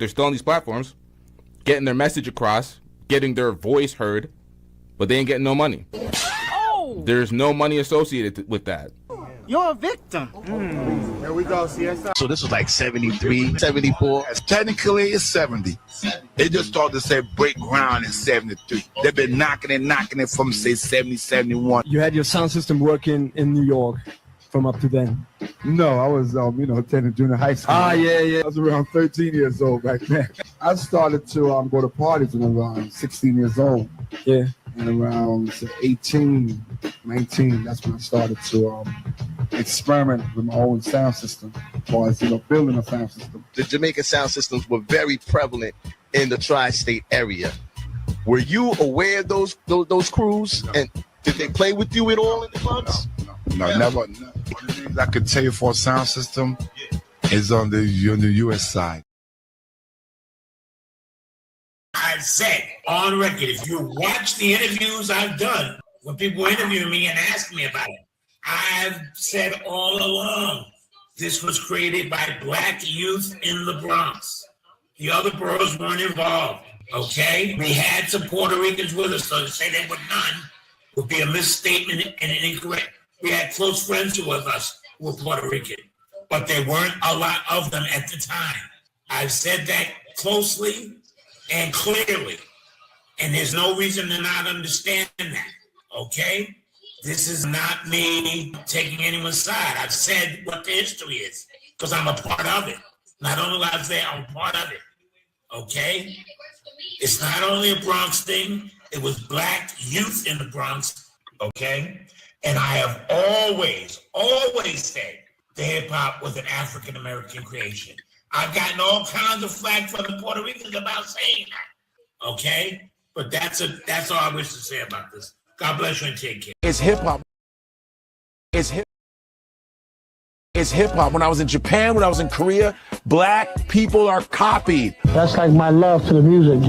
they're still on these platforms, getting their message across, getting their voice heard, but they ain't getting no money. Oh! There's no money associated with that. You're a victim. Here we go, CSI. So this was like 73, 74. Technically, it's 70. They just started to say break ground in 73. They've been knocking it from, say, 70, 71. You had your sound system working in New York from up to then? No, I was, attending junior high school. Yeah. I was around 13 years old back then. I started to go to parties when I was around 16 years old. Yeah. And around 18, 19, that's when I started to experiment with my own sound system, as far as, building a sound system. The Jamaican sound systems were very prevalent in the tri-state area. Were you aware of those crews? No. And did they play with you at all in the clubs? No, never. One of the things I could tell you for a sound system is on the U.S. side. I've said on record, if you watch the interviews I've done when people interview me and ask me about it, I've said all along, this was created by black youth in the Bronx. The other boroughs weren't involved, okay? We had some Puerto Ricans with us, so to say they were none would be a misstatement and an incorrect. We had close friends who were with us who were Puerto Rican, but there weren't a lot of them at the time. I've said that closely and clearly, and there's no reason to not understand that, okay? This is not me taking anyone's side. I've said what the history is, because I'm a part of it. Not only will I say I'm a part of it, okay? It's not only a Bronx thing, it was black youth in the Bronx, okay? And I have always said the hip hop was an African-American creation. I've gotten all kinds of flack from the Puerto Ricans about saying that, okay? But that's all I wish to say about this. God bless you and take care. It's hip hop. It's hip hop. When I was in Japan, when I was in Korea, black people are copied. That's like my love to the music,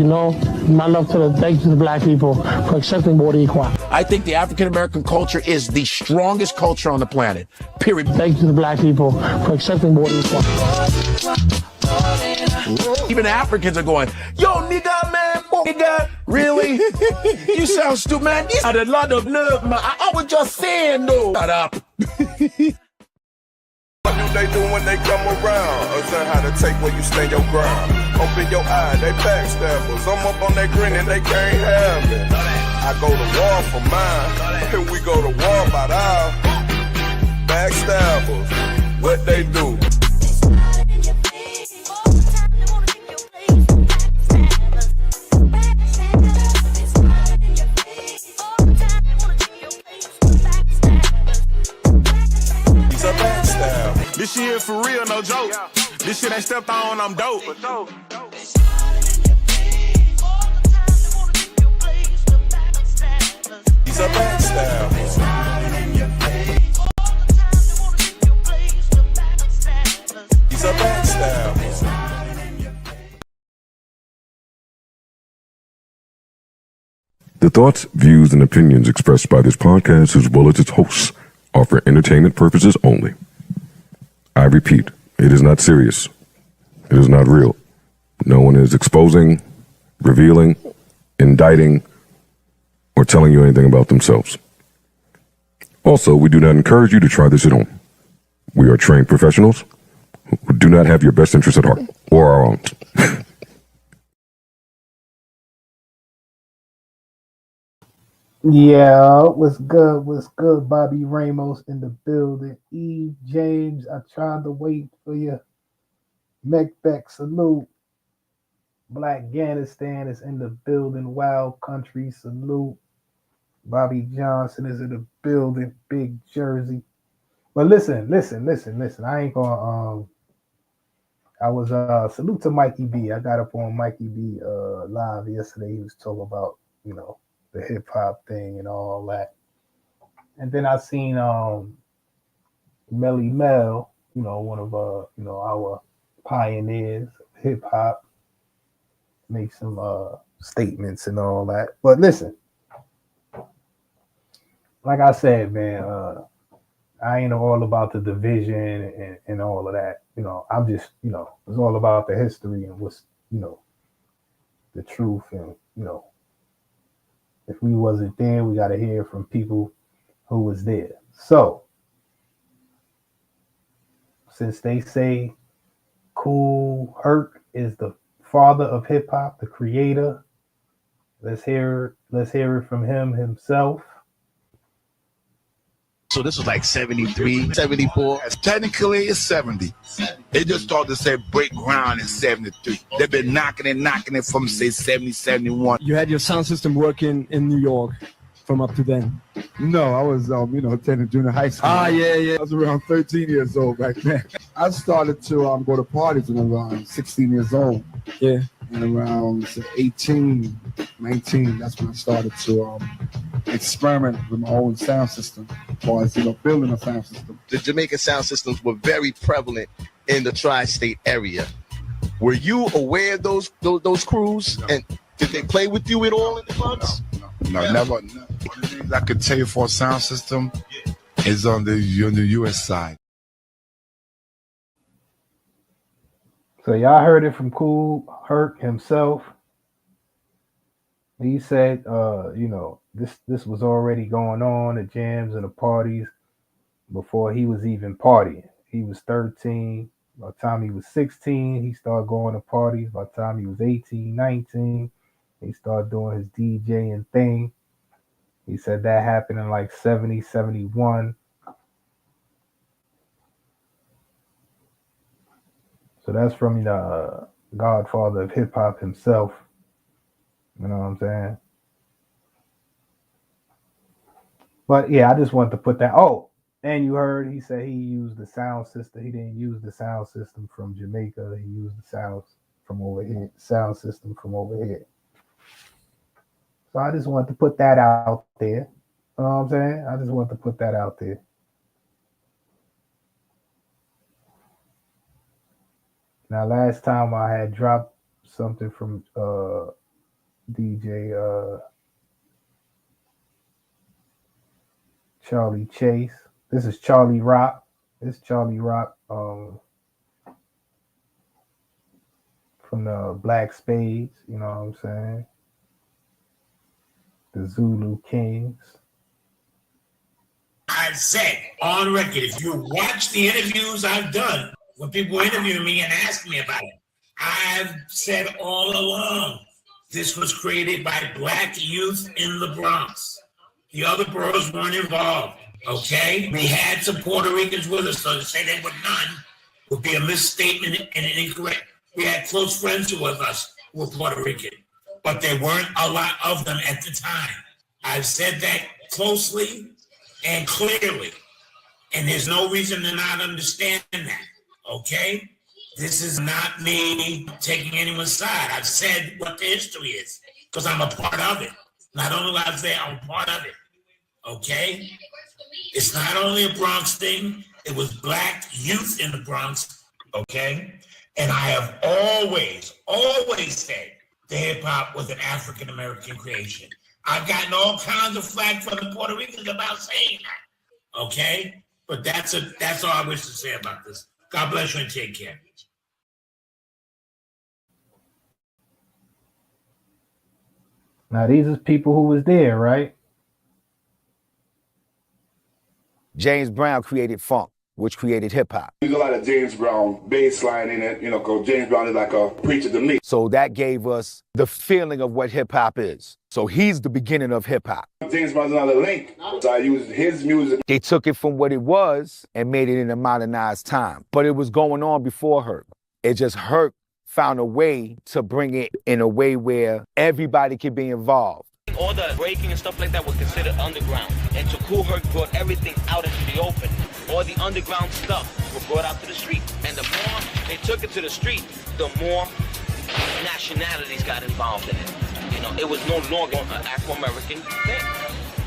my love to the black people for accepting Boricua. I think the African American culture is the strongest culture on the planet. Period. Thank you to the black people for accepting Boricua. Even Africans are going, yo, nigga, man, nigga, really? You sound stupid, man. You had a lot of nerve, man. I was just saying, though. Shut up. What do they do when they come around? Learn how to take where you stand your ground. Open your eye, they backstabbers. I'm up on that grin and they can't have it. I go to war for mine, and we go to war about our backstabbers. What they do? This shit for real, no joke. This shit ain't stepped on, I'm dope. He's a backstabber. He's a backstabber. The thoughts, views, and opinions expressed by this podcast, as well as its hosts, are for entertainment purposes only. I repeat, it is not serious. It is not real. No one is exposing, revealing, indicting, or telling you anything about themselves. Also, we do not encourage you to try this at home. We are trained professionals who do not have your best interests at heart, or our own. Yeah, what's good? Bobby Ramos in the building. Eve James, I tried to wait for you. Macbeck, salute. Black Afghanistan is in the building. Wild Country, salute. Bobby Johnson is in the building. Big Jersey. But listen. I ain't gonna I was salute to Mikey B. I got up on Mikey B live yesterday. He was talking about, the hip hop thing and all that. And then I seen MELLE, one of our pioneers of hip hop, make some statements and all that. But listen, like I said, man, I ain't all about the division and all of that. I'm just, it's all about the history and what's the truth. And, if we wasn't there, we got to hear from people who was there. So, since they say KOOL HERC is the father of hip hop, the creator, let's hear it from him himself. So this was like 73, 74. Technically, it's 70. They just started to say break ground in 73. They've been knocking it from, say, 70, 71. You had your sound system working in New York from up to then? No, I was, attending junior high school. Yeah. I was around 13 years old back then. I started to go to parties when I was around 16 years old. Yeah. And around 18, 19, that's when I started to experiment with my own sound system, as far as, building a sound system. The Jamaican sound systems were very prevalent in the tri-state area. Were you aware of those crews? No. And did they play with you at all in the clubs? No, never. One of the things I could tell you for a sound system is on the U.S. side. So y'all heard it from KOOL HERC himself. He said, this was already going on, the jams and the parties, before he was even partying. He was 13. By the time he was 16, he started going to parties. By the time he was 18, 19, he started doing his DJing thing. He said that happened in like 70, 71. So that's from the godfather of hip hop himself. You know what I'm saying? But yeah, I just wanted to put that. Oh, and you heard he said he used the sound system. He didn't use the sound system from Jamaica. He used the sound from over here. Sound system from over here. So I just wanted to put that out there. You know what I'm saying? I just wanted to put that out there. Now, last time I had dropped something from DJ Charlie Chase. This is Charlie Rock. This is Charlie Rock from the Black Spades. You know what I'm saying? The Zulu Kings. I've said on record, if you watch the interviews I've done, when people interview me and ask me about it, I've said all along, this was created by Black youth in the Bronx. The other boroughs weren't involved, okay? We had some Puerto Ricans with us, so to say they were none would be a misstatement and an incorrect. We had close friends with us who were Puerto Rican, but there weren't a lot of them at the time. I've said that closely and clearly, and there's no reason to not understand that. Okay? This is not me taking anyone's side. I've said what the history is because I'm a part of it. Not only was I there, I'm a part of it. Okay? It's not only a Bronx thing. It was Black youth in the Bronx. Okay? And I have always said the hip hop was an African American creation. I've gotten all kinds of flack from the Puerto Ricans about saying that. Okay? But that's all I wish to say about this. God bless you and take care. Now, these are people who was there, right? James Brown created funk, which created hip hop. There's a lot of James Brown bass line in it, because James Brown is like a preacher to me. So that gave us the feeling of what hip hop is. So he's the beginning of hip hop. James Brown's another link, so I used his music. They took it from what it was and made it in a modernized time. But it was going on before HERC. It just HERC found a way to bring it in a way where everybody could be involved. All the breaking and stuff like that were considered underground. And to KOOL HERC brought everything out into the open. All the underground stuff were brought out to the street. And the more they took it to the street, the more nationalities got involved in it. It was no longer an Afro-American thing.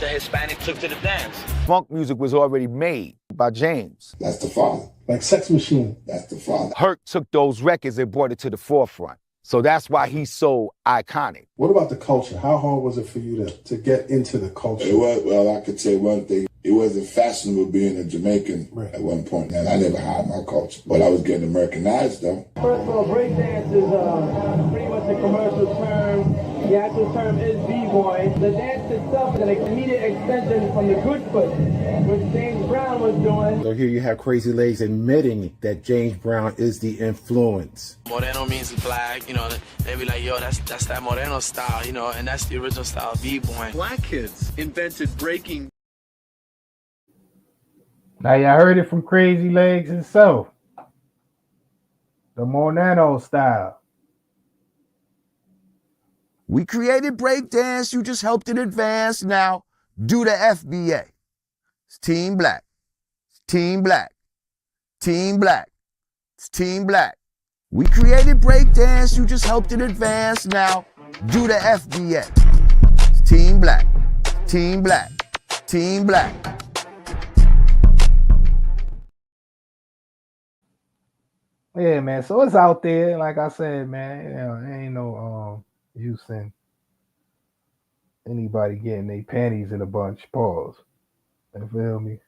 The Hispanic took to the dance. Funk music was already made by James. That's the father. Like Sex Machine. That's the father. HERC took those records and brought it to the forefront. So that's why he's so iconic. What about the culture? How hard was it for you to get into the culture? It was, well, I could say one thing. It wasn't fashionable being a Jamaican at one point, and I never hid my culture. But I was getting Americanized, though. First of all, breakdance is pretty much a commercial term. The actual term is b-boy. The dance itself is an immediate extension from the good foot, which James Brown was doing. So here you have Crazy Legs admitting that James Brown is the influence. Moreno means black, you know, they be like, yo, that's that Moreno style, you know, and that's the original style of b-boy. Black kids invented breaking. Now y'all heard it from Crazy Legs himself. The Moreno style. We created breakdance, you just helped it advance. Now, do the FBA. It's Team Black. It's Team Black. Team Black. It's Team Black. We created breakdance, you just helped it advance. Now, do the FBA. It's Team Black. Team Black. Team Black. Yeah, man. So it's out there. Like I said, man, you know, there ain't no use in anybody getting their panties in a bunch. Pause. You feel me?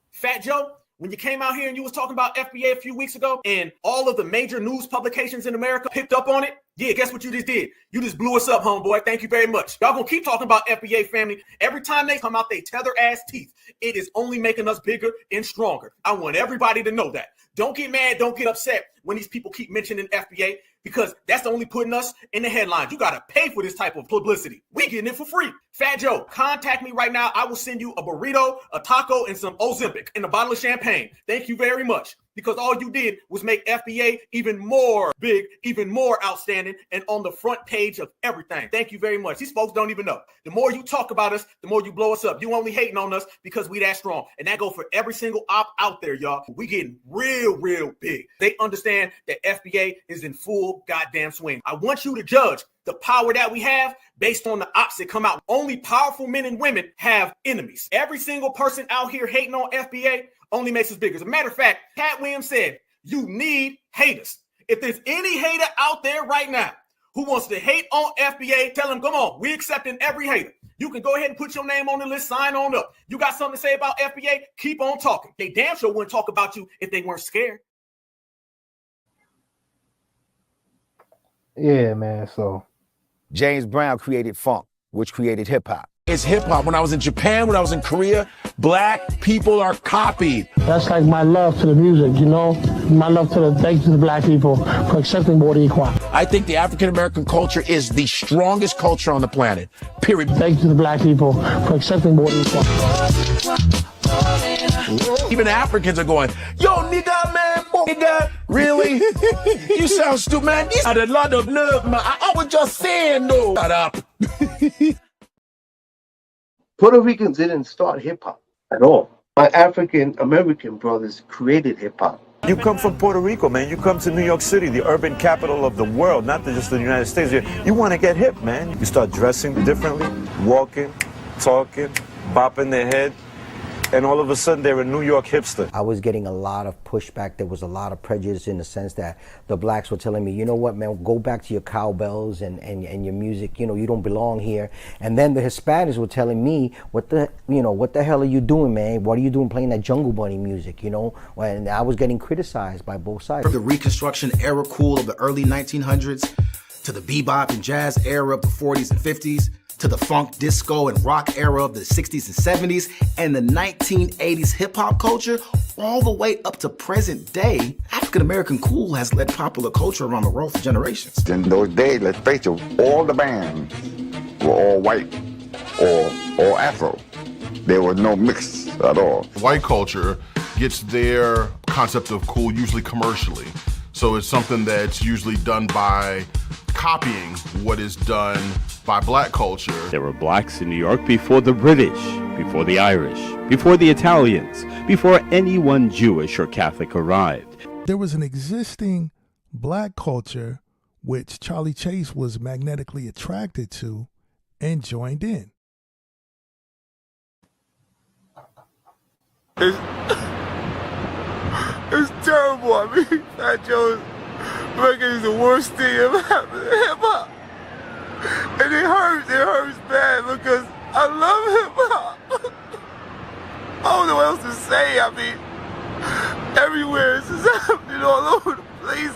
Fat Joe, when you came out here and you was talking about FBA a few weeks ago and all of the major news publications in America picked up on it, yeah, guess what you just did? You just blew us up, homeboy. Thank you very much. Y'all gonna keep talking about FBA, family. Every time they come out, they tether ass teeth. It is only making us bigger and stronger. I want everybody to know that. Don't get mad, don't get upset when these people keep mentioning FBA, because that's only putting us in the headlines. You got to pay for this type of publicity. We getting it for free. Fat Joe, contact me right now. I will send you a burrito, a taco, and some Ozempic and a bottle of champagne. Thank you very much, because all you did was make FBA even more big, even more outstanding, and on the front page of everything. Thank you very much. These folks don't even know. The more you talk about us, the more you blow us up. You only hating on us because we that strong. And that go for every single op out there, y'all. We getting real, real big. They understand that FBA is in full goddamn swing. I want you to judge the power that we have based on the ops that come out. Only powerful men and women have enemies. Every single person out here hating on FBA only makes us bigger. As a matter of fact, Pat Williams said, you need haters. If there's any hater out there right now who wants to hate on FBA, tell them, come on, we accepting every hater. You can go ahead and put your name on the list, sign on up. You got something to say about FBA? Keep on talking. They damn sure wouldn't talk about you if they weren't scared. Yeah, man, so. James Brown created funk, which created hip hop. It's hip hop. When I was in Japan, when I was in Korea, black people are copied. That's like my love to the music, you know? My love to thank you to the black people for accepting border equality. I think the African American culture is the strongest culture on the planet, period. Thank you to the black people for accepting border equality. Even Africans are going, yo, nigga, man, nigga, really? You sound stupid, man. These had a lot of nerve, man. I was just saying, no. Shut up. Puerto Ricans didn't start hip-hop at all. My African-American brothers created hip-hop. You come from Puerto Rico, man. You come to New York City, the urban capital of the world, not just the United States. You want to get hip, man. You start dressing differently, walking, talking, bopping their head, and all of a sudden they're a New York hipster. I was getting a lot of pushback. There was a lot of prejudice in the sense that the blacks were telling me, you know what, man, go back to your cowbells and your music. You know, you don't belong here. And then the Hispanics were telling me, what the hell are you doing, man? What are you doing playing that Jungle Bunny music, you know? And I was getting criticized by both sides. The Reconstruction era KOOL of the early 1900s, to the bebop and jazz era of the 40s and 50s, to the funk, disco, and rock era of the 60s and 70s, and the 1980s hip-hop culture, all the way up to present day, African-American KOOL has led popular culture around the world for generations. In those days, let's face it, all the bands were all white or Afro. There was no mix at all. White culture gets their concept of KOOL usually commercially. So it's something that's usually done by copying what is done by black culture. There were blacks in New York before the British, before the Irish, before the Italians, before anyone Jewish or Catholic arrived. There was an existing black culture which Charlie Chase was magnetically attracted to and joined in. It's terrible. I mean, Fat Joe's record is the worst thing ever happened to hip-hop. And it hurts bad because I love hip-hop. I mean, everywhere. It's just happening all over the place.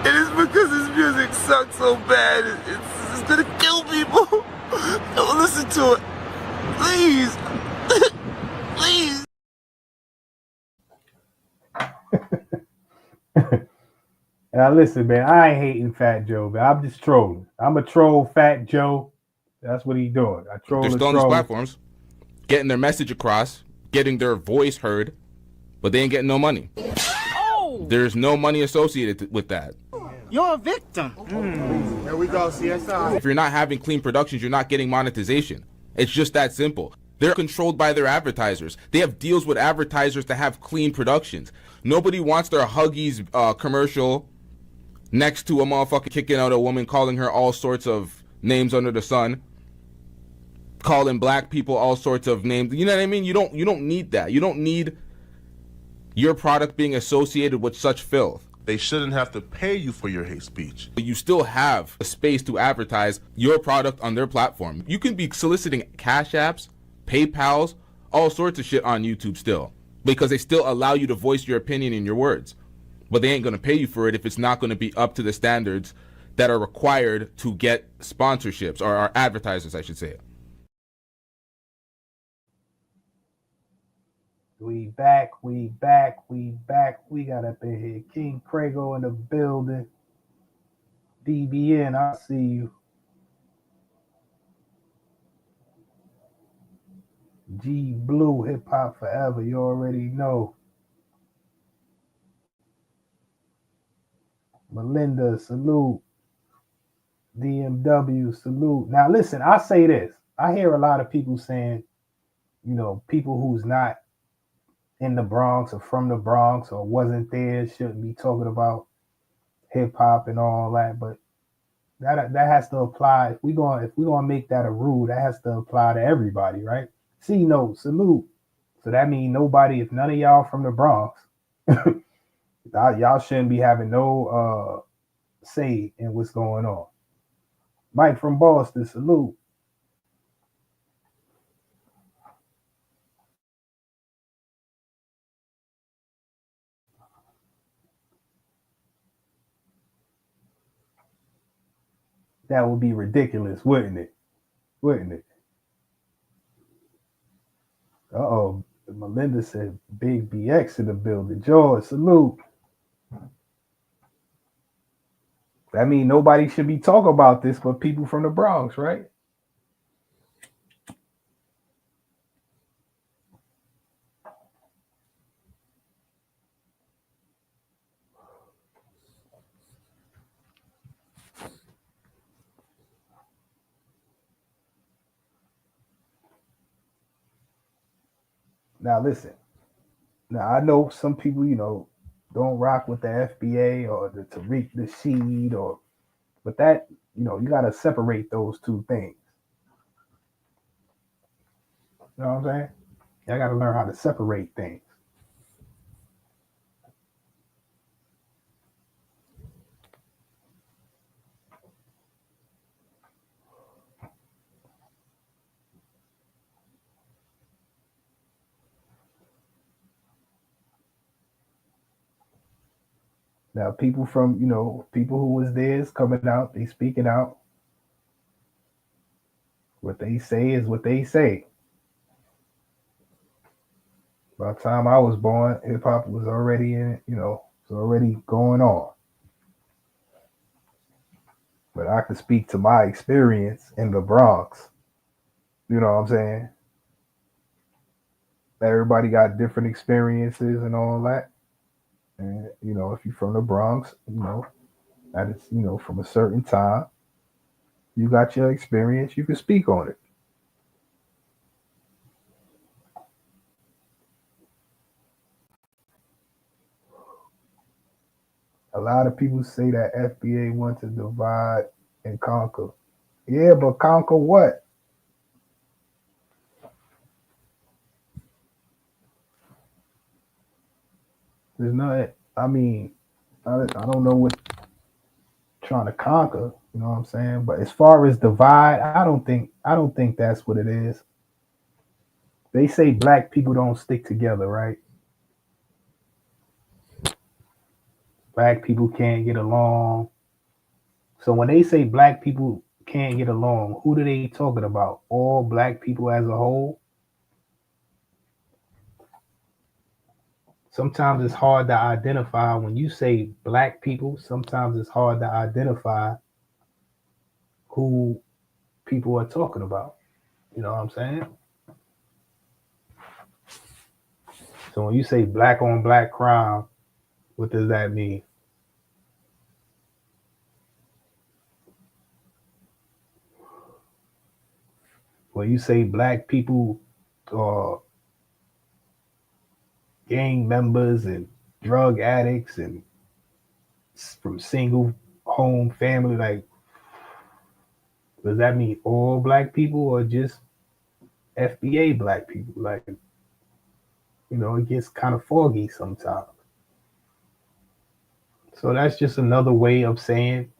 And it's because this music sucks so bad. It's gonna kill people. Don't listen to it. Please. Please. Now listen, man, I ain't hating Fat Joe, man. I'm just trolling. I'm a troll Fat Joe. That's what he's doing. I troll They're the still on these troll. platforms, getting their message across, getting their voice heard, but they ain't getting no money. Oh! There's no money associated with that. You're a victim. Here we go, CSI. If you're not having clean productions, you're not getting monetization. It's just that simple. They're controlled by their advertisers. They have deals with advertisers to have clean productions. Nobody wants their Huggies commercial next to a motherfucker kicking out a woman, calling her all sorts of names under the sun, calling black people all sorts of names. You know what I mean? You don't need that. You don't need your product being associated with such filth. They shouldn't have to pay you for your hate speech. You still have a space to advertise your product on their platform. You can be soliciting Cash Apps, PayPals, all sorts of shit on YouTube still, because they still allow you to voice your opinion in your words. But they ain't going to pay you for it if it's not going to be up to the standards that are required to get sponsorships, or advertisers, I should say. We back. We got up in here. King Prego in the building. DBN, I see you. G Blue, Hip Hop Forever, you already know. Melinda, salute. DMW, salute. Now listen, I say this. I hear a lot of people saying, you know, people who's not in the Bronx or from the Bronx or wasn't there shouldn't be talking about hip hop and all that, but that has to apply. If we're gonna make that a rule, that has to apply to everybody, right? C-Note, salute. So that means nobody, if none of y'all from the Bronx, y'all shouldn't be having no say in what's going on. Mike from Boston, salute. That would be ridiculous, wouldn't it? Wouldn't it? Uh-oh. Melinda said Big BX in the building. George, salute. That means nobody should be talking about this but people from the Bronx, right? Now listen. Now I know some people, you know, don't rock with the FBA or the Tariq Nasheed, but that, you know, you gotta separate those two things. You know what I'm saying? I gotta learn how to separate things. Now, people from, you know, people who was there is coming out, they speaking out. What they say is what they say. By the time I was born, hip hop was already in, you know, it's already going on. But I can speak to my experience in the Bronx. You know what I'm saying? Everybody got different experiences and all that. And, you know, if you're from the Bronx, you know, that is, you know, from a certain time, you got your experience, you can speak on it. A lot of people say that FBA wants to divide and conquer. Yeah, but conquer what? There's not, I mean, I don't know what trying to conquer, you know what I'm saying? But as far as divide, I don't think that's what it is. They say black people don't stick together, right? Black people can't get along. So when they say black people can't get along, who do they talking about? All black people as a whole? Sometimes it's hard to identify when you say black people. Sometimes it's hard to identify who people are talking about. You know what I'm saying? So when you say black on black crime, what does that mean? When you say black people are gang members and drug addicts and from single home family, like, does that mean all black people or just FBA black people? Like, you know, it gets kind of foggy sometimes. So that's just another way of saying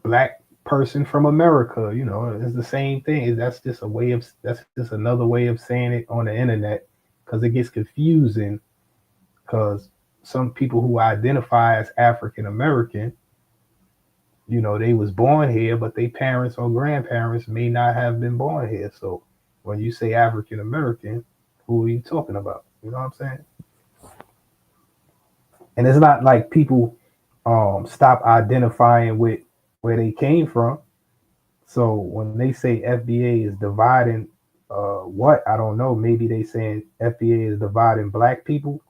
black person from America. You know, it's the same thing. That's just another way of saying it on the internet, because it gets confusing, because some people who identify as African American, you know, they was born here, but their parents or grandparents may not have been born here. So when you say African American, who are you talking about? You know what I'm saying? And it's not like people stop identifying with where they came from. So when they say FBA is dividing what, I don't know. Maybe they saying FBA is dividing black people,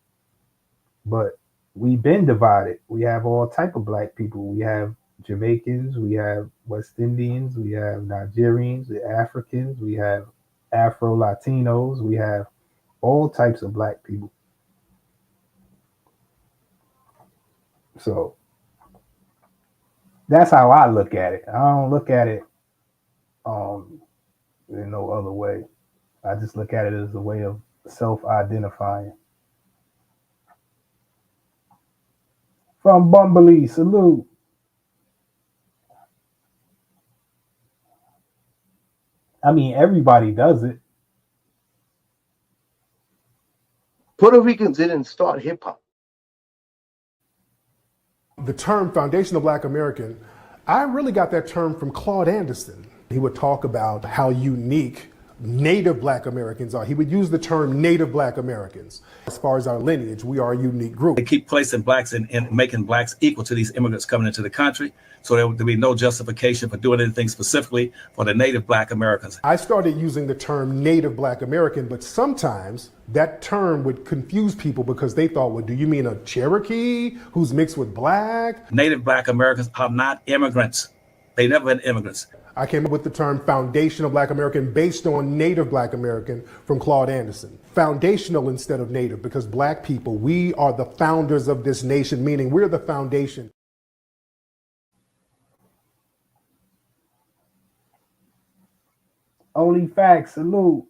but we've been divided. We have all type of black people. We have Jamaicans, we have West Indians, we have Nigerians, the Africans, we have Afro Latinos, we have all types of black people. So that's how I look at it. I don't look at it in no other way. I just look at it as a way of self-identifying. From Bumbley, salute. I mean, everybody does it. Puerto Ricans didn't start hip hop. The term foundational black American, I really got that term from Claude Anderson. He would talk about how unique Native black Americans are. He would use the term Native black Americans. As far as our lineage, we are a unique group. They keep placing blacks and making blacks equal to these immigrants coming into the country. So there would be no justification for doing anything specifically for the Native black Americans. I started using the term Native black American, but sometimes that term would confuse people because they thought, well, do you mean a Cherokee who's mixed with black? Native black Americans are not immigrants. They never been immigrants. I came up with the term foundational black American based on Native black American from Claude Anderson. Foundational instead of Native, because black people, we are the founders of this nation, meaning we're the foundation. Only facts, salute.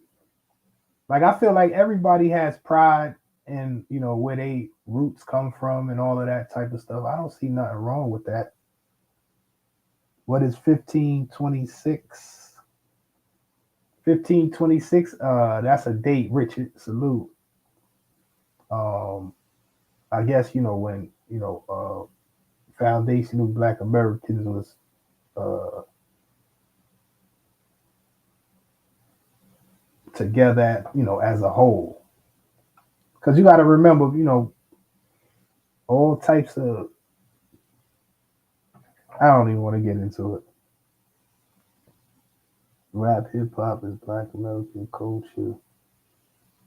Like, I feel like everybody has pride in, you know, where they roots come from and all of that type of stuff. I don't see nothing wrong with that. What is 1526? 1526, that's a date, Richard, salute. I guess, you know, when, you know, foundational black Americans was together, you know, as a whole. Because you got to remember, you know, all types of, I don't even want to get into it. Rap, hip hop is black American culture.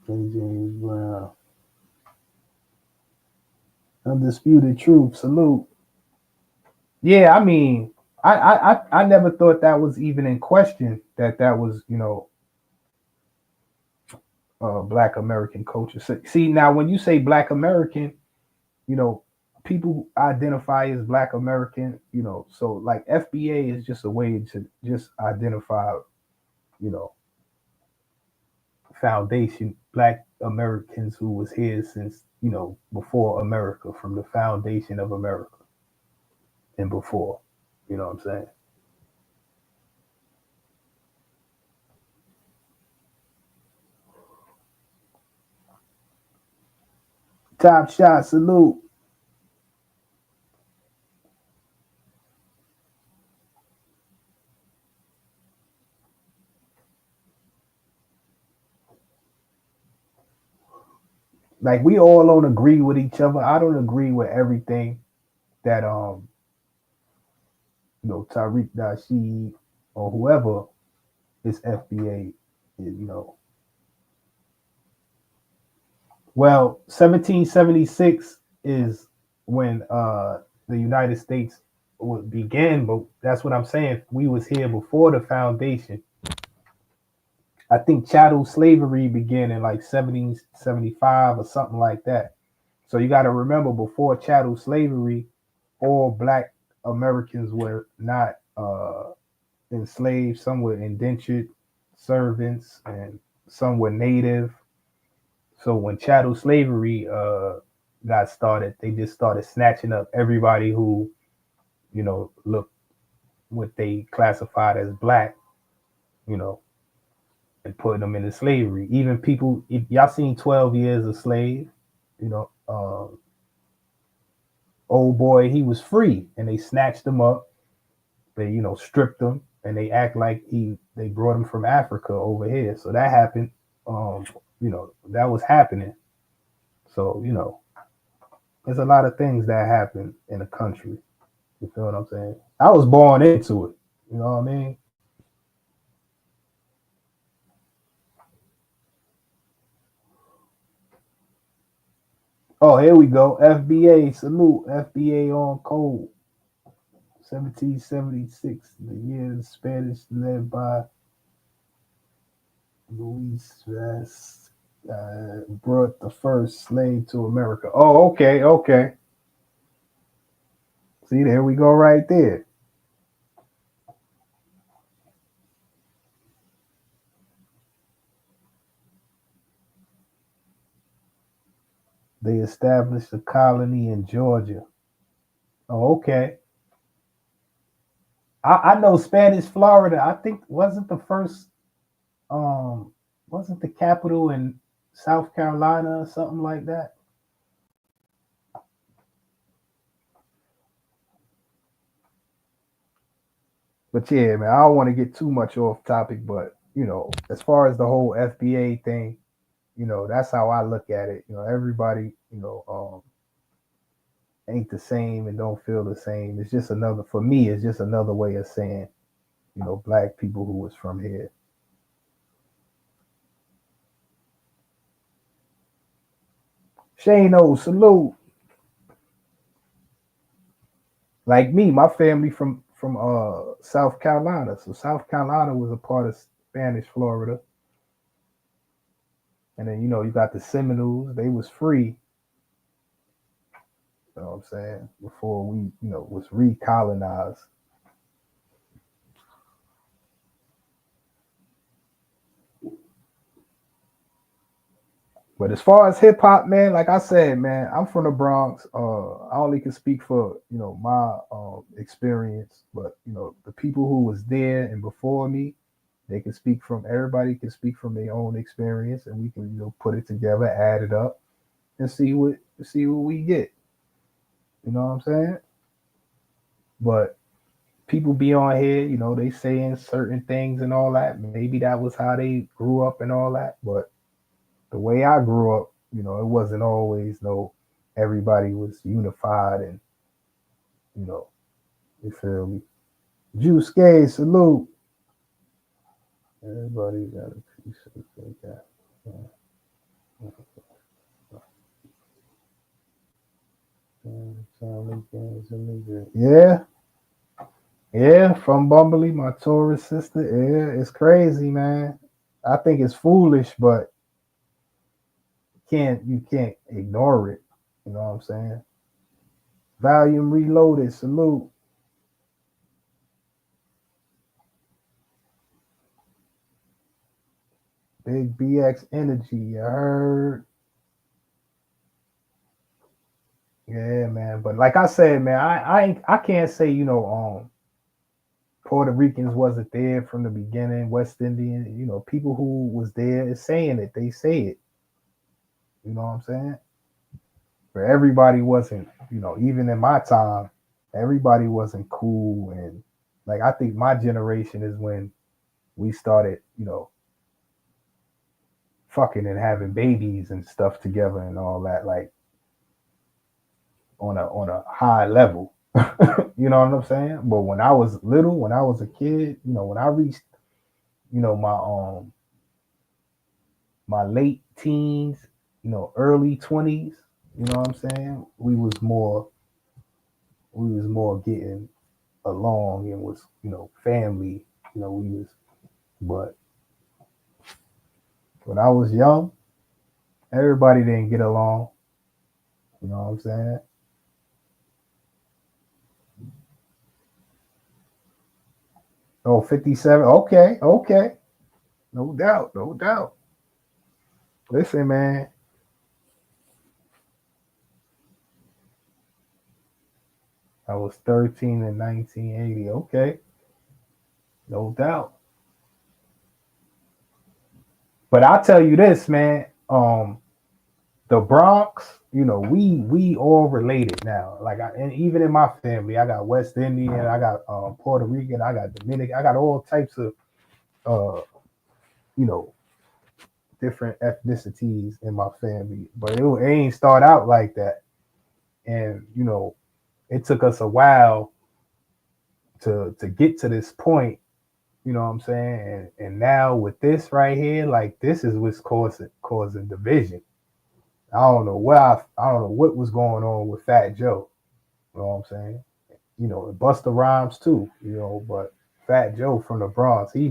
James Brown. Undisputed truth, salute. Yeah, I mean, I never thought that was even in question, that was, you know, black American culture. So, see, now when you say black American, you know, people identify as black American, you know, so like FBA is just a way to just identify, you know, foundation black Americans who was here since, you know, before America, from the foundation of America and before, you know what I'm saying? Top shot, salute. Like we all don't agree with each other. I don't agree with everything that Tariq Nasheed or whoever is FBA, Well, 1776 is when the United States began, but that's what I'm saying. We was here before the foundation. I think chattel slavery began in like 1775 or something like that. So you got to remember, before chattel slavery, all black Americans were not enslaved. Some were indentured servants, and some were native. So when chattel slavery got started, they just started snatching up everybody who, looked what they classified as black, and putting them into slavery. Even people, if y'all seen 12 Years a Slave, old boy, he was free, and they snatched him up. They, stripped him, and they act like they brought him from Africa over here. So that happened. That was happening. So, there's a lot of things that happen in a country. You feel what I'm saying? I was born into it. You know what I mean? Oh, here we go. FBA, salute. FBA on code. 1776, the year the Spanish led by Luis Vaz brought the first slave to America. Oh, okay. See, there we go right there. They established a colony in Georgia. Oh, okay. I know Spanish Florida. I think wasn't the first wasn't the capital in South Carolina or something like that. But yeah, man, I don't want to get too much off topic, but as far as the whole FBA thing, that's how I look at it. Everybody, ain't the same and don't feel the same. It's just for me, it's just another way of saying, black people who was from here. Shano, salute. Like me, my family from South Carolina. So South Carolina was a part of Spanish Florida. And then, you got the Seminoles. They was free. You know what I'm saying? Before we, was recolonized. But as far as hip hop, man, like I said, man, I'm from the Bronx. I only can speak for, my experience, but the people who was there and before me, everybody can speak from their own experience, and we can, put it together, add it up, and see what we get. You know what I'm saying? But people be on here, they saying certain things and all that. Maybe that was how they grew up and all that, but the way I grew up, it wasn't always everybody was unified and, you feel me? Juice Gay, salute. Everybody got a piece of that. Yeah, from Bumbley, my Taurus sister. Yeah, it's crazy, man. I think it's foolish, but you can't ignore it. You know what I'm saying? Volume Reloaded, salute. Big BX Energy, you heard? Yeah, man. But like I said, man, I can't say, Puerto Ricans wasn't there from the beginning, West Indian, people who was there is saying it. They say it. You know what I'm saying? But everybody wasn't, even in my time, everybody wasn't cool. And like, I think my generation is when we started, fucking and having babies and stuff together and all that, like on a high level. You know what I'm saying? But when I was little, when I was a kid, when I reached, my late teens, early 20s, you know what I'm saying? We was more getting along and was, family, we was, but when I was young, everybody didn't get along. You know what I'm saying? Oh, 57. Okay. No doubt. Listen, man. I was 13 in 1980. Okay. No doubt. But I'll tell you this, man. The Bronx, we all related now. Like, and even in my family, I got West Indian, I got Puerto Rican, I got Dominican, I got all types of you know, different ethnicities in my family. But it ain't start out like that. And it took us a while to get to this point. You know what I'm saying? And now with this right here, like, this is what's causing division. I don't know what was going on with Fat Joe. You know what I'm saying? And Busta Rhymes too. But Fat Joe from the Bronx, he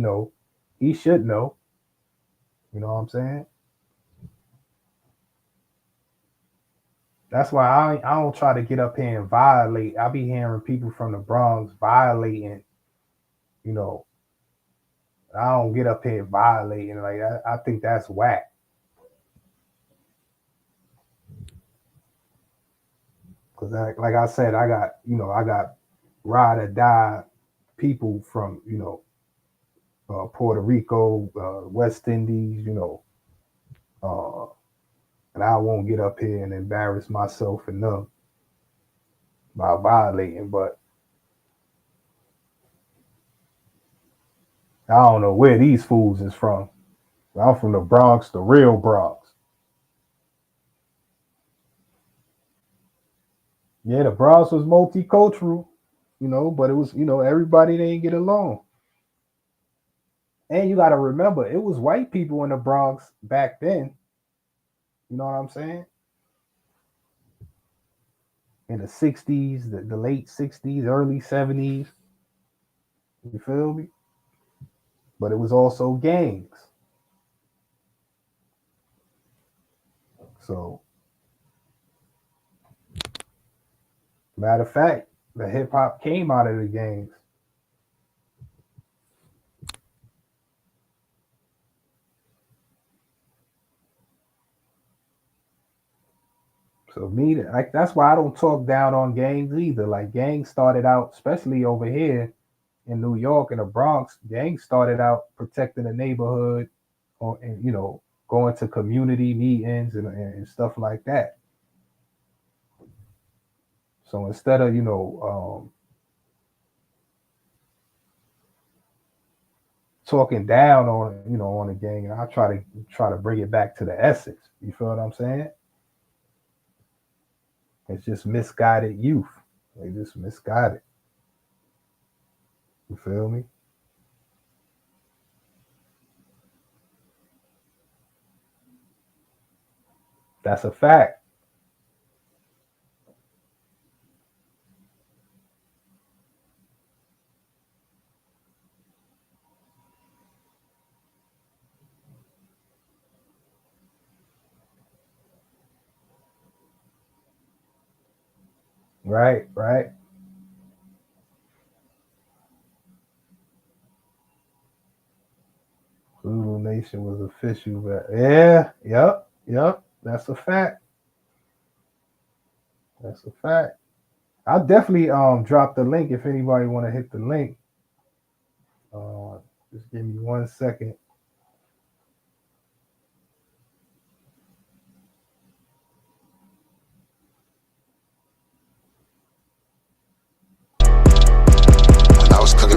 should know. You know what I'm saying? That's why I don't try to get up here and violate. I be hearing people from the Bronx violating. I don't get up here violating like that. I think that's whack. Cause like I said, I got ride or die people from Puerto Rico, West Indies, and I won't get up here and embarrass myself enough by violating. But I don't know where these fools is from. I'm from the Bronx, the real Bronx. Yeah, the Bronx was multicultural, but it was, everybody didn't get along. And you got to remember, it was white people in the Bronx back then. You know what I'm saying? In the 60s, the late 60s, early 70s. You feel me? But it was also gangs. So, matter of fact, the hip hop came out of the gangs. So that's why I don't talk down on gangs either. Like, gangs started out, especially over here in New York and the Bronx, gangs started out protecting the neighborhood, and going to community meetings and stuff like that. So instead of talking down on a gang, I try to bring it back to the essence. You feel what I'm saying? It's just misguided youth. They just misguided. You feel me? That's a fact. Right. Zulu Nation was official, but yeah, yep. That's a fact. That's a fact. I'll definitely drop the link if anybody want to hit the link. Just give me 1 second.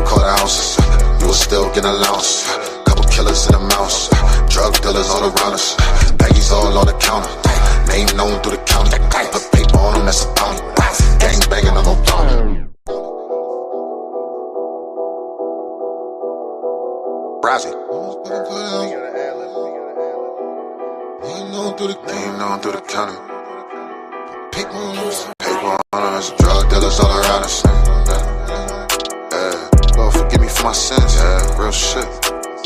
quarter ounces. You was still getting allowance. Couple killers in the mouse. Drug dealers all around us. Baggies all on the counter. Name known through the county. Put paper on them, that's a bounty. Gang banging on no bounty. Brazzy. Name known through the county. Paper on us. Drug dealers all around us. Lord, forgive me for my sins. Yeah, real shit.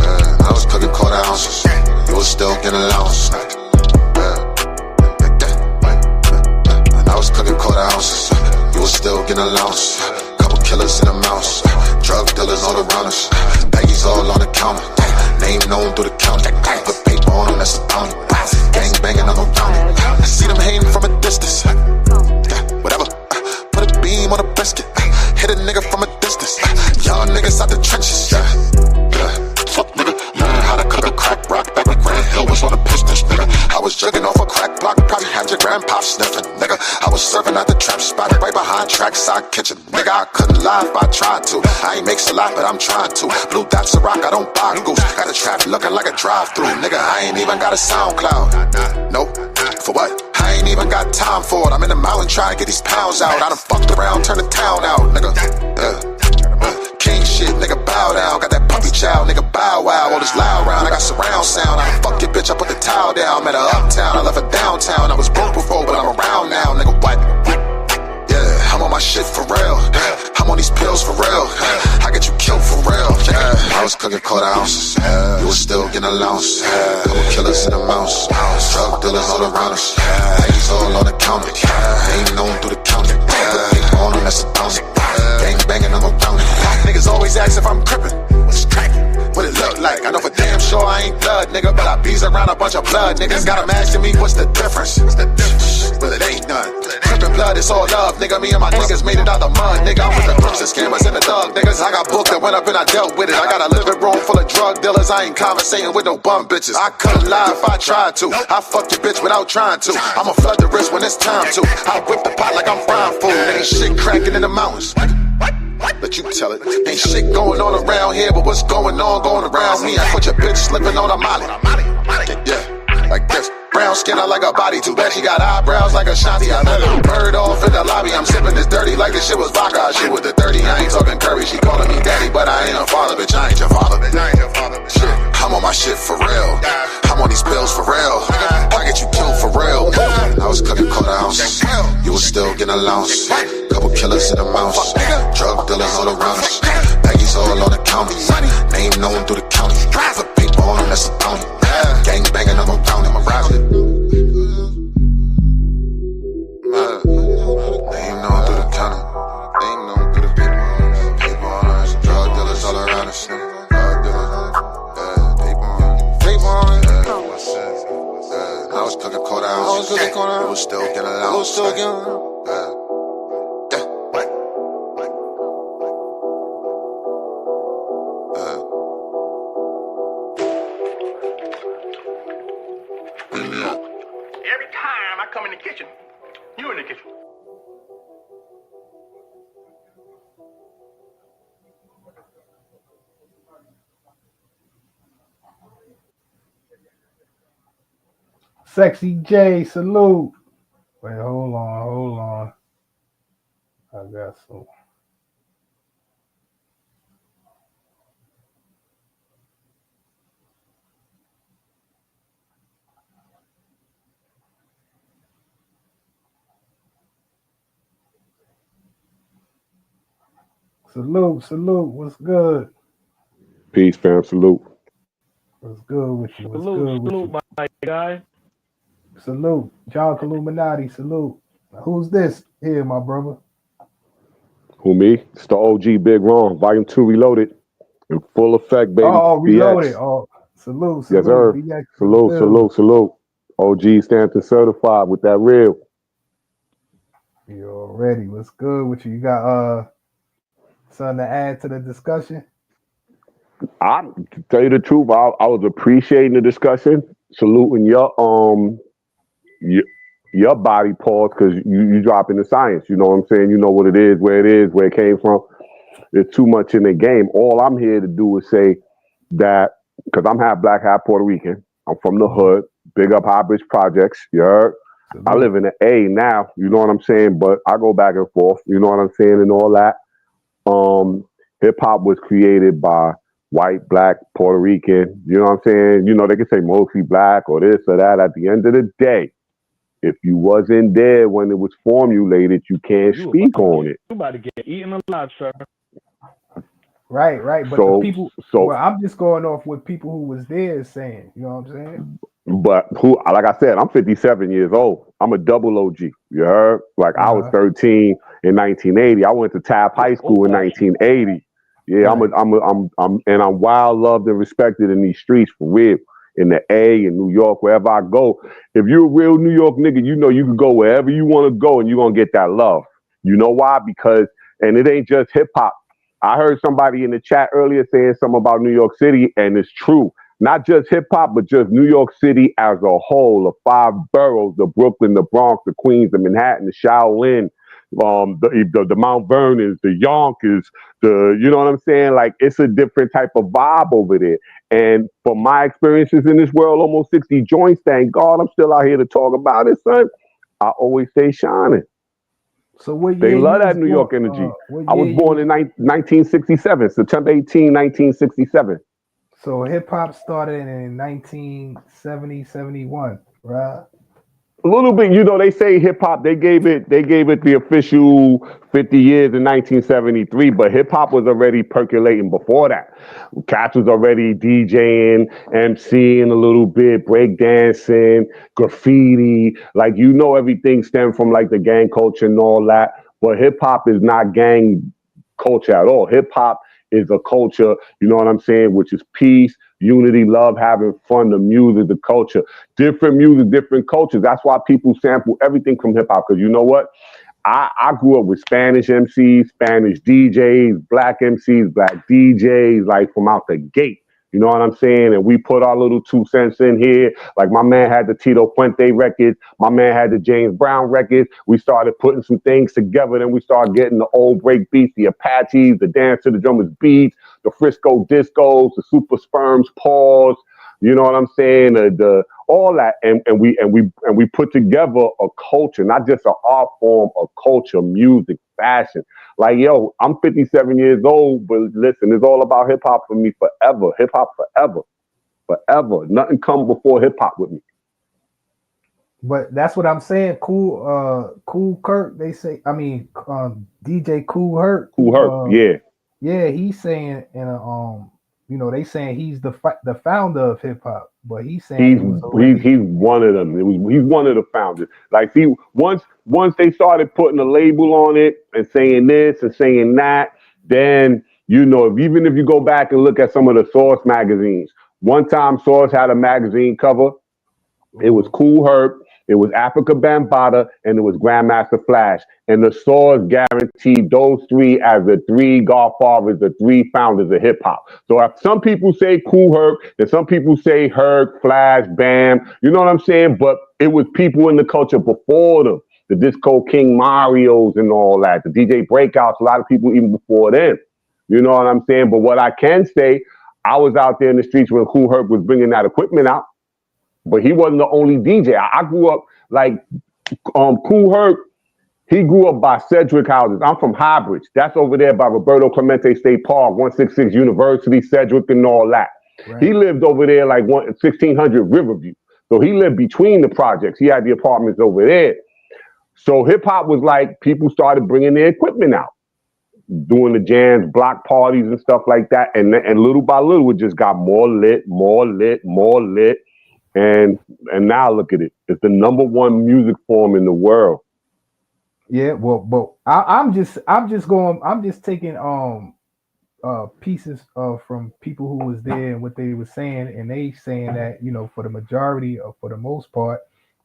I was cooking quarter ounces. You was still getting allowance. And I was cooking quarter ounces. You was still getting allowance. Couple killers in the mouse. Drug dealers all around us. Baggies all on the counter. Name known through the county. Put paper on them, that's a bounty. Gang banging on no bounty. I see them hating from a distance. Whatever. Put a beam on a biscuit. Hit a nigga from a distance. Young niggas out the trenches. Fuck nigga. Learn how to cook a crack rock. Back when Grand Hill was on the Pistons, nigga. I was jugging off a crack block. Probably had your grandpa sniffing, nigga. I was serving at the trap spot right behind trackside kitchen. Nigga, I couldn't lie if I tried to. I ain't makes a lot, but I'm trying to. Blue dots of rock, I don't buy goose. Got the trap looking like a drive-through. Nigga, I ain't even got a SoundCloud. Nope. For what? I ain't even got time for it. I'm in the mountain trying to get these pounds out. I done fucked around, turn the town out, nigga. King shit, nigga, bow down. Got that puppy child, nigga, bow wow. All this loud round, I got surround sound. I done fuck your bitch, I put the towel down. Met her uptown, I left her downtown. I was broke before, but I'm around now, nigga, what? Yeah, I'm on my shit for real. I'm on these pills for real. I get you killed for real. I was cooking quarter ounces. You was still getting allowance. Couple killers in the mouse. Drug dealers all around us. Ladies all on the counter. Name known through the county. Paper on them, that's a bounty. Gang banging on no bounty. Niggas always ask if I'm crippin'. What's crackin'? What it look like? I know for damn sure I ain't blood, nigga, but I bees around a bunch of blood niggas. Got 'em asking me what's the difference? Well, it ain't none. Crippin' blood, it's all love, nigga. Me and my niggas made it out the mud, nigga. I'm with the crooks, the scammers, and the thug niggas. I got booked and went up and I dealt with it. I got a living room full of drug dealers. I ain't conversating with no bum bitches. I couldn't lie if I tried to. I fuck your bitch without trying to. I'ma flood the wrist when it's time to. I whip the pot like I'm frying food. Ain't shit cracking in the mountains. Let you tell it. Ain't shit going on around here, but what's going on going around me? I put your bitch slipping on a molly. Yeah, like this. Brown skin, I like her body. Too bad she got eyebrows like Ashanti. I let her bird off in the lobby. I'm sipping this dirty like this shit was vodka. I shit with the 30. I ain't talking curry. She calling me daddy, but I ain't her father, bitch. I ain't your father, bitch. Shit, I'm on my shit for real. I'm on these pills for real. I get you killed for real. I was cooking quarter ounces. You was still getting allowance. Couple killers in the mouse. Drug dealers all around us. Baggies all on the county. Name known through the county. Put paper on them, that's a bounty. Gang banging, I'm around him, I'm around it. Name known through the county. Name known through the paper on us. Drug dealers all around us. Drug dealers, paper on it. I was cooking quarter ounces. You was still getting allowance. Every time I come in the kitchen, you in the kitchen. Sexy J, salute. Wait, hold on. I got some. Salute. What's good? Peace, fam. Salute. What's good with you? Salute, my guy. Salute. John Illuminati, salute. Now, who's this here, my brother? Who, me? It's the OG Big Ron, Volume 2 Reloaded. In full effect, baby. Oh, Reloaded. BX. Oh, salute. Yes, sir. BX, Salute. OG Stanton certified with that real. You already. What's good with you? You got something to add to the discussion? I to tell you the truth, I was appreciating the discussion, saluting your body parts, because you dropping the science. You know what I'm saying? You know what it is, where it came from. there's too much in the game. All I'm here to do is say that, because I'm half black, half Puerto Rican. I'm from the hood. Big up High Bridge Projects. You heard? I live in the A now. You know what I'm saying? But I go back and forth. You know what I'm saying? And all that. Hip hop was created by white, black, Puerto Rican. You know what I'm saying? You know, they can say mostly black or this or that. At the end of the day, if you wasn't there when it was formulated, you can't speak on it. You about to get eaten alive, sir. Right. But So- the people, so- well, I'm just going off what people who was there saying. You know what I'm saying? But who, like I said, I'm 57 years old. I'm a double OG. You heard? Like I was 13 in 1980. I went to Taft High School in 1980. Yeah, I'm wild loved and respected in these streets for real. In the A, in New York, wherever I go. If you're a real New York nigga, you know you can go wherever you want to go and you're gonna get that love. You know why? Because, and it ain't just hip hop. I heard somebody in the chat earlier saying something about New York City, and it's true. Not just hip hop, but just New York City as a whole, the 5 boroughs, the Brooklyn, the Bronx, the Queens, the Manhattan, the Shaolin, the Mount Vernons, the Yonkers, you know what I'm saying? Like, it's a different type of vibe over there. And from my experiences in this world, almost 60 joints, thank God I'm still out here to talk about it, son. I always stay shining. So what They year love you that was New York born? energy. What I was year born you- in 1967, September 18, 1967. So hip hop started in 1970, 71, right? A little bit, you know, they say hip hop, they gave it the official 50 years in 1973, but hip hop was already percolating before that. Cats was already DJing, MCing a little bit, breakdancing, graffiti. Like, you know, everything stemmed from like the gang culture and all that. But hip hop is not gang culture at all. Hip hop is a culture, you know what I'm saying, which is peace, unity, love, having fun, the music, the culture. Different music, different cultures. That's why people sample everything from hip hop. Because you know what? I grew up with Spanish MCs, Spanish DJs, black MCs, black DJs, like from out the gate. You know what I'm saying? And we put our little 2 cents in here. Like my man had the Tito Puente records. My man had the James Brown records. We started putting some things together. Then we started getting the old break beats, the Apaches, the Dance to the Drummers beats, the Frisco Discos, the Super Sperms Paws. You know what I'm saying? The all that, and we put together a culture, not just an art form, a culture, music, fashion. Like, yo, I'm 57 years old, but listen, it's all about hip hop for me forever. Hip hop forever, forever. Nothing come before hip hop with me. But that's what I'm saying. Cool Kirk. They say. I mean, DJ Kool Herc. Kool Herc, yeah. Yeah, he's saying in a you know, they saying he's the founder of hip hop, but he's saying he's one of them. He's one of the founders. Like, see, once they started putting a label on it and saying this and saying that, then you know, even if you go back and look at some of the Source magazines, one time Source had a magazine cover. It was Kool Herc, it was Africa Bambaataa, and it was Grandmaster Flash. And the Source guaranteed those 3 as the 3 godfathers, the 3 founders of hip hop. So if some people say Kool Herc, and some people say Herc, Flash, Bam, you know what I'm saying? But it was people in the culture before them. The Disco King Marios and all that, the DJ Breakouts, a lot of people even before them. You know what I'm saying? But what I can say, I was out there in the streets when Kool Herc was bringing that equipment out. But he wasn't the only DJ. I grew up like Kool Herc. He grew up by Sedgwick houses. I'm from High Bridge. That's over there by Roberto Clemente State Park, 166 University, Sedgwick, and all that. Right. He lived over there like 1600 Riverview. So he lived between the projects. He had the apartments over there. So hip hop was like people started bringing their equipment out, doing the jams, block parties, and stuff like that. And little by little, it just got more lit, more lit, more lit. And now look at it. It's the #1 music form in the world. Yeah, well, but I'm just taking pieces from people who was there and what they were saying, and they saying that, you know, for the majority or for the most part,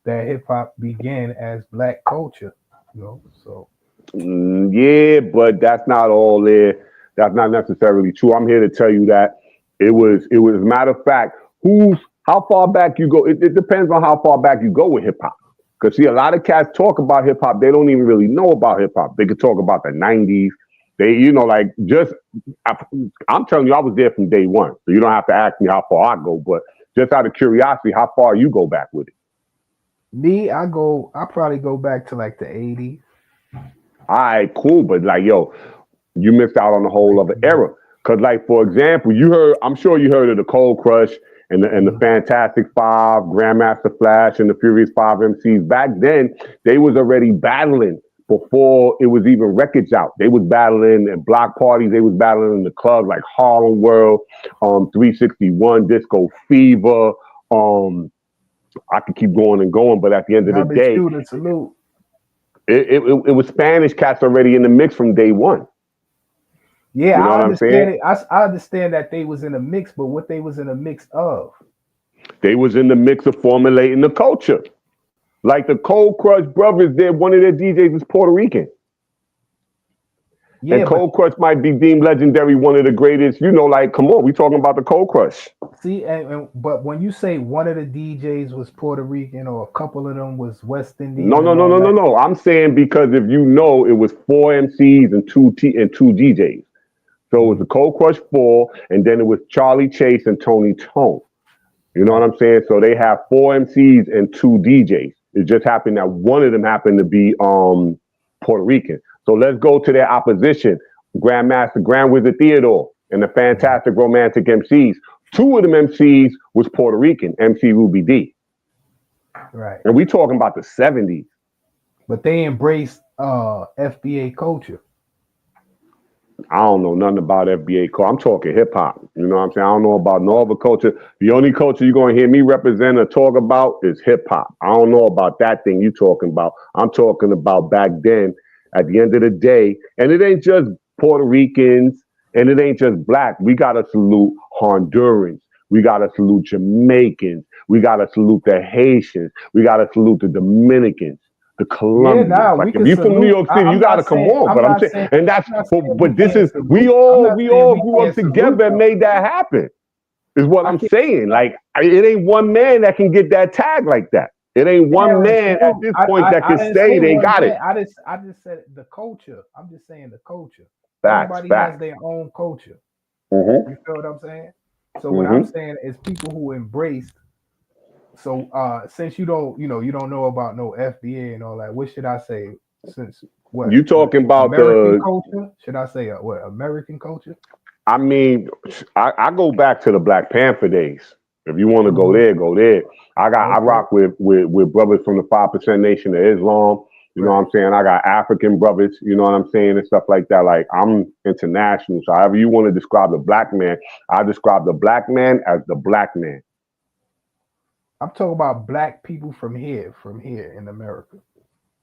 that hip hop began as black culture, you know. So yeah, but that's not all there. That's not necessarily true. I'm here to tell you that it was matter of fact, how far back you go, it depends on how far back you go with hip hop. Because see, a lot of cats talk about hip hop, they don't even really know about hip hop. They could talk about the 90s, They, you know, like I'm telling you, I was there from day one. So you don't have to ask me how far I go, but just out of curiosity, how far you go back with it? Me, I probably go back to like the 80s. All right, cool. But like, yo, you missed out on a whole other era. Cause like, for example, I'm sure you heard of the Cold Crush and the Fantastic Five, Grandmaster Flash, and the Furious Five MCs. Back then, they was already battling before it was even records out. They was battling at block parties. They was battling in the clubs like Harlem World, 361, Disco Fever. I could keep going and going, but at the end of the day, it was Spanish cats already in the mix from day one. Yeah, you know I what understand I'm saying? it. I understand that they was in a mix, but what they was in a mix of? They was in the mix of formulating the culture. Like the Cold Crush brothers, one of their DJs is Puerto Rican. Yeah, and Cold Crush might be deemed legendary, one of the greatest. You know, like, come on, we talking about the Cold Crush. See, but when you say one of the DJs was Puerto Rican or a couple of them was West Indian, no. I'm saying because if you know, it was 4 MCs and two DJs. So it was the Cold Crush 4, and then it was Charlie Chase and Tony Tone. You know what I'm saying? So they have 4 MCs and 2 DJs. It just happened that one of them happened to be Puerto Rican. So let's go to their opposition, Grandmaster Grand Wizard Theodore and the Fantastic Romantic MCs. 2 of them MCs was Puerto Rican, MC Ruby D. Right. And we talking about the 70s. But they embraced FBA culture. I don't know nothing about FBA culture. I'm talking hip hop. You know what I'm saying? I don't know about no other culture. The only culture you're going to hear me represent or talk about is hip hop. I don't know about that thing you talking about. I'm talking about back then, at the end of the day, and it ain't just Puerto Ricans and it ain't just black. We got to salute Hondurans. We got to salute Jamaicans. We got to salute the Haitians. We got to salute the Dominicans. The Colombians. Yeah, like if you're from New York City, you gotta come on. But I'm saying, and that's but this is we all grew up together and made that happen. Is what I'm saying. Like it ain't one man that can get that tag like that. It ain't one man at this point that can say they got it. I just said the culture. I'm just saying the culture. Facts, Everybody has their own culture. Mm-hmm. You feel what I'm saying? So what I'm saying is people who embraced. So since you don't know about no FBA and all that, what should I say? Since what you talking about American culture? Should I say what American culture? I mean, I go back to the Black Panther days. If you want to go there, go there. I rock with brothers from the 5% Nation of Islam. You know what I'm saying? I got African brothers, you know what I'm saying, and stuff like that. Like I'm international. So however you want to describe the black man, I describe the black man as the black man. I'm talking about black people from here in America.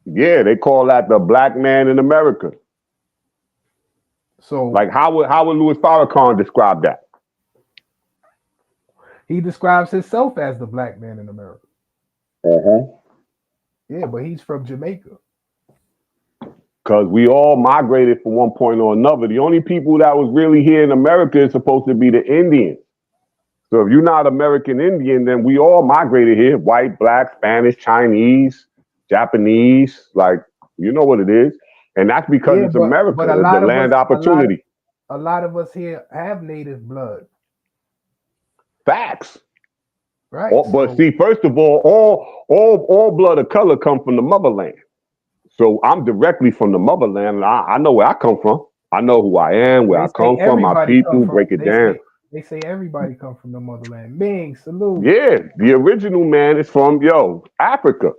Yeah, they call that the black man in America. So, like, how would Louis Farrakhan describe that? He describes himself as the black man in America. Yeah, but he's from Jamaica. Because we all migrated from one point or another. The only people that was really here in America is supposed to be the Indians. So if you're not American Indian, then we all migrated here. White, black, Spanish, Chinese, Japanese, like, you know what it is. And that's because it's America, but the land opportunity. A lot of us here have native blood. Facts. Right. But see, first of all blood of color come from the motherland. So I'm directly from the motherland, and I know where I come from. I know who I am, where I come from, my people, break it down. They say everybody come from the motherland. Ming, salute. Yeah, the original man is from Africa.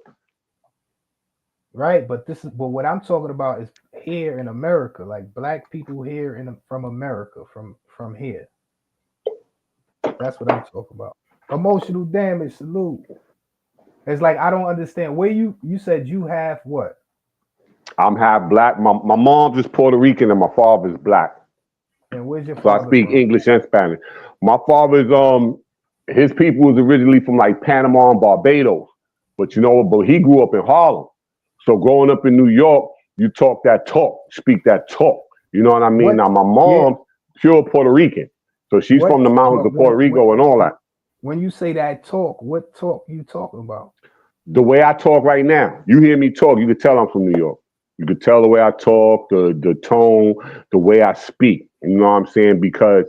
Right, but what I'm talking about is here in America, like black people here from America, from here. That's what I'm talking about. Emotional damage, salute. It's like I don't understand. Where you said you have what? I'm half black. My mom's is Puerto Rican and my father's black. And where's your so father I speak from? English and Spanish. My father's his people was originally from like Panama and Barbados, but he grew up in Harlem. So growing up in New York, you talk that talk, speak that talk. You know what I mean? Now my mom, pure Puerto Rican, so she's from the mountains of Puerto Rico and all that. When you say that talk, what talk you talking about? The way I talk right now, you hear me talk, you can tell I'm from New York. You could tell the way I talk, the tone, the way I speak. You know what I'm saying? Because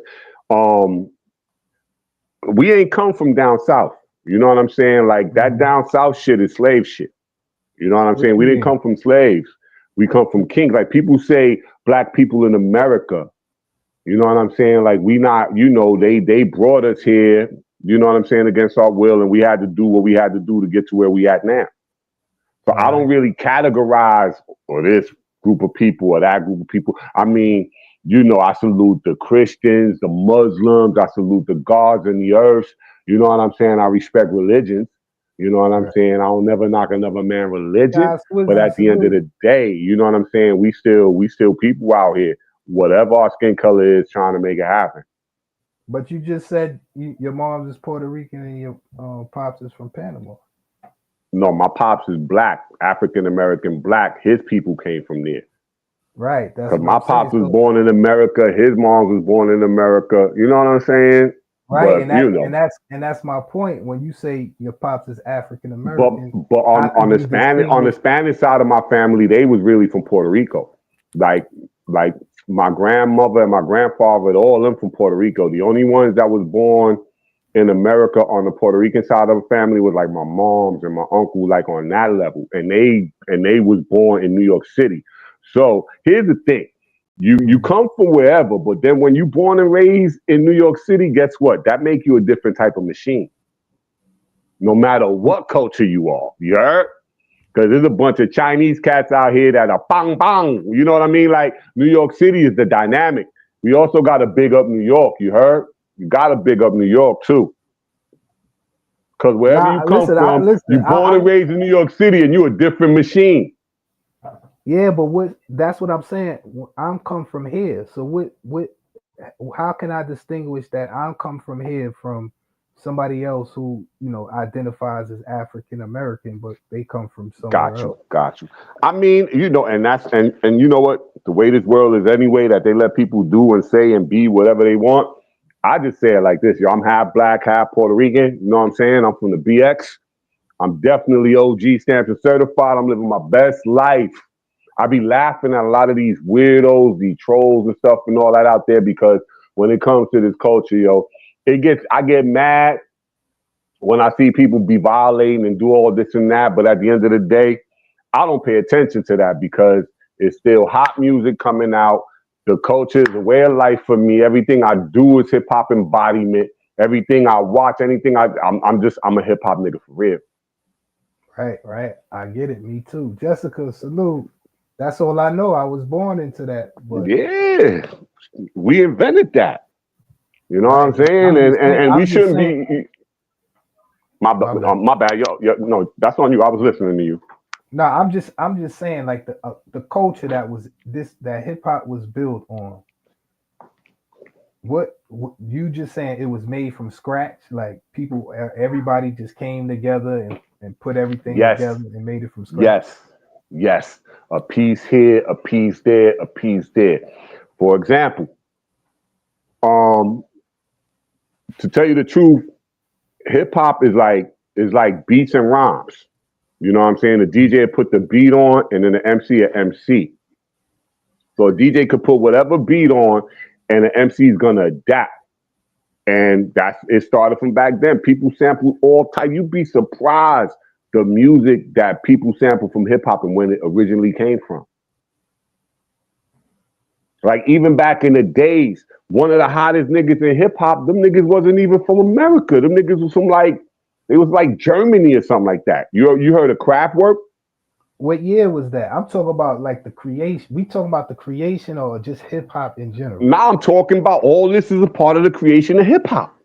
we ain't come from down south. You know what I'm saying? Like that down south shit is slave shit. You know what I'm saying? We didn't come from slaves. We come from kings. Like people say black people in America. You know what I'm saying? Like we not, you know, they brought us here, you know what I'm saying, against our will, and we had to do what we had to do to get to where we at now. So I don't really categorize or this group of people or that group of people. I mean, you know, I salute the Christians, the Muslims, I salute the gods and the earths. You know what I'm saying? I respect religions. You know what I'm saying? I don't never knock another man religion. But at the end of the day, you know what I'm saying? We still people out here. Whatever our skin color is, trying to make it happen. But you just said your mom's is Puerto Rican and your pops is from Panama. No, my pops is black, African American black. His people came from there. Right. That's because my pops was born in America. His mom was born in America. You know what I'm saying? Right, But, you know. and that's my point. When you say your pops is African American, But on the Spanish side of my family, they was really from Puerto Rico. Like my grandmother and my grandfather, all of them from Puerto Rico. The only ones that was born in America on the Puerto Rican side of the family was like my mom's and my uncle, like on that level. And they was born in New York City. So here's the thing. You come from wherever, but then when you born and raised in New York City, guess what? That make you a different type of machine. No matter what culture you are. You heard? Because there's a bunch of Chinese cats out here that are bang bang. You know what I mean? Like New York City is the dynamic. We also got to big up New York. You heard? You got to big up New York too. Because wherever you come from, you're born and raised in New York City and you're a different machine. Yeah, but that's what I'm saying. I'm come from here. So how can I distinguish that I'm come from here from somebody else who, you know, identifies as African American, but they come from somewhere else? Got you. I mean, you know, and you know what? The way this world is anyway, that they let people do and say and be whatever they want. I just say it like this, yo. I'm half black, half Puerto Rican. You know what I'm saying? I'm from the BX. I'm definitely OG stamped and certified. I'm living my best life. I be laughing at a lot of these weirdos, these trolls and stuff and all that out there, because when it comes to this culture, yo, I get mad when I see people be violating and do all this and that. But at the end of the day, I don't pay attention to that because it's still hot music coming out. The culture is a way of life for me. Everything I do is hip hop embodiment. Everything I watch, anything I'm a hip hop nigga for real. Right. I get it. Me too. Jessica, salute. That's all I know. I was born into that. But yeah, we invented that. You know what I'm saying? And we shouldn't be. My bad. Yo, no, that's on you. I was listening to you. No, I'm just saying, like the culture that hip hop was built on. What you just saying? It was made from scratch. Like everybody just came together and put everything together and made it from scratch. Yes. A piece here, a piece there, a piece there. For example, to tell you the truth, hip hop is like beats and rhymes. You know what I'm saying? The DJ put the beat on, and then the MC a MC. So a DJ could put whatever beat on, and the MC is gonna adapt. And it started from back then. People sample all type. You'd be surprised the music that people sample from hip hop and when it originally came from. Like even back in the days, one of the hottest niggas in hip hop, them niggas wasn't even from America. Them niggas was from it was like Germany or something like that. You heard of Kraftwerk? What year was that? I'm talking about like the creation. We talking about the creation or just hip hop in general? Now I'm talking about all this is a part of the creation of hip hop.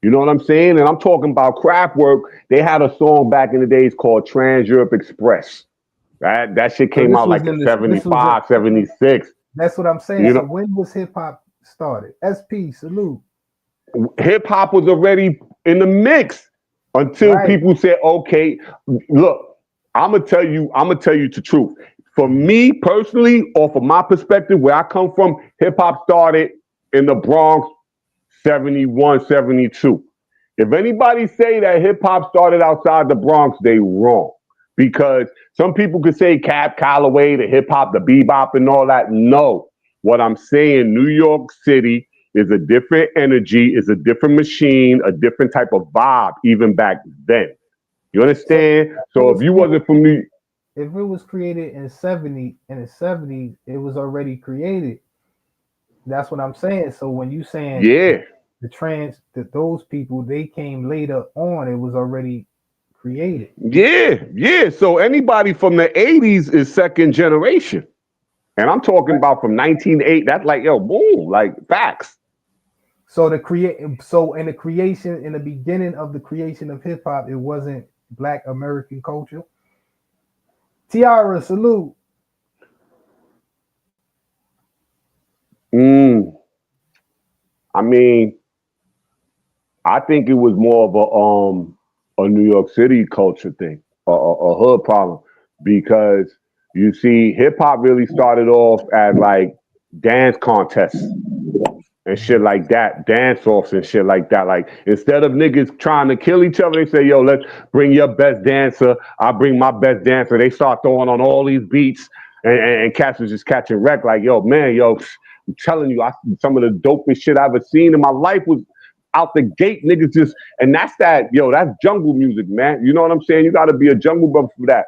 You know what I'm saying? And I'm talking about Kraftwerk. They had a song back in the days called Trans Europe Express. That shit came out like in 75, 76. That's what I'm saying. You so know, when was hip hop started? SP, salute. Hip hop was already in the mix until people said, okay, look, I'm gonna tell you the truth. For me personally, or from my perspective, where I come from, hip hop started in the Bronx, 71, 72. If anybody say that hip hop started outside the Bronx, they wrong. Because some people could say Cab Calloway, the hip hop, the bebop, and all that. No, what I'm saying, New York City is a different energy, is a different machine, a different type of vibe, even back then. You understand? So if you wasn't from New, if it was created in the 70s, it was already created. That's what I'm saying. So when you saying yeah, those people, they came later on, it was already created. yeah. So anybody from the 80s is second generation. And I'm talking about from 1980. That's like, yo, boom, like facts. So in the beginning of the creation of hip hop, it wasn't Black American culture. Tiara, salute. I mean, I think it was more of a New York City culture thing, a hood problem, because you see, hip hop really started off as like dance contests and shit like that, dance offs and shit like that. Like instead of niggas trying to kill each other, they say, "Yo, let's bring your best dancer. I'll bring my best dancer." They start throwing on all these beats, and cats was just catching wreck. Like, yo, man, yo, I'm telling you, some of the dopest shit I've ever seen in my life was out the gate, niggas just, and that's jungle music, man. You know what I'm saying? You got to be a jungle brother for that.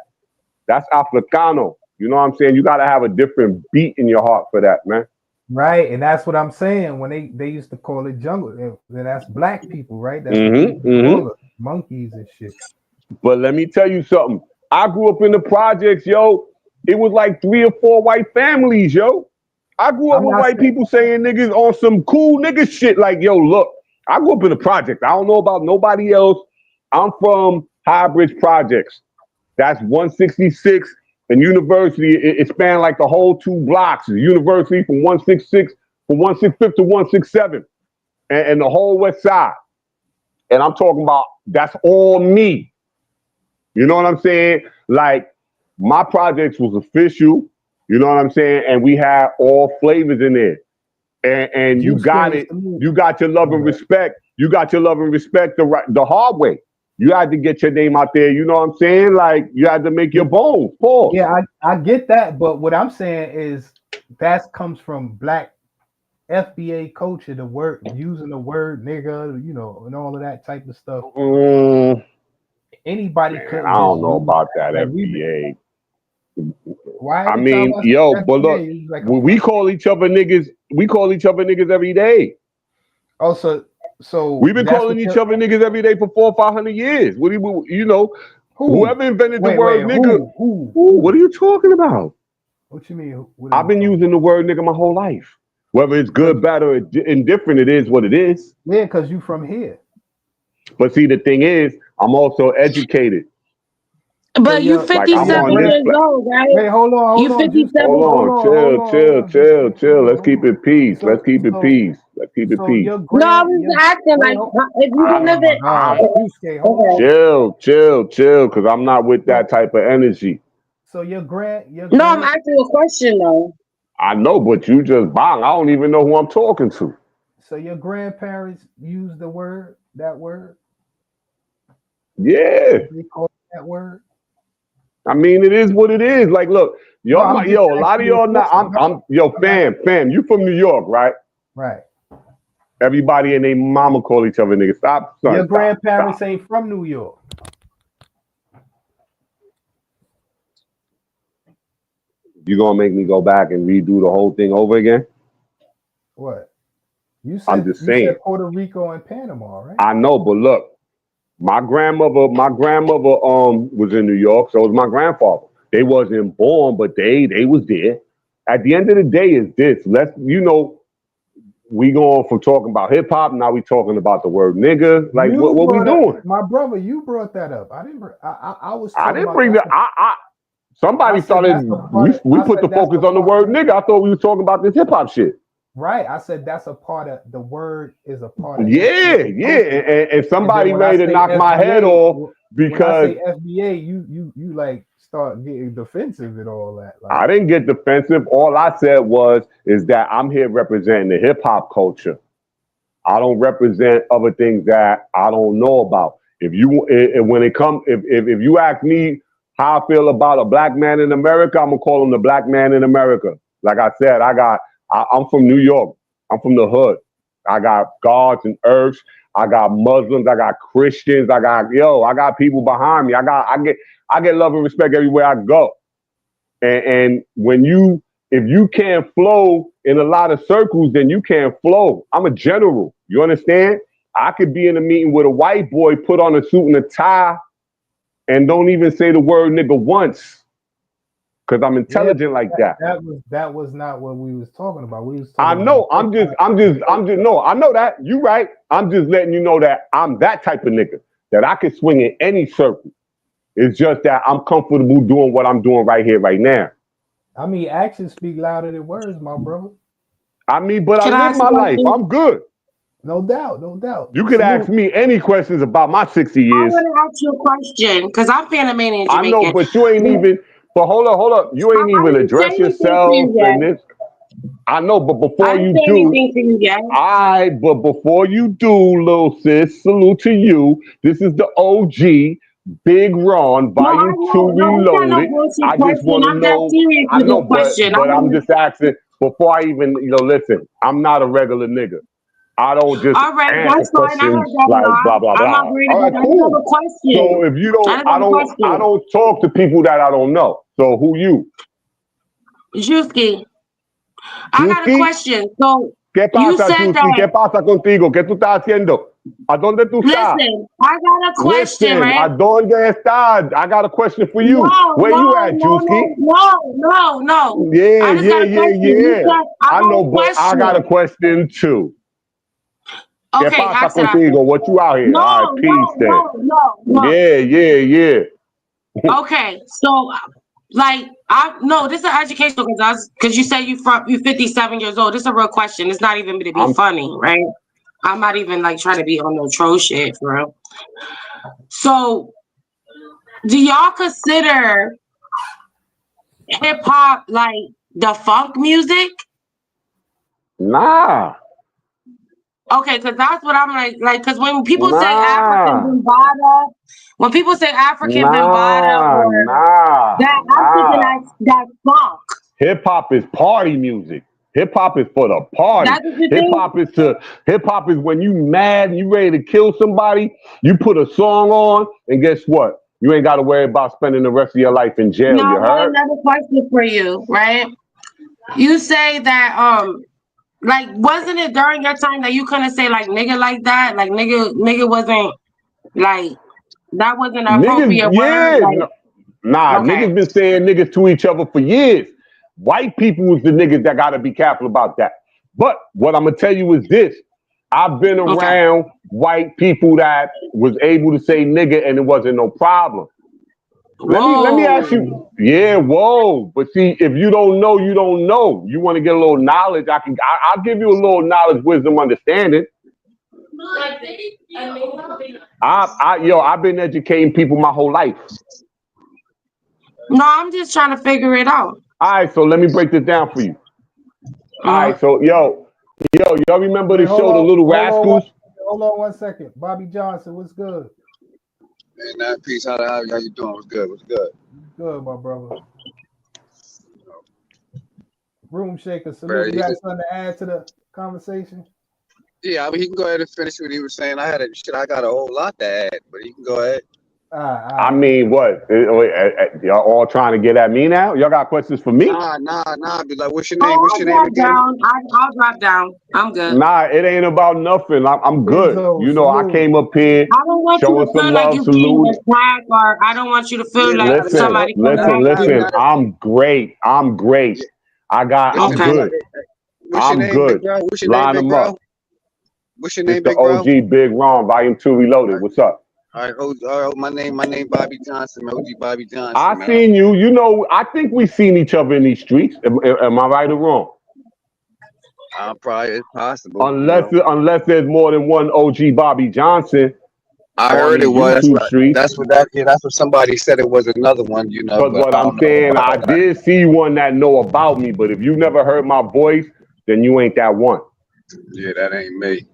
That's Africano. You know what I'm saying? You got to have a different beat in your heart for that, man. Right, and that's what I'm saying. When they used to call it jungle, and that's black people, right? That's monkeys and shit. But let me tell you something. I grew up in the projects, yo. It was like 3 or 4 white families, yo. I grew up with white people saying niggas on some cool nigga shit. Like, yo, look, I grew up in the projects. I don't know about nobody else. I'm from Highbridge Projects. That's 166 and University. It spanned like the whole 2 blocks. The University from 166, from 165 to 167, and the whole West Side. And I'm talking about that's all me. You know what I'm saying? Like my projects was official. You know what I'm saying? And we had all flavors in there. And you got it. You got your love and respect. You got your love and respect the hard way. You had to get your name out there. You know what I'm saying? Like you had to make your bones. Pause. Yeah, I get that. But what I'm saying is that comes from Black FBA culture, using the word nigga, you know, and all of that type of stuff. Anybody could. I don't know about that FBA. Why? I mean, yo, but look, we call each other niggas. We call each other niggas every day. Also, so we've been calling each other niggas every day for 400 or 500 years. What do you know? Whoever invented the word nigga? What are you talking about? What you mean? I've been using the word nigga my whole life. Whether it's good, bad, or indifferent, it is what it is. Yeah, because you from here. But see, the thing is, I'm also educated. But you 57 years old, right? Wait, hold on. You 57. Hold on, chill. Let's keep it peace. Let's keep it peace. Let's keep it peace. No, I was asking, like, if you don't live it. Chill, because I'm not with that type of energy. So your No, I'm asking a question, though. I know, but you just bang. I don't even know who I'm talking to. So your grandparents used that word? Yeah. They call that word? I mean, it is what it is. Like, look, a lot of y'all not. Fam, you from New York, right? Right. Everybody and their mama call each other niggas. Stop, son. Your grandparents ain't from New York. You gonna make me go back and redo the whole thing over again? What? You said, I'm just saying. You said Puerto Rico and Panama, right? I know, but look, my grandmother was in New York, so was my grandfather. They wasn't born, but they was there. At the end of the day, is this. We going from talking about hip hop, now we talking about the word nigga. Like what we doing? My brother, you brought that up. I didn't bring that. Somebody started. We put the focus on the word nigga. I thought we were talking about this hip hop shit. Right. I said that's a part of the word is a part of and somebody ready to knock my head off because when I say FBA, you like start getting defensive and all that. Like, I didn't get defensive. All I said is that I'm here representing the hip hop culture. I don't represent other things that I don't know about. If you ask me how I feel about a black man in America, I'm gonna call him the black man in America. Like I said, I'm from New York. I'm from the hood. I got gods and earths. I got Muslims. I got Christians. I got people behind me. I get love and respect everywhere I go. And if you can't flow in a lot of circles, then you can't flow. I'm a general. You understand? I could be in a meeting with a white boy, put on a suit and a tie, and don't even say the word nigga once. Cause I'm intelligent like that. That was not what we was talking about. We was I talking know. about No, I know that. You right. I'm just letting you know that I'm that type of nigga that I can swing in any circle. It's just that I'm comfortable doing what I'm doing right here, right now. I mean, actions speak louder than words, my brother. I mean, but I live my life. I'm good. No doubt, no doubt. You could ask me any questions about my 60 years. I want to ask you a question because I'm Panamanian Jamaican. I know, but you ain't even. But hold up. You ain't even address yourself and this. I know, but before you do, but before you do, little sis, salute to you. This is the OG Big Ron, Volume 2 Reloaded. I just want to know. I know, but I'm just asking before I even, listen. I'm not a regular nigga. I don't just answer questions like blah blah blah. All right, cool. So if you don't, I don't talk to people that I don't know. So who you? Juski. I got a question. So ¿Qué pasa, Juski? ¿Qué pasa contigo? ¿Qué tú estás haciendo? ¿A dónde tú estás? Listen, I got a question, right? ¿A dónde estás? I got a question for you. Where you at, Juski? No. Yeah. I know, but I got a question too. Okay, ¿Qué pasa contigo? What you out here? All right, peace then. No. Yeah. Okay, so this is educational because you say you 57 years old. This is a real question. It's not even to be funny, right? I'm not even trying to be on no troll shit, for real. So, do y'all consider hip hop like the funk music? Nah. Okay, because that's what I'm like, because when people say African Bambaataa, I'm thinking that's funk. Hip hop is party music. Hip hop is for the party. Hip hop is when you mad and you ready to kill somebody, you put a song on, and guess what? You ain't got to worry about spending the rest of your life in jail. No, you heard? Another question for you, right? You say that wasn't it during your time that you couldn't say nigga like that? Like nigga wasn't that wasn't an appropriate word. Niggas been saying niggas to each other for years. White people is the niggas that gotta be careful about that. But what I'm gonna tell you is this: I've been around white people that was able to say nigga and it wasn't no problem. Let me ask you. Yeah, whoa. But see, if you don't know, you don't know. You want to get a little knowledge? I'll give you a little knowledge, wisdom, understanding. I've been educating people my whole life. No, I'm just trying to figure it out. All right, so let me break this down for you. All right, so y'all remember the show, The Little Rascals? Hold on 1 second. Bobby Johnson, what's good? Man, peace. How you doing? What's good? Good, my brother. Room shaker, salute. You got something to add to the conversation? Yeah, I mean, he can go ahead and finish what he was saying. I got a whole lot to add, but he can go ahead. I mean, what? Y'all all trying to get at me now? Y'all got questions for me? Nah. Be like, what's your name? What's your name again? I'll drop down. I'm good. Nah, it ain't about nothing. I'm good. I came up here showing some love, salute. I don't want you to feel like somebody. Listen. I'm great. I'm good. I'm good. Line them up. What's your name, Big Ron? It's the OG Big Ron, Volume 2 Reloaded. What's up? All right, my name Bobby Johnson, OG Bobby Johnson. I seen you. I think we seen each other in these streets. Am I right or wrong? Probably it's possible. Unless there's more than one OG Bobby Johnson. I heard it was. That's what somebody said. It was another one, But what I'm saying, I did see one that know about me. But if you never heard my voice, then you ain't that one. Yeah, that ain't me.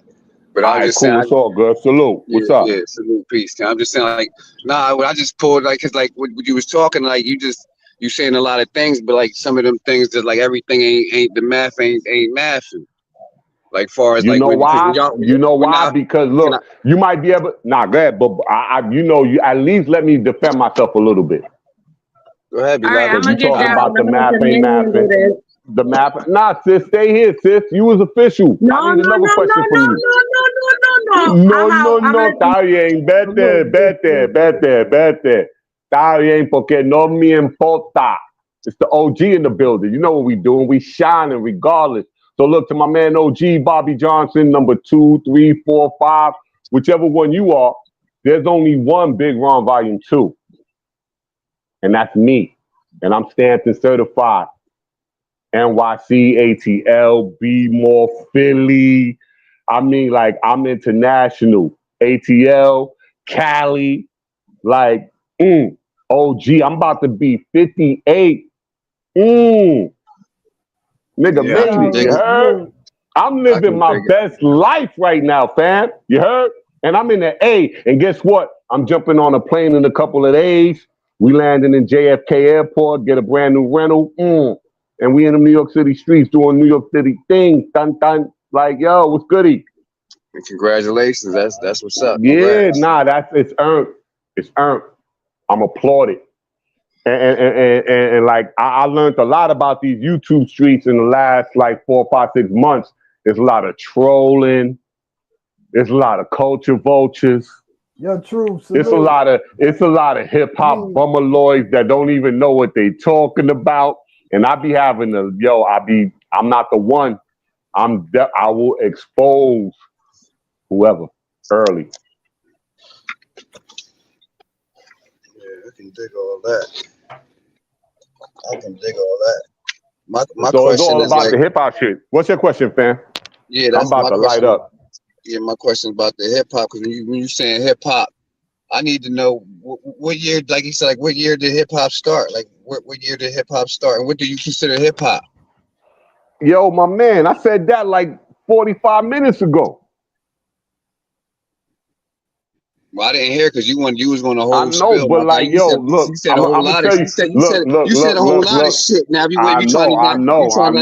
But I was just saying, It's all good. Salute. What's up? Yeah, salute, peace. I'm just saying, like, nah, what I just pulled, like, cause like what you was talking, like, you saying a lot of things, but like some of them things that like everything ain't the math ain't mathing. Like far as You like know why? You know why? Because look, you might be able. Nah, go ahead, but you at least let me defend myself a little bit. Go ahead, be All right, I'm You gonna get talking down. about the math ain't Do this. mathing. The math. Nah, sis, stay here, sis. You was official. I need another question from you. No. No. Está bien. Vete. Está bien, porque no me importa. It's the OG in the building. You know what we doing. We shining regardless. So look to my man OG, Bobby Johnson, number 2, 3, 4, 5, whichever one you are. There's only one Big Ron Volume 2. And that's me. And I'm stamped and certified. NYC, ATL, B-More, Philly. I mean, like, I'm international. ATL, Cali, like, OG. I'm about to be 58. Nigga, made it. You heard? I'm living my best life right now, fam. You heard? And I'm in the A. And guess what? I'm jumping on a plane in a couple of days. We landing in JFK Airport, get a brand new rental. And we in the New York City streets doing New York City things. Dun. Like, yo, what's goody? And congratulations. That's what's up. Yeah, Congrats. nah, it's earned. It's earned. I'm applauded. And like I learned a lot about these YouTube streets in the last like 4, 5, 6 months. There's a lot of trolling. There's a lot of culture vultures. Yo, true. It's a lot of hip hop bummerloids that don't even know what they talking about. And I be having I'm not the one. I will expose whoever early. Yeah, I can dig all that. My So question it's all is about like, the hip hop shit. What's your question, fam? Yeah, I'm that's about my to question. light up. Yeah, my question about the hip hop, because when you saying hip hop, I need to know what year, like you said, like what year did hip hop start? Like what year did hip hop start, and what do you consider hip hop? Yo, my man, I said that like 45 minutes ago. Well, I didn't hear because you was going to I whole know, spill. but like, you yo, said, look, you said a whole lot of. You said a whole lot of shit. Now, if you I know. you trying to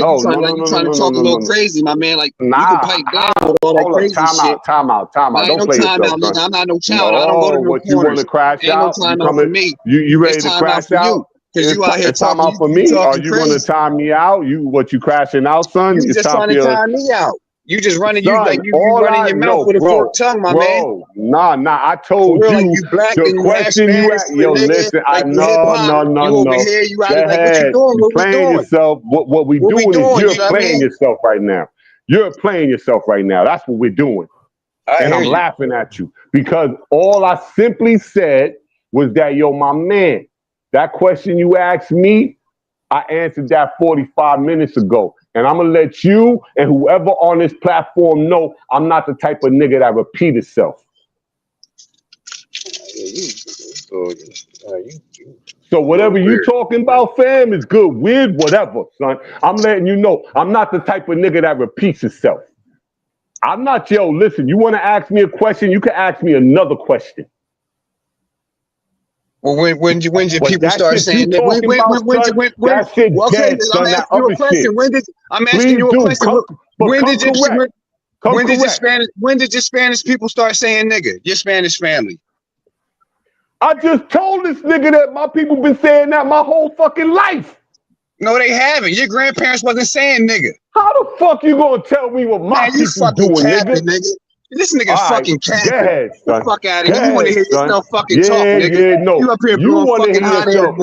talk a little crazy, my man. Like you can pipe down with all that crazy shit. Time out. Ain't Don't no play time yourself, out, son. nigga. I'm not no child. No, I don't go to no what you want corners. to crash Ain't out? no time out for me. You ready to crash out? Because you out here it's time talking. out for You me. Are talking you going to crazy. time me out? You crashing out, son? You It's just time trying for to time me out. You just running. You Son, like you running your mouth with a forked tongue, my man. Nah. I told real, you like you black the and you half question you Spanish, asked. Yo, nigga, listen. like I you hip hop. no. You over here, you out Go here, like what you ahead. doing? What we Playing doing? yourself. What we What we doing is doing, you're you know what I playing mean? yourself right now. You're playing yourself right now. That's what we're doing. And I'm laughing at you because all I simply said was that, yo, my man, that question you asked me, I answered that 45 minutes ago. And I'm going to let you and whoever on this platform know I'm not the type of nigga that repeat itself. So whatever you talking about, fam, is good. Weird, whatever, son. I'm letting you know I'm not the type of nigga that repeats itself. I'm not, listen, you want to ask me a question, you can ask me another question. Well, when did people start saying that? That shit dead, son. I'm That asking you other a question. shit. I'm asking you a question. When did your Spanish people start saying nigga? Your Spanish family. I just told this nigga that my people been saying that my whole fucking life. No, they haven't. Your grandparents wasn't saying nigga. How the fuck you gonna tell me what my people doing, nigga? This nigga's fucking capping. Go ahead, son. Fuck out of here. You want to hear yourself fucking talk, nigga. Yeah, no. You up here You blowing want to fucking hear hot air, yourself.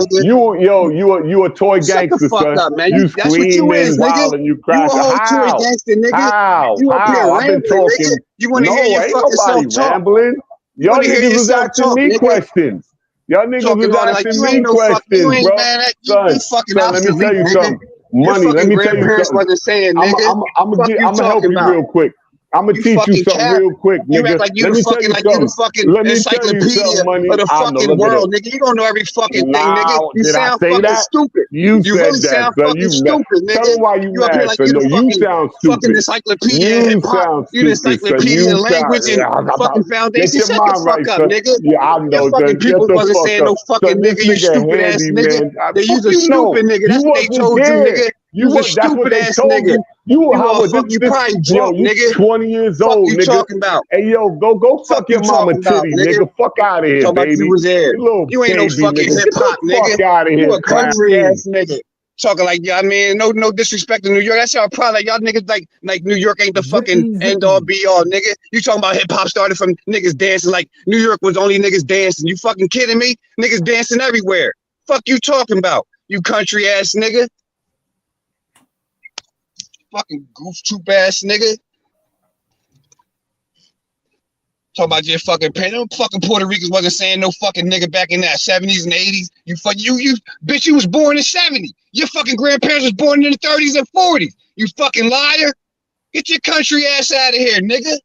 nigga. You a toy gangster, Shut the fuck son. up, man. You That's what you is, screaming, nigga. wilding, you You crashing. a whole toy gangster, nigga. How? You up here I've been rambling, talking. nigga. You want to hear your ain't fucking self nobody talk. rambling. You Y'all want to hear niggas was yourself asking talk, me nigga. questions. Y'all niggas Talking was all like asking you me ain't no fuck. You questions, ain't bro. man. You fucking Son, let me tell obsolete, you nigga. something. Your Money, let fucking me tell you grandparents something. wasn't saying nigga. I'm gonna help you real quick. I'm gonna teach you fucking something cap. real quick, You nigga. act like you Let the me tell fucking you like you the something. fucking Let me tell you encyclopedia something, money. of the I know. fucking Look at world, it. nigga. You don't know every fucking thing, nigga. Nah, You did I sound say fucking that? stupid. You You said really that, sound son. fucking You mad. stupid, Tell nigga. me why you You up here mad, like son. you No, the you sound fucking stupid. encyclopedia in You hip hop. sound You the stupid, son. encyclopedia You in language and fucking sound. Get foundation. your Shut the mind fuck right, up, son. nigga. Yeah, I Your know, fucking son. Shut people the wasn't fuck saying no up. fucking Son, this nigga, you nigga stupid ass handy, nigga. man. They Fuck use a you know. stupid nigga. You That's what they wasn't told you, there. nigga. You You's a was. That's what stupid they ass told nigga. you. You You all Howard. fuck. You probably Yo, drunk, you nigga. 20 years Fuck old, you nigga. talking about? Hey, yo, go Fuck suck you your mama talking about, titty, nigga? nigga. Fuck out of here, Talking about you baby. was there. You little You ain't no baby, fucking nigga. hip Get hop, the nigga. fuck out of You here, a clown. country ass nigga. Talking like yeah, I mean, no disrespect to New York. That's y'all problem. Like y'all niggas like New York ain't the fucking end all be all, nigga. You talking about hip hop started from niggas dancing like New York was only niggas dancing. You fucking kidding me? Niggas dancing everywhere. Fuck you talking about? You country ass nigga. Fucking goof troop ass nigga. Talk about your fucking parents. Them fucking Puerto Ricans wasn't saying no fucking nigga back in that 70s and 80s. You bitch, you was born in 70. Your fucking grandparents was born in the 30s and 40s. You fucking liar. Get your country ass out of here, nigga.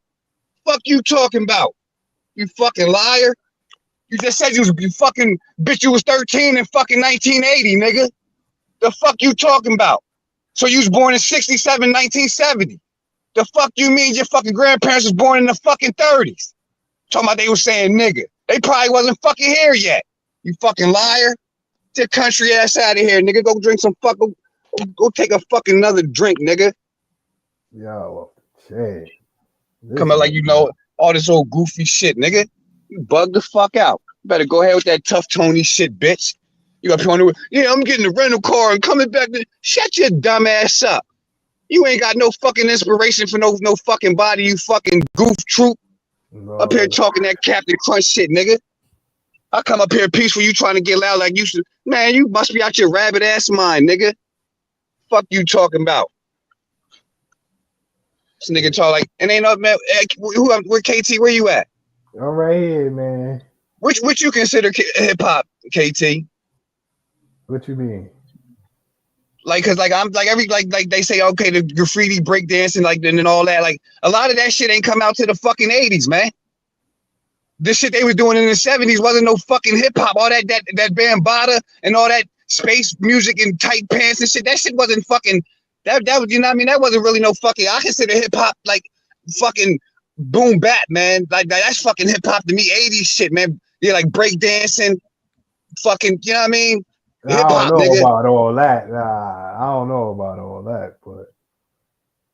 Fuck you talking about? You fucking liar. You just said you fucking bitch, you was 13 in fucking 1980, nigga. The fuck you talking about? So you was born in 67, 1970. The fuck you mean your fucking grandparents was born in the fucking 30s? Talking about they was saying nigga. They probably wasn't fucking here yet. You fucking liar. Get your country ass out of here, nigga. Go drink some fucking, go take a fucking another drink, nigga. Yo, shit. Coming like you know all this old goofy shit, nigga. You bug the fuck out. Better go ahead with that tough Tony shit, bitch. You up here on the yeah, I'm getting a rental car and coming back. Shut your dumb ass up. You ain't got no fucking inspiration for no fucking body, you fucking goof troop. Up here talking that Captain Crunch shit, nigga. I come up here peaceful, you trying to get loud like you should. Man, you must be out your rabbit ass mind, nigga. Fuck you talking about. This nigga talk like, and ain't no man. Where KT? Where you at? I'm right here, man. Which you consider hip hop, KT? What you mean? Like, cause like I'm like every like they say, okay, the graffiti breakdancing, like and all that. Like a lot of that shit ain't come out to the fucking 80s, man. This shit they was doing in the 70s wasn't no fucking hip hop. All that bambata and all that space music and tight pants and shit. That shit wasn't fucking that was, you know what I mean? That wasn't really no fucking. I consider hip hop like fucking boom bap, man. Like that's fucking hip hop to me. 80s shit, man. Yeah, like breakdancing, fucking, you know what I mean? I don't know about all that. I don't know about all that, but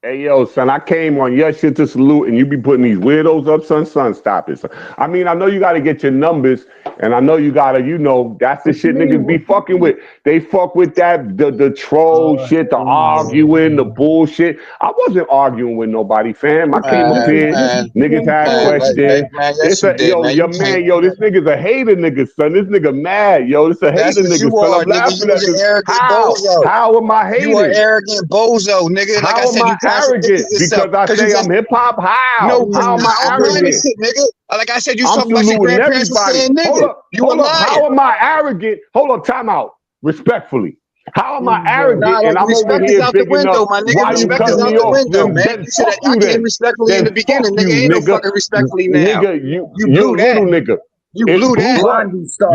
Hey, yo, son, I came on your shit to salute, and you be putting these weirdos up, son. Son, stop it, son. I mean, I know you got to get your numbers, and I know you got to, you know, that's the shit niggas be fucking with. They fuck with that, the troll shit, the arguing, the bullshit. I wasn't arguing with nobody, fam. I came up here, niggas had questions. Yes, you did, Yo, man. your man, yo, this nigga's a hater nigga, son. This nigga mad, yo. This a That's hater what nigga, you son. are, I'm nigga. laughing You at was an this. arrogant bozo. How am I hating? You are arrogant bozo, nigga. Like I How said, am you I arrogant? yourself. Because I say I'm hip hop? How? No, How am I all kind of arrogant? shit, nigga. Like I said, you I'm talking about your saluting grandparents was everybody. saying nigga. Hold up. How am I arrogant? Hold up, time out. Respectfully. How am I arrogant? Nah, like And I'm over respect is here out the bigging window, up. my nigga. Why you Respect is cutting out me the off? window, man. Then You should fuck I you came then. respectfully in the beginning, Fuck nigga. you, Ain't no nigga. fucking respectfully now. Nigga, You you're blew a that. little nigga. You blew that. What?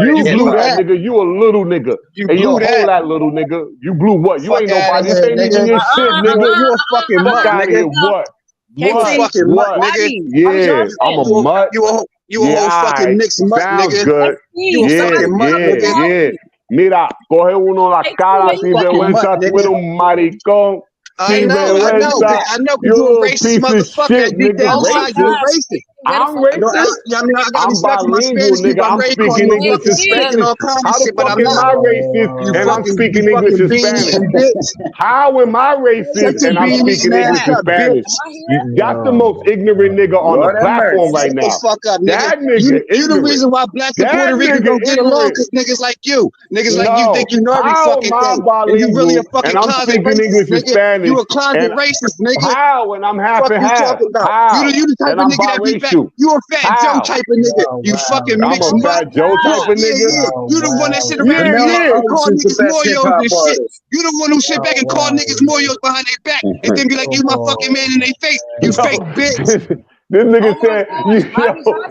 You blew that, nigga. You a little nigga. You Hey, yo, blew that. hold that little nigga. You blew what? You Fuck ain't out of nobody. This here, ain't even nigga. your shit, nigga. You a fucking Fuck mutt, out of nigga. here. What? You a fucking mutt, nigga. Yeah, I'm a mutt. You a Yeah, whole fucking alright. mixed mutt, Sounds nigga. good. You a fucking mutt, nigga. Yeah. Mira, coge uno la cara You sin fucking mutt, vergüenza, tú nigga. eres un maricón. I Sin know, vergüenza. cause You're you a a racist piece of motherfucker. shit, Deep nigga. down inside, you a Racist? racist. I'm No, racist? I mean, I got I'm respect for my bilingual, Spanish people. nigga. I'm I'm ready to call speaking you a English fucking and snake and Spanish. all kinds How of the shit, but fuck I'm am not. I racist You and I'm fucking speaking English and Spanish? bitch. How am I racist Shut your and I'm bean speaking eating English ass and up, Spanish? bitch. That's the most ignorant nigga on the Lord have platform mercy. right Shut the now. fuck up, nigga. That nigga You the ignorant. reason why blacks and That Puerto Ricans nigga don't get along, ignorant. cause niggas like you. Niggas like you No. think you know every How fucking am I thing. And you really a bilingual fucking and I'm closet speaking racist, English and nigga. Spanish? You a closet And racist, nigga. how? And I'm half Fuck and you half. talking about? How? You the type And of I'm nigga that be back you? You a Fat Joe How? type of nigga. Oh, You wow. fucking I'm mixed a mud. Fat Joe type of Yeah, nigga? yeah. Oh, You the one that sit wow. around Yeah, yeah. and call niggas Moyos and shit. You the one who sit back Oh, and call wow. niggas Moyos behind their back and then be like, you my fucking man in their face. You Yo, fake bitch. this nigga said,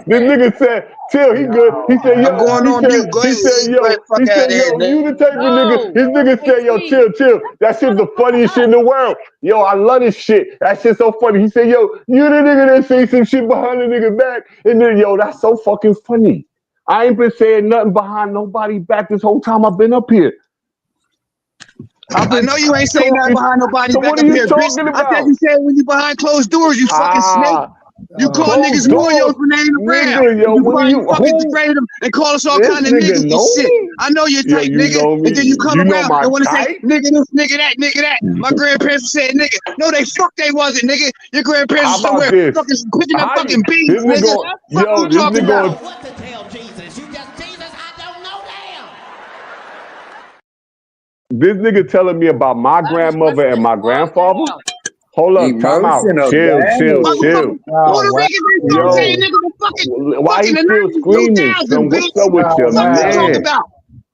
this nigga said, chill, he good. He said, I'm going on mute. Go ahead, E. Go ahead, fuck out of here, you the nigga. type of nigga. This nigga said, yo, chill. That shit's the funniest shit in the world. Yo, I love this shit. That shit's so funny. He said, yo, you the nigga that say some shit behind the nigga back. And then, yo, that's so fucking funny. I ain't been saying nothing behind nobody back this whole time I've been up here. I know you ain't saying nothing behind nobody So back what up are you here, bitch. talking I about? thought you said when you behind closed doors, you fucking snake. You call Closed niggas Moyos doors. when they ain't around. Nigga, yo, You what are probably you? fucking Who? degrade them and call us all This kind of nigga niggas and know shit. me? I know your Yo, type, you nigga. know me. And then you come You know around my and want to say, type? nigga this, nigga that. My grandparents said, nigga. No, they wasn't, nigga. Your grandparents How was about somewhere this? fucking picking up How you- fucking beans, this nigga. nigga, Fuck yo, you this talking nigga, about? What to tell Jesus? You just Jesus, I don't know damn. this nigga telling me about my grandmother and my grandfather? Hold up, time out. Emotional Chill. Motherfucker, Puerto wow. Ricans ain't fucking saying Yo, nigga for why fucking he the still 90s, screaming? 2000, Son, what's bitch. up with your Fuck you talking man? about?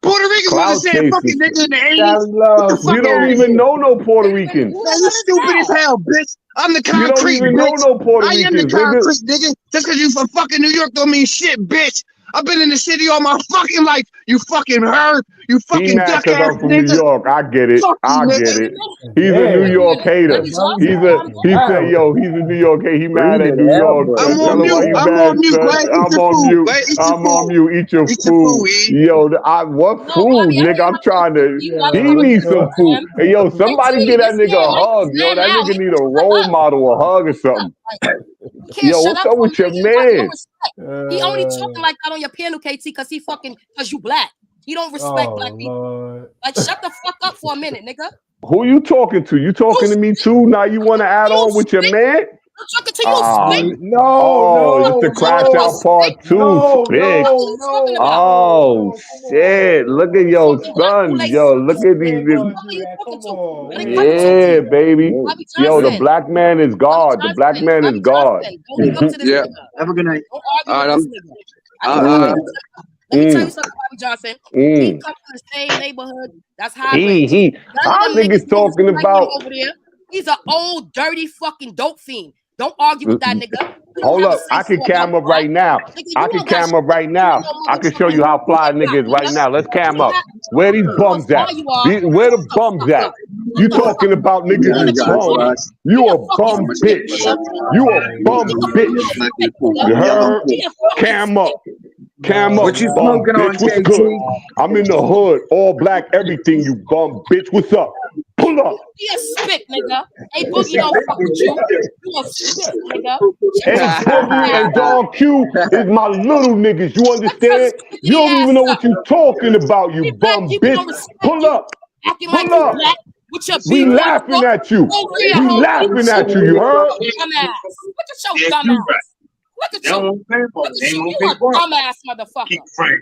Puerto Ricans wasn't Cloud saying fucking chasers. nigga in the 80s. Cali Get the love. fuck You don't out of even here. know no Puerto Ricans. Man, you stupid as hell, bitch. I'm the You don't concrete, even know bitch. no Puerto I am the Ricans, nigga. concrete, nigga. Just because you from fucking New York don't mean shit, bitch. I've been in the city all my fucking life. You fucking heard. You He fucking mad duck because ass I'm from New nigga. York. I get it. Fuck you, I nigga. get it. He's a New York hater. He said, yo, he's a New York hater. He mad at New York. I'm Son. Tell on him why mute. you I'm mad, on mute. Go son. ahead, eat I'm your on food. mute. Go ahead, eat your I'm on food. mute. Eat your Eat your food. food, E. Yo, what food, nigga? I'm trying to. He needs some food. Hey, yo, somebody get that nigga a hug. Yo, that nigga need a role model, a hug or something. Can't Yo, shut what's up up for a with your minute. He got no man? respect. He only talking like that on your piano, KT, because you black. He don't respect black people. Lord. Like, shut the fuck up for a minute, nigga. Who you talking to? You talking to me too? Now you want to add on with your man? I'm talking to you, Spick. It's the crash out part two. Spick. Oh shit! Look at your son. Yo, look at these. Yeah, baby. Yo, the black man is God. The black man is God. Don't look up to this Yeah. nigga. Have a good night. Don't argue with this nigga. Let me tell you something, Bobby Johnson. He comes from the same neighborhood. That's high range. None How of them niggas talking like him about? over there. He's an old, dirty fucking dope fiend. Don't argue with that nigga. You don't Hold never up, say I can so about cam up black. right now. Nigga, you I can don't got cam up right now. I can show you how fly niggas right now. Let's cam up. Where these bums at? Where the bums at? You talking about niggas is bums? You a bum bitch. You a bum bitch. You heard? Cam up. Cam up, What you bum smoking bitch. on, What's KT? good? I'm in the hood, all black, everything. You bum bitch. What's up? Pull up. He a spit, nigga. Hey, Boogie don't fuck with you. You a spit, nigga. Hey, Boogie and Don Q is my little niggas. You understand? You don't even know what you talking about, you bum bitch. Pull up. Acting like Pull you up. black with your We beef on laughing at you. Oh, yeah, We ho. laughing at you. You heard? Dumbass. Look at your dumbass. Look at you. Look at you. You a dumbass motherfucker.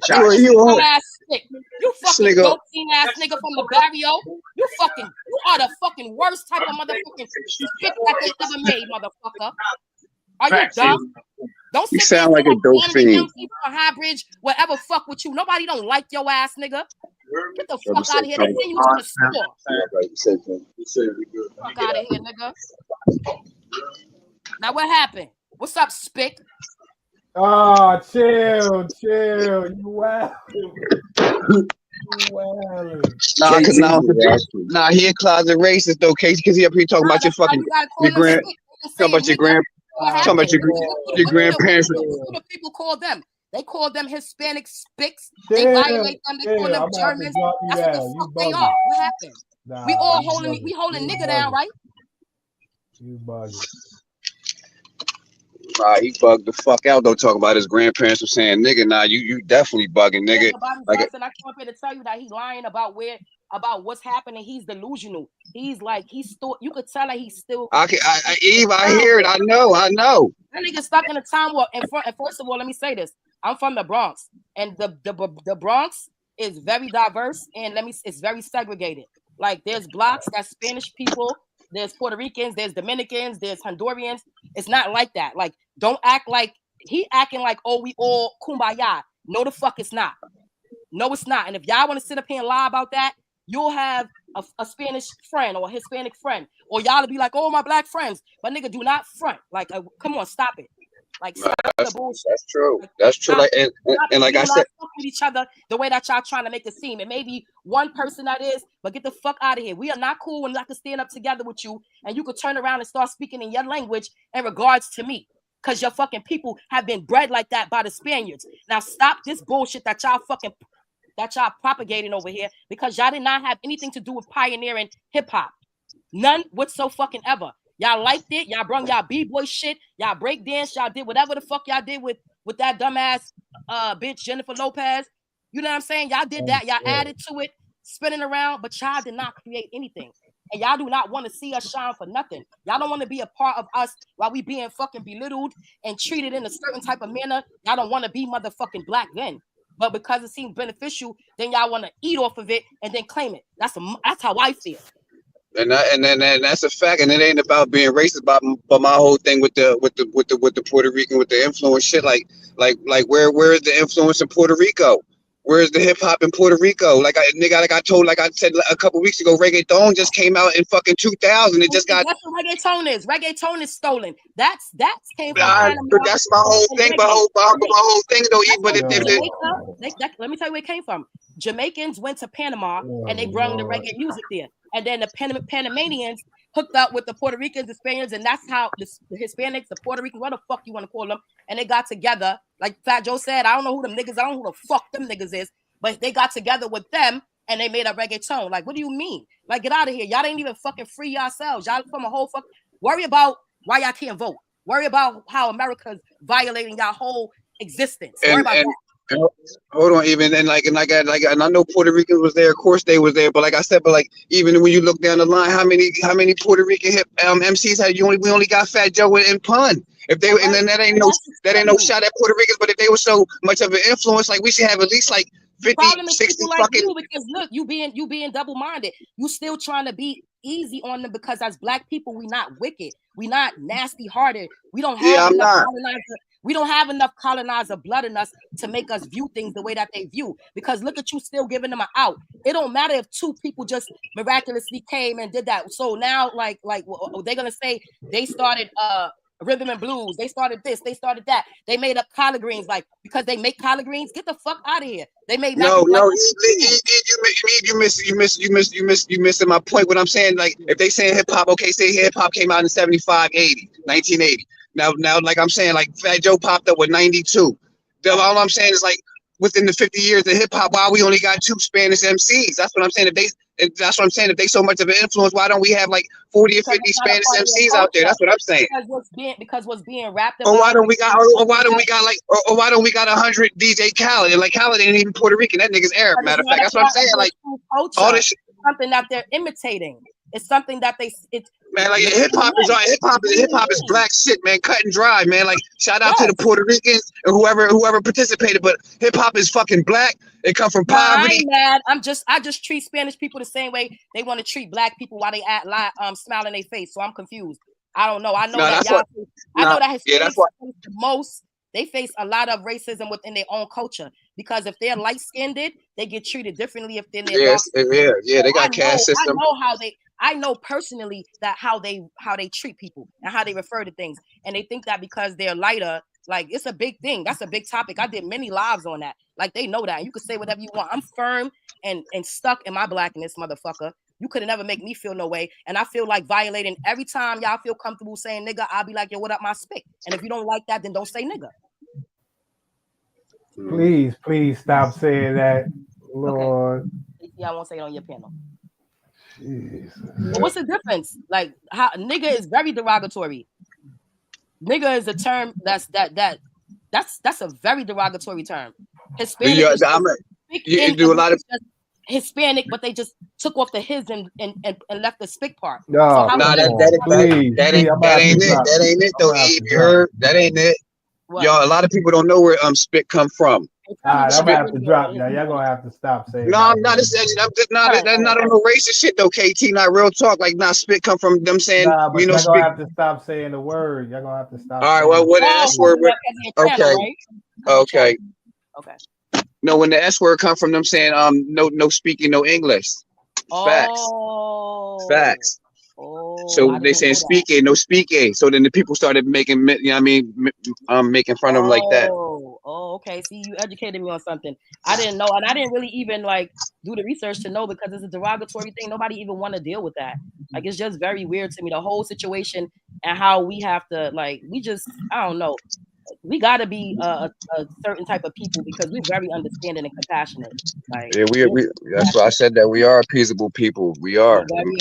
You a dumbass stick. You fucking dope fiend ass nigga from the barrio. You are the fucking worst type of motherfucking stick that they ever made, motherfucker. Are you dumb? Don't You sit there sound like a and dope say young fiend. people on High Bridge, whatever fuck with you. Nobody don't like your ass, nigga. Get the fuck out of here. They send you to the store. Fuck out of here, nigga. Now what happened? What's up, Spick? Oh, chill. You wild. Nah, cause nah, he a closet racist though, Casey, because he up here talking about your fucking talking about your grandparents. What do people call them? They call them Hispanic spicks. They violate them. They call them Germans. That's what the fuck they are. What happened? We all holding nigga down, right? You bugging. Nah, he bugged the fuck out. Don't talk about his grandparents for saying nigga. Nah, you definitely bugging, nigga. Like I came up here to tell you that he's lying about what's happening. He's delusional. He's still. You could tell that he's still. Eve, I hear it. I know. That nigga stuck in a time warp. And first of all, let me say this: I'm from the Bronx, and the Bronx is very diverse, and it's very segregated. Like there's blocks that's Spanish people, there's Puerto Ricans, there's Dominicans, there's Hondurans. It's not like that. Like don't act like he acting like, oh, we all kumbaya. No, the fuck it's not. No, it's not. And if y'all want to sit up here and lie about that, you'll have a Spanish friend or a Hispanic friend, or y'all to be like, oh, my black friends. But nigga, do not front. Like, come on, stop it. Like, stop the bullshit. That's true. Like, That's true. stop, Like, and like I said, with each other the way that y'all trying to make it seem. It may be one person that is, but get the fuck out of here. We are not cool when I can stand up together with you and you could turn around and start speaking in your language in regards to me. Because your fucking people have been bred like that by the Spaniards. Now stop this bullshit that y'all propagating over here, because y'all did not have anything to do with pioneering hip hop. None whatsoever. Y'all liked it. Y'all brung y'all b-boy shit. Y'all break dance. Y'all did whatever the fuck y'all did with that dumbass bitch Jennifer Lopez. You know what I'm saying? Y'all did that. Y'all added to it, spinning around, but y'all did not create anything. And y'all do not want to see us shine for nothing. Y'all don't want to be a part of us while we being fucking belittled and treated in a certain type of manner. Y'all don't want to be motherfucking black then. But because it seems beneficial, then y'all want to eat off of it and then claim it. That's how I feel. And that's a fact. And it ain't about being racist, but my whole thing with the Puerto Rican, with the influence shit, like where is the influence in Puerto Rico? Where's the hip hop in Puerto Rico? Like I said a couple weeks ago, reggaeton just came out in fucking 2000. It just got. That's what reggaeton is. Reggaeton is stolen. That's came from. That's my whole thing. My whole thing though. But let me tell you where it came from. Jamaicans went to Panama and they brought the reggae music there, and then the Panamanians hooked up with the Puerto Ricans, the Spaniards, and that's how the Hispanics, the Puerto Ricans, what the fuck you want to call them, and they got together. Like Fat Joe said, I don't know who them niggas, I don't know who the fuck them niggas is, but they got together with them and they made a reggaeton. Like, what do you mean? Like, get out of here. Y'all ain't even fucking free yourselves. Y'all from a whole fuck. Worry about why y'all can't vote. Worry about how America's violating y'all whole existence. Worry about that. Hold on, even and I know Puerto Ricans was there. Of course they was there, but like I said, even when you look down the line, how many Puerto Rican hip MCs had you? We only got Fat Joe and Pun. If they and then that ain't no shot at Puerto Ricans, but if they were so much of an influence, like we should have at least like 50, 60 fucking. You, because look, you being double-minded. You still trying to be easy on them because as black people, we not wicked. We not nasty-hearted. We don't have we don't have enough colonizer blood in us to make us view things the way that they view. Because look at you still giving them an out. It don't matter if two people just miraculously came and did that. So now, like they're gonna say they started rhythm and blues. They started this. They started that. They made up collard greens. Like because they make collard greens, get the fuck out of here. They made you missing my point. What I'm saying, like if they saying hip hop, okay, say hip hop came out in 75, 80, 1980. Now, like I'm saying, like Fat Joe popped up with 92. All I'm saying is like within the 50 years of hip hop, why we only got 2 Spanish MCs? That's what I'm saying. If they so much of an influence, why don't we have like 40 or 50 Spanish MCs out there? That's what I'm saying. Because what's being rapped about. Or why don't we got 100 DJ Khaled? And like Khaled ain't even Puerto Rican. That nigga's Arab. Matter of fact, that's what I'm saying. Like all this shit. Something that they're imitating. It's something that man, like hip hop is black shit, man, cut and dry, man. Like shout out to the Puerto Ricans and whoever participated, but hip hop is fucking black. It come from poverty. I ain't mad. I just treat Spanish people the same way they want to treat black people while they smile in their face. So I'm confused. I don't know. I know that Hispanics the most. They face a lot of racism within their own culture because if they're light skinned, they get treated differently if they're dark. They got caste system. I know personally that how they treat people and how they refer to things, and they think that because they're lighter, like it's a big thing. That's a big topic. I did many lives on that. Like they know that. You can say whatever you want. I'm firm and stuck in my blackness, motherfucker. You could never make me feel no way. And I feel like violating every time y'all feel comfortable saying nigga, I'll be like, yo, what up, my spick? And if you don't like that, then don't say nigga. Please stop saying that, Lord. Okay. Yeah, I won't say it on your panel. Jesus. But what's the difference? Like, how nigga is very derogatory. Nigga is a term that's a very derogatory term. Hispanic. You do a lot of Hispanic, but they just took off the his and left the spick part. No, that ain't it. That ain't it though. Eve, you heard? That ain't it. Y'all, a lot of people don't know where spit come from. All right, I'm gonna have to drop y'all. Y'all gonna have to stop saying. No, I'm not. I'm just not. That's not on no racist shit though. KT, not real talk. Like, not spit come from them saying, Nah, but you know, y'all spit. gonna have to stop saying the word. Y'all gonna have to stop. All right. saying Well, what the it. S word? Okay. Okay. Okay. No, when the S word come from them saying, no speaking, no English. Facts. Facts. So they saying speaking, no speaking. So then the people started making, you know what I mean, making fun of them like that. Okay. See, you educated me on something. I didn't know, and I didn't really even like do the research to know, because it's a derogatory thing. Nobody even want to deal with that. Like, it's just very weird to me, the whole situation, and how we have to, like, I don't know. We got to be a certain type of people, because we're very understanding and compassionate. Like, Yeah, we that's why I said that we are appeasable people. We are. we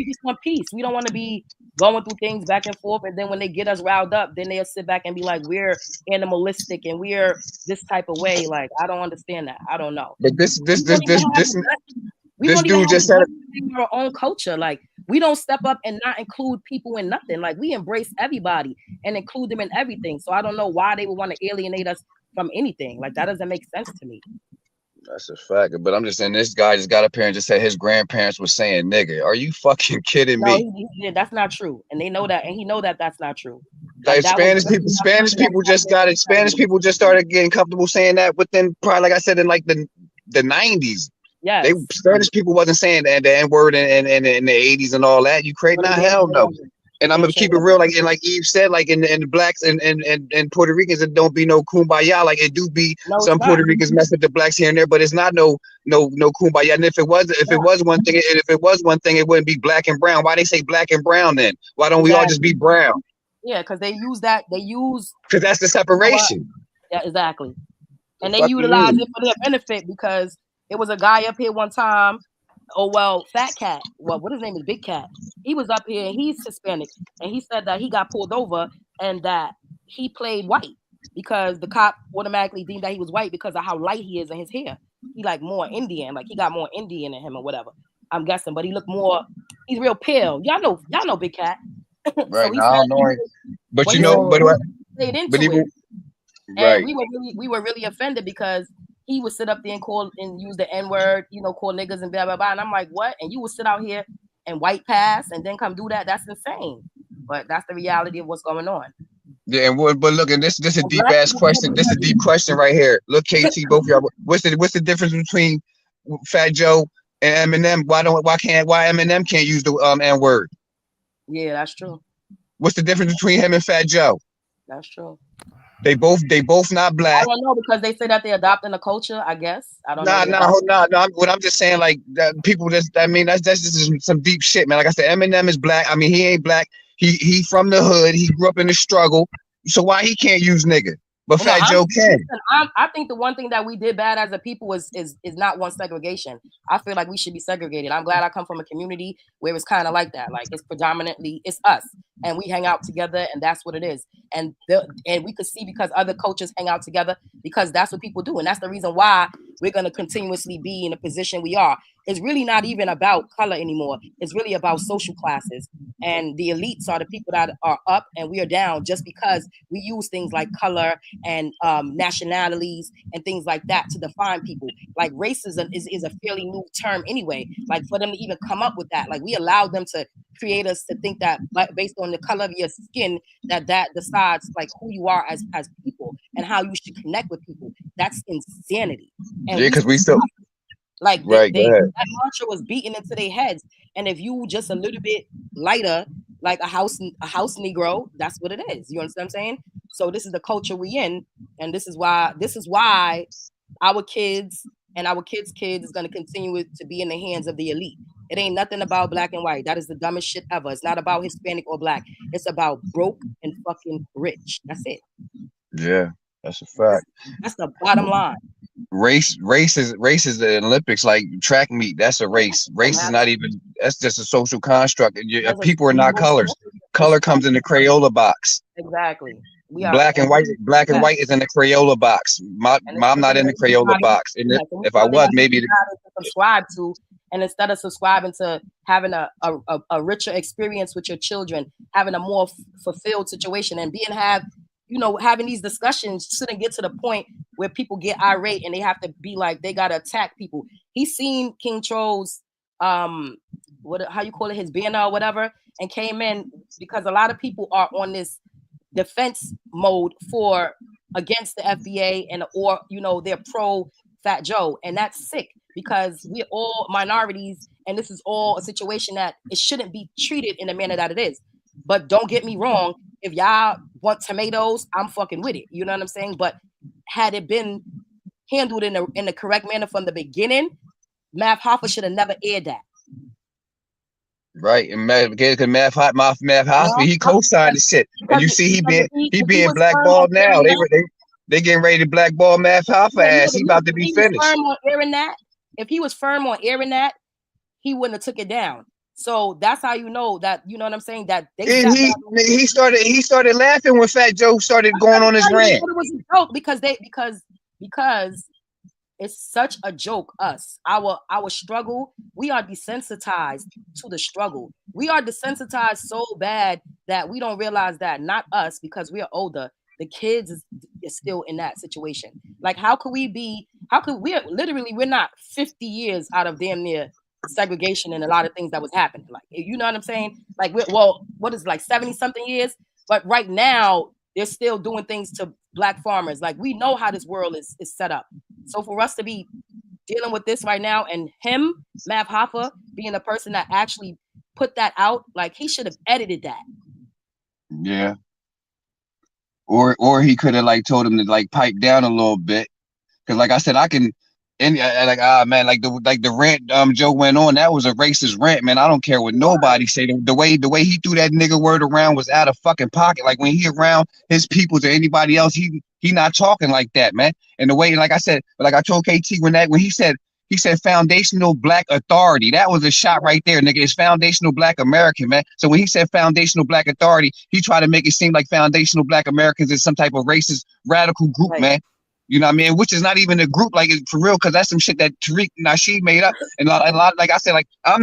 just want peace. We don't want to be going through things back and forth, and then when they get us riled up, then they'll sit back and be like, we're animalistic and we're this type of way. Like, I don't understand that. I don't know. But this dude just said our own culture. Like, we don't step up and not include people in nothing. Like, we embrace everybody and include them in everything. So I don't know why they would want to alienate us from anything. Like, that doesn't make sense to me. That's a fact. But I'm just saying, this guy just got up here and just said his grandparents were saying nigga. Are you fucking kidding me? No, that's not true. And they know that, and he know that that's not true. Like, Spanish people just started getting comfortable saying that within probably, like I said, in like the 90s. Yeah. Spanish people wasn't saying the N-word in the 80s and all that. You crazy? Nah, hell no. And I'm gonna keep it real, like Eve said, like in the blacks and Puerto Ricans, it don't be no kumbaya. Like, it do be some Puerto Ricans mess with the blacks here and there, but it's not no kumbaya. And if it was one thing, it wouldn't be black and brown. Why they say black and brown then? Why don't we all just be brown? Yeah, because they use that. Because that's the separation. Yeah, exactly. And they utilize it for their benefit, because it was a guy up here one time. Oh, well, Fat Cat. Well, what his name is? Big Cat. He was up here, and he's Hispanic, and he said that he got pulled over and that he played white, because the cop automatically deemed that he was white because of how light he is in his hair. He like more Indian, like he got more Indian in him or whatever. I'm guessing, but he looked more. He's real pale. Y'all know Big Cat. Right. So I don't know. But you know, but and we were really offended, because he would sit up there and call and use the N-word, call niggas and blah, blah, blah. And I'm like, what? And you would sit out here and white pass and then come do that? That's insane. But that's the reality of what's going on. Yeah, but look, and this is a deep ass question. This is a deep question right here. Look, KT, both of y'all. What's the difference between Fat Joe and Eminem? Why Eminem can't use the N-word? Yeah, that's true. What's the difference between him and Fat Joe? That's true. They both not black. I don't know, because they say that they're adopting the culture, I guess. I don't know. No. What I'm just saying, like, that people just, I mean, that's just some deep shit, man. Like I said, Eminem is black. I mean, he ain't black. He from the hood. He grew up in the struggle. So why he can't use nigga? But Fat Joe can. I think the one thing that we did bad as a people is not one segregation. I feel like we should be segregated. I'm glad I come from a community where it's kind of like that. Like, it's predominantly it's us, and we hang out together, and that's what it is. And we could see, because other cultures hang out together, because that's what people do, and that's the reason why we're going to continuously be in the position we are. It's really not even about color anymore. It's really about social classes, and the elites are the people that are up and we are down, just because we use things like color and nationalities and things like that to define people. Like, racism is a fairly new term anyway. Like, for them to even come up with that, like, we allowed them to create us to think that, like, based on the color of your skin, that decides like who you are as people and how you should connect with people. That's insanity. And yeah, because we still. Like, right, that mantra was beaten into their heads. And if you just a little bit lighter, like a house Negro, that's what it is. You understand what I'm saying? So this is the culture we in, and this is why our kids and our kids' kids is going to continue to be in the hands of the elite. It ain't nothing about black and white. That is the dumbest shit ever. It's not about Hispanic or black. It's about broke and fucking rich. That's it. Yeah, that's a fact. That's the bottom line. Race is the Olympics, like track meet. That's a race. Race is not even. That's just a social construct. People are not colors. Color comes in the Crayola box. Exactly. Black and white is in the Crayola box. Mom not in the Crayola box. And if I was, maybe subscribe to. And instead of subscribing to having a richer experience with your children, having a more fulfilled situation, and have you know, having these discussions shouldn't get to the point where people get irate and they have to be like they gotta attack people. He's seen King Troll's how you call it, his banner or whatever, and came in because a lot of people are on this defense mode against the FBA and or you know they're pro Fat Joe, and that's sick because we're all minorities and this is all a situation that it shouldn't be treated in the manner that it is. But don't get me wrong, if y'all want tomatoes, I'm fucking with it. You know what I'm saying? But had it been handled in the correct manner from the beginning, Mav Hoffa should have never aired that. Right, and Mav Hoffa, he co-signed the shit, and you see he being blackballed now. They getting ready to blackball Mav Hoffa ass. He about to be finished. If he was firm on airing that, he wouldn't have took it down. So that's how you know that, you know what I'm saying, that he started laughing when Fat Joe started going on his rant. It was a joke because it's such a joke. Our struggle, we are desensitized to the struggle. We are desensitized so bad that we don't realize that. Not us, because we are older. The kids is still in that situation. Like, we're not 50 years out of damn near segregation and a lot of things that was happening. Like, you know what I'm saying? Like, what is it, like 70 something years? But right now, they're still doing things to Black farmers. Like, we know how this world is set up. So for us to be dealing with this right now, and him, Mav Hoffa, being the person that actually put that out, like, he should have edited that. Yeah. Or he could have like told him to like pipe down a little bit, because like I said, the rant Joe went on, that was a racist rant, man. I don't care what nobody say. The way he threw that nigga word around was out of fucking pocket. Like, when he around his peoples or anybody else, he not talking like that, man. And the way, like I said, like I told KT when he said foundational Black authority, that was a shot right there, nigga. It's foundational Black American, man. So when he said foundational Black authority, he tried to make it seem like foundational Black Americans is some type of racist radical group, right, man. You know what I mean? Which is not even a group, like, for real, because that's some shit that Tariq Nasheed made up. And a lot, like I said, like, I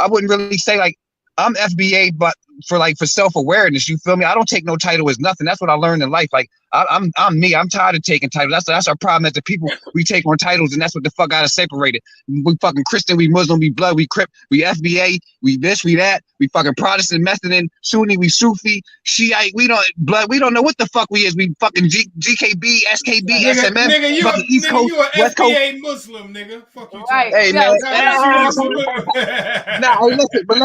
wouldn't really say like I'm FBA, but for self-awareness, you feel me? I don't take no title as nothing. That's what I learned in life. Like, I'm me. I'm tired of taking titles. That's our problem as the people. We take on titles, and that's what the fuck got us separated. We fucking Christian, we Muslim, we Blood, we Crip, we FBA, we this, we that, we fucking Protestant, Methodist, Sunni, we Sufi, Shiite. We don't know what the fuck we is. We fucking GKB, SKB, SMM. Nigga, you East Coast, you a West FBA Coast. Muslim, nigga. Fuck you, right? Hey, man. Listen, but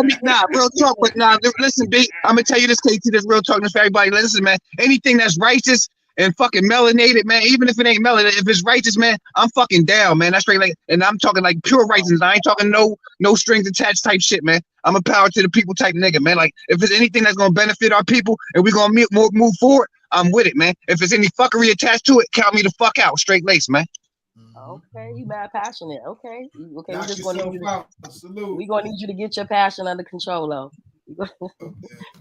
real talk. But listen, B. I'm gonna tell you this, KT. This real talk. This for everybody. Listen, man. Anything that's righteous and fucking melanated, man. Even if it ain't melanated, if it's righteous, man, I'm fucking down, man. That's straight, like, and I'm talking like pure righteousness. I ain't talking no strings attached type shit, man. I'm a power to the people type nigga, man. Like, if it's anything that's gonna benefit our people and we gonna move forward, I'm with it, man. If there's any fuckery attached to it, count me the fuck out. Straight lace, man. Okay, you mad passionate. Okay. We're just gonna need we gonna need you to get your passion under control, though.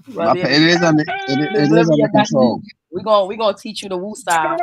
It is under control. We're gonna teach you the Wu style.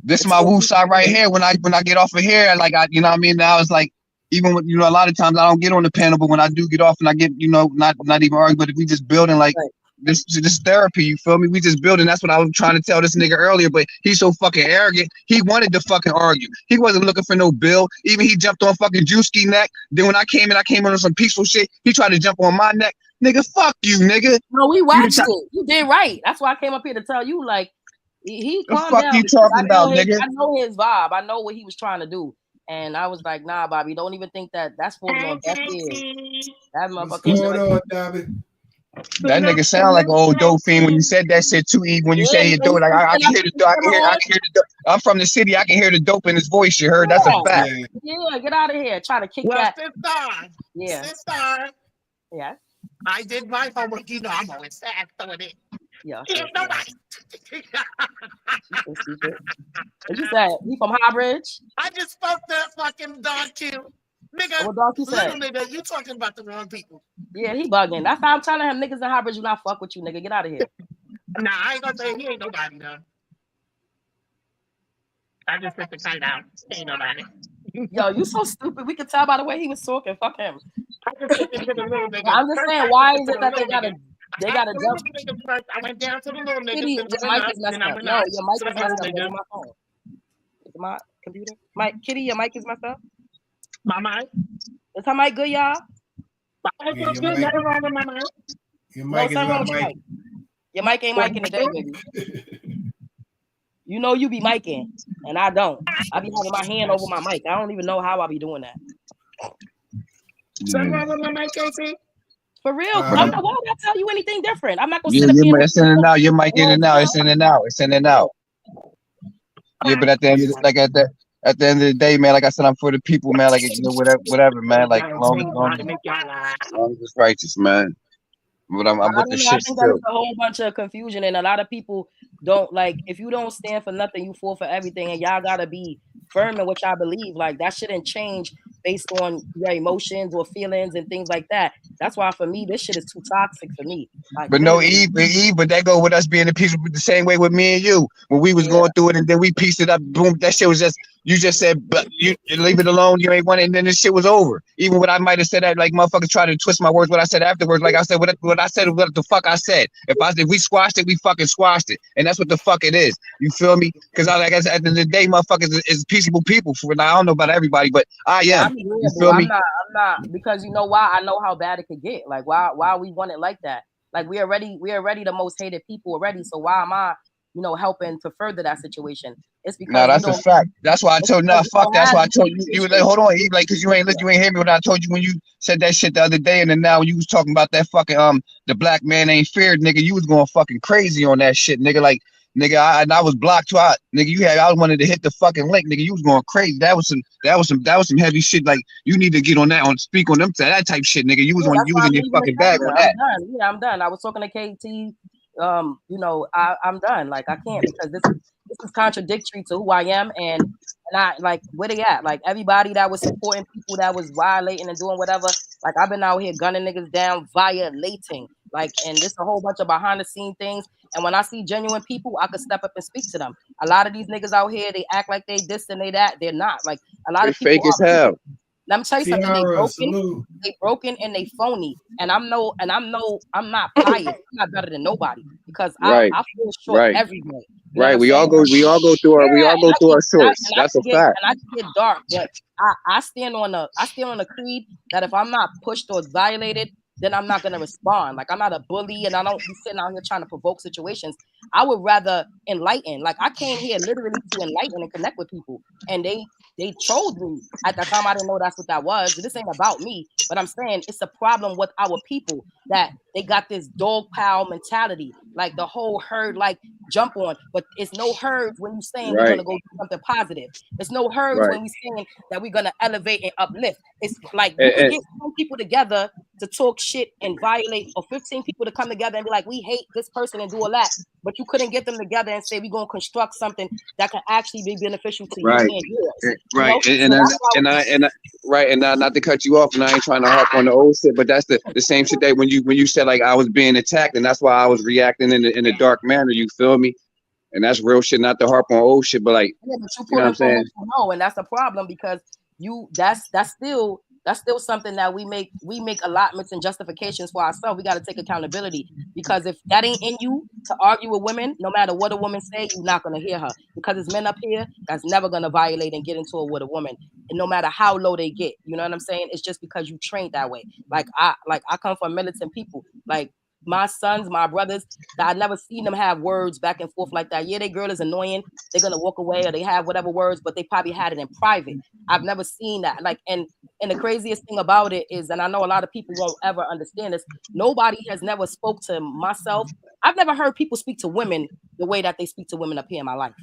This is my Wu style right here. When I get off of here, like, you know what I mean? I was like, even when, a lot of times I don't get on the panel, but when I do get off and I get, not even arguing, but if we just building like this therapy, you feel me? We just building. That's what I was trying to tell this nigga earlier, but he's so fucking arrogant. He wanted to fucking argue. He wasn't looking for no bill. Even he jumped on fucking Juicy neck. Then when I came in on some peaceful shit, he tried to jump on my neck. Nigga, fuck you, nigga. No, we watched it. You did right. That's why I came up here to tell you, like, he calmed down. The fuck you talking about, nigga? I know his vibe. I know what he was trying to do. And I was like, nah, Bobby, don't even think that's falling on deaf ears. That motherfucker. That nigga sound like an old dope fiend when you said that shit too. When you say you do it, like, I can hear the dope. I can hear the dope. I'm from the city. I can hear the dope in his voice. You heard? That's a fact. Yeah, get out of here. Trying to kick that. Sister. Yeah. I did my homework. I'm always fast on it. Yeah. Nobody. What you said? You from Highbridge? I just spoke to fucking dog too. Nigga, what dog you said? Nigga, you talking about the wrong people. Yeah, he bugging. That's how I'm telling him. Niggas in Highbridge do not fuck with you, nigga. Get out of here. Nah, I ain't gonna say he ain't nobody, though. I just put the kite out. He ain't nobody. Yo, you so stupid. We could tell by the way he was talking. Fuck him. I'm just saying, why is it that they gotta They got to jump. I went down to the little niggas. Kitty, your mic is messed up. No, your mic is messed up. Go to my phone. Is it my computer? Kitty, your mic is messed up. My mic. Is her mic good, y'all? Yeah, your mic is not mic. Your mic ain't micing today, baby. You know you be micing, and I don't. I be having my hand over my mic. I don't even know how I be doing that. Something wrong with my mic, KC? For real, I'm not. Why would I tell you anything different? I'm not gonna Yeah, sit up here. it's in and out. Your mic in and out. It's in and out. It's in and out. Yeah, but at the end, at the end of the day, man, like I said, I'm for the people, man. Like whatever, man. Like long as it's righteous, man. But I'm with the shit I think there's a whole bunch of confusion, and a lot of people don't like. If you don't stand for nothing, you fall for everything, and y'all gotta be firm in what y'all believe. Like that shouldn't change based on your emotions or feelings and things like that. That's why for me, this shit is too toxic for me. Like, but no, but that go with us being the people the same way with me and you when we was going through it, and then we pieced it up. Boom, that shit was just. You just said, but you leave it alone. You ain't want it, and then this shit was over. Even when I might have said that, like motherfuckers try to twist my words. What I said afterwards, like I said, what I said, what the fuck I said. If we squashed it, we fucking squashed it, and that's what the fuck it is. You feel me? Because like I said, at the end of the day, motherfuckers is peaceable people. For now, I don't know about everybody, but I am. You feel me? I'm not because you know why? I know how bad it could get. Like why we want it like that? Like we already the most hated people already. So why am I, helping to further that situation? It's because no, that's a fact. That's why I told fuck. That's why I told you. You like, hold on, like, cause you ain't hear me when I told you when you said that shit the other day, and then now when you was talking about that fucking the black man ain't feared, nigga, you was going fucking crazy on that shit, nigga. Like, nigga, I was blocked too out, nigga. I wanted to hit the fucking link, nigga. You was going crazy. That was some heavy shit. Like, you need to get on that speak on them that type shit, nigga. You was in your fucking bag on that. I'm done. I was talking to KT. I'm done. Like I can't because this is contradictory to who I am and I like where they at. Like everybody that was supporting people that was violating and doing whatever. Like I've been out here gunning niggas down, violating. Like, and there's a whole bunch of behind the scene things. And when I see genuine people, I could step up and speak to them. A lot of these niggas out here, they act like they this and they that. They're not. Like a lot of people fake as hell. Let me tell you something. They broken and they phony. And I'm not biased. I'm not better than nobody because I feel short every day. Right. We all go through our shorts. That's a fact. And I get dark, but I stand on a creed that if I'm not pushed or violated, then I'm not gonna respond. Like I'm not a bully, and I don't be sitting out here trying to provoke situations. I would rather enlighten. Like I came here literally to enlighten and connect with people, and they trolled me at that time. I didn't know that's what that was. This ain't about me, but I'm saying it's a problem with our people that they got this dog pile mentality, like the whole herd, like jump on. But it's no herds when you saying we're gonna go do something positive. It's no herds when we saying that we're gonna elevate and uplift. It's like you can get some people together to talk shit and violate, or 15 people to come together and be like, we hate this person and do all that, but you couldn't get them together and say we're gonna construct something that can actually be beneficial to you and yours. Right. And not to cut you off, and I ain't trying to harp on the old shit, but that's the same shit that when you said like I was being attacked, and that's why I was reacting in a dark manner. You feel me? And that's real shit, not to harp on old shit, but like you know what I'm saying? No, and that's a problem because that's still something that we make allotments and justifications for ourselves. We got to take accountability because if that ain't in you to argue with women, no matter what a woman say, you're not gonna hear her because it's men up here that's never gonna violate and get into it with a woman, and no matter how low they get, you know what I'm saying? It's just because you trained that way. Like I come from militant people, like my sons, my brothers, that I never seen them have words back and forth like that. Yeah, their girl is annoying. They're gonna walk away or they have whatever words, but they probably had it in private. I've never seen that. Like, and the craziest thing about it is, and I know a lot of people won't ever understand this, nobody has never spoke to myself. I've never heard people speak to women the way that they speak to women up here in my life,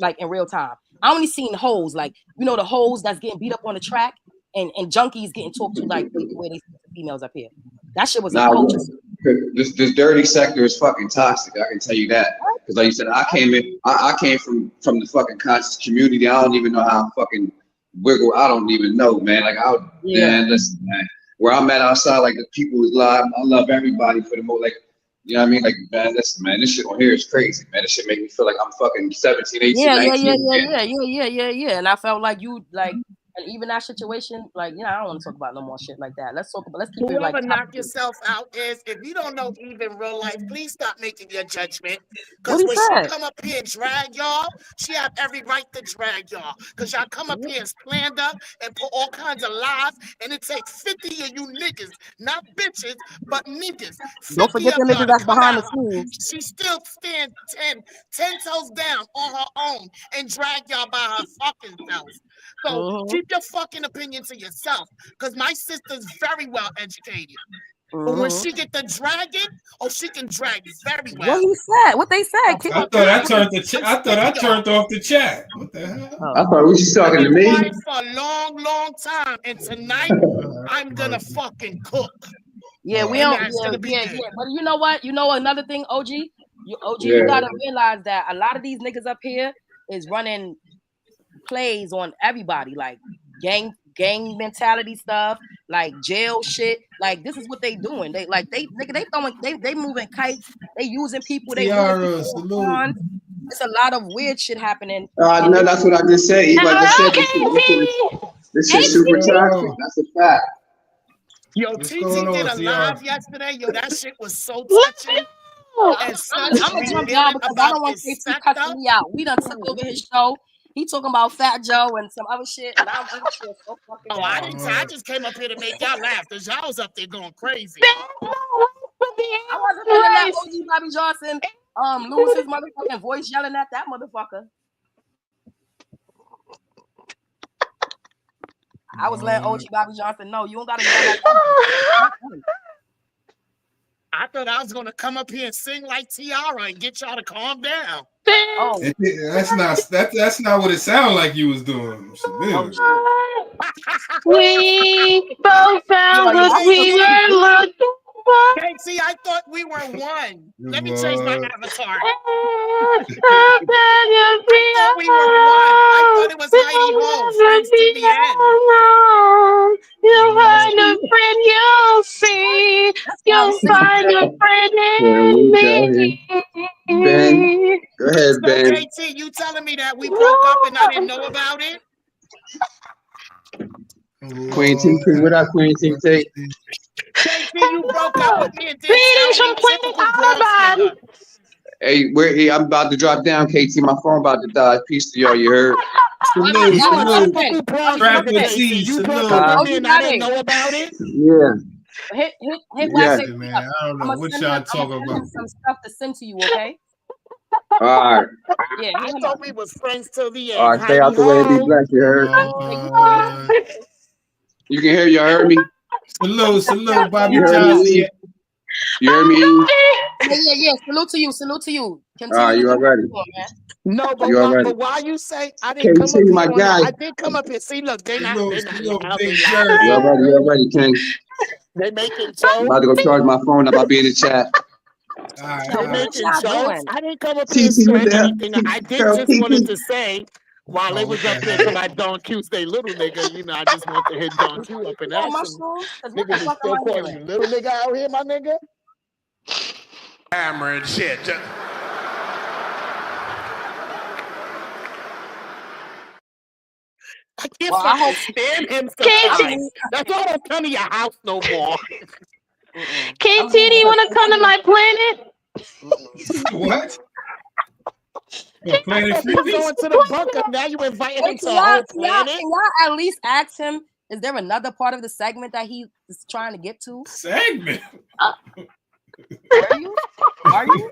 like in real time. I only seen hoes, like, the hoes that's getting beat up on the track and junkies getting talked to like the way they speak to females up here. That shit was a culture. This dirty sector is fucking toxic. I can tell you that. Because like you said, I came from the fucking conscious community. I don't even know how I fucking wiggle. I don't even know, man. Like man, listen, man. Where I'm at outside, like the people is live. I love everybody for the most, like, you know what I mean? Like, man, listen, man, this shit on here is crazy, man. This shit make me feel like I'm fucking 17, 18, 19. Yeah. And I felt like you, like, And even that situation, like, I don't want to talk about no more shit like that. Let's keep it Whoever like knock yourself out is, if you don't know even real life, please stop making your judgment. What Because he when said? she come up here and drag y'all, she have every right to drag y'all. Because y'all come up here and slander and put all kinds of lies, and it takes 50 of you niggas, not bitches, but niggas. 50 Don't forget the of y'all niggas to that's come behind out. the scenes. She still stand 10 toes down on her own and drag y'all by her fucking self. So keep your fucking opinion to yourself, because my sister's very well educated. But when she get the dragging, she can drag very well. What he said? What they said? I thought I turned off the chat. What the hell? I thought we was talking to me. I've been quiet for a long, long time, and tonight I'm gonna fucking cook. Yeah, we And don't. that's gonna be good. But you know what? You know another thing, OG. You gotta realize that a lot of these niggas up here is running plays on everybody, like gang mentality stuff, like jail shit. Like this is what they doing. They moving kites. They using people. They Tiara, salute. It's a lot of weird shit happening. No, that's what I just said. Eve, I just said this shit super toxic. That's a fact. Yo, TT did a live yesterday. Yo, that shit was so touching. I'm gonna jump down because I don't want KT cussing me out. We done took over his show. He talking about Fat Joe and some other shit, and I'm so fucking down. I just came up here to make y'all laugh because y'all was up there going crazy. I wasn't gonna let OG Bobby Johnson lose his motherfucking voice yelling at that motherfucker. I was letting OG Bobby Johnson know you don't gotta yell at that. I thought I was gonna come up here and sing like Tiara and get y'all to calm down. Oh, That's not what it sounded like you was doing. We both found what we were looking for. Casey, I thought we were one. Let me change my avatar. I thought we were one. I thought it was Heidi Ho, friends to the end. You'll find a friend, you'll see. You'll find a friend in me. Ben, go ahead, Ben. So, KT, you telling me that we broke up and I didn't know about it? Queen TT, what up, Queen TT? KT, you broke up with me and didn't tell me. Typical Bronx nigga. Hey, I'm about to drop down, KT. My phone about to die. Peace to y'all, you heard? You broke up with me and I didn't know about it? Yeah. Hit Yeah. Man, I don't know what y'all talking about. Some stuff to send to you, okay? All right. Yeah, I thought we was friends till the end. All right, stay out the way and be blessed, you heard? You can hear, you heard me? Salute, Bobby You heard Johnson. me? You heard me? Yeah. Salute to you. All right, you already. No, but why you say I didn't come up KT, here? my guy. I did come up here. See, look, they not. You already, King. They making jokes. I'm about to go charge my phone. I'm about to be in the chat. They making jokes. I didn't come up here saying anything. I did just wanted to say while they was up there because I don't accuse they little nigga. You know, I just want to hit Don Q up in action. Niggas is still calling you little nigga out here, my nigga. Camera and shit. I can't stand him sometimes. That's why I don't come to your house no more. KT, do you want to come to my planet? What? Planet you going to the bunker, now you inviting him to a whole planet? Can y'all at least ask him, is there another part of the segment that he is trying to get to? Segment? Are you?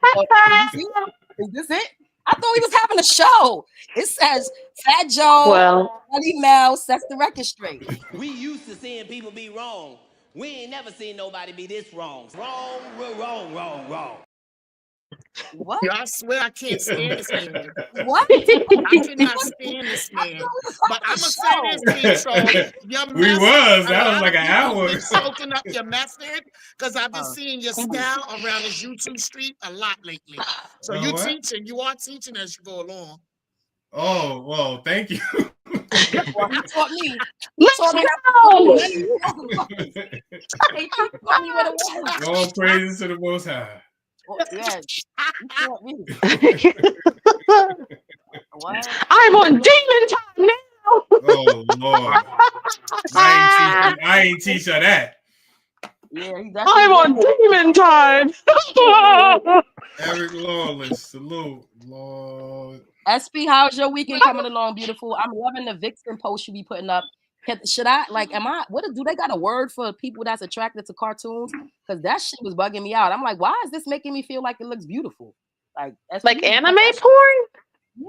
Is this it? I thought we was having a show. It says Fat Joe, MEL, sets the record straight. We used to seeing people be wrong. We ain't never seen nobody be this wrong. Wrong. What? Yo, I swear I can't stand this man. What? I cannot stand this man. But I'm gonna say this, T-Troll. That was like an hour. Been soaking up your method because I've been seeing your style around this YouTube street a lot lately. So you are teaching as you go along. Oh, well, thank you. Well, he taught me. All praises to the Most High. Yeah. I'm on demon time now. Oh Lord. I ain't teach her that. Yeah, he's I'm on demon time. Eric Lawless, salute, Lord. SP, how's your weekend coming along, beautiful? I'm loving the Vixen post you be putting up. Should I do they got a word for people that's attracted to cartoons? Because that shit was bugging me out. I'm like, why is this making me feel like it looks beautiful? Like anime porn?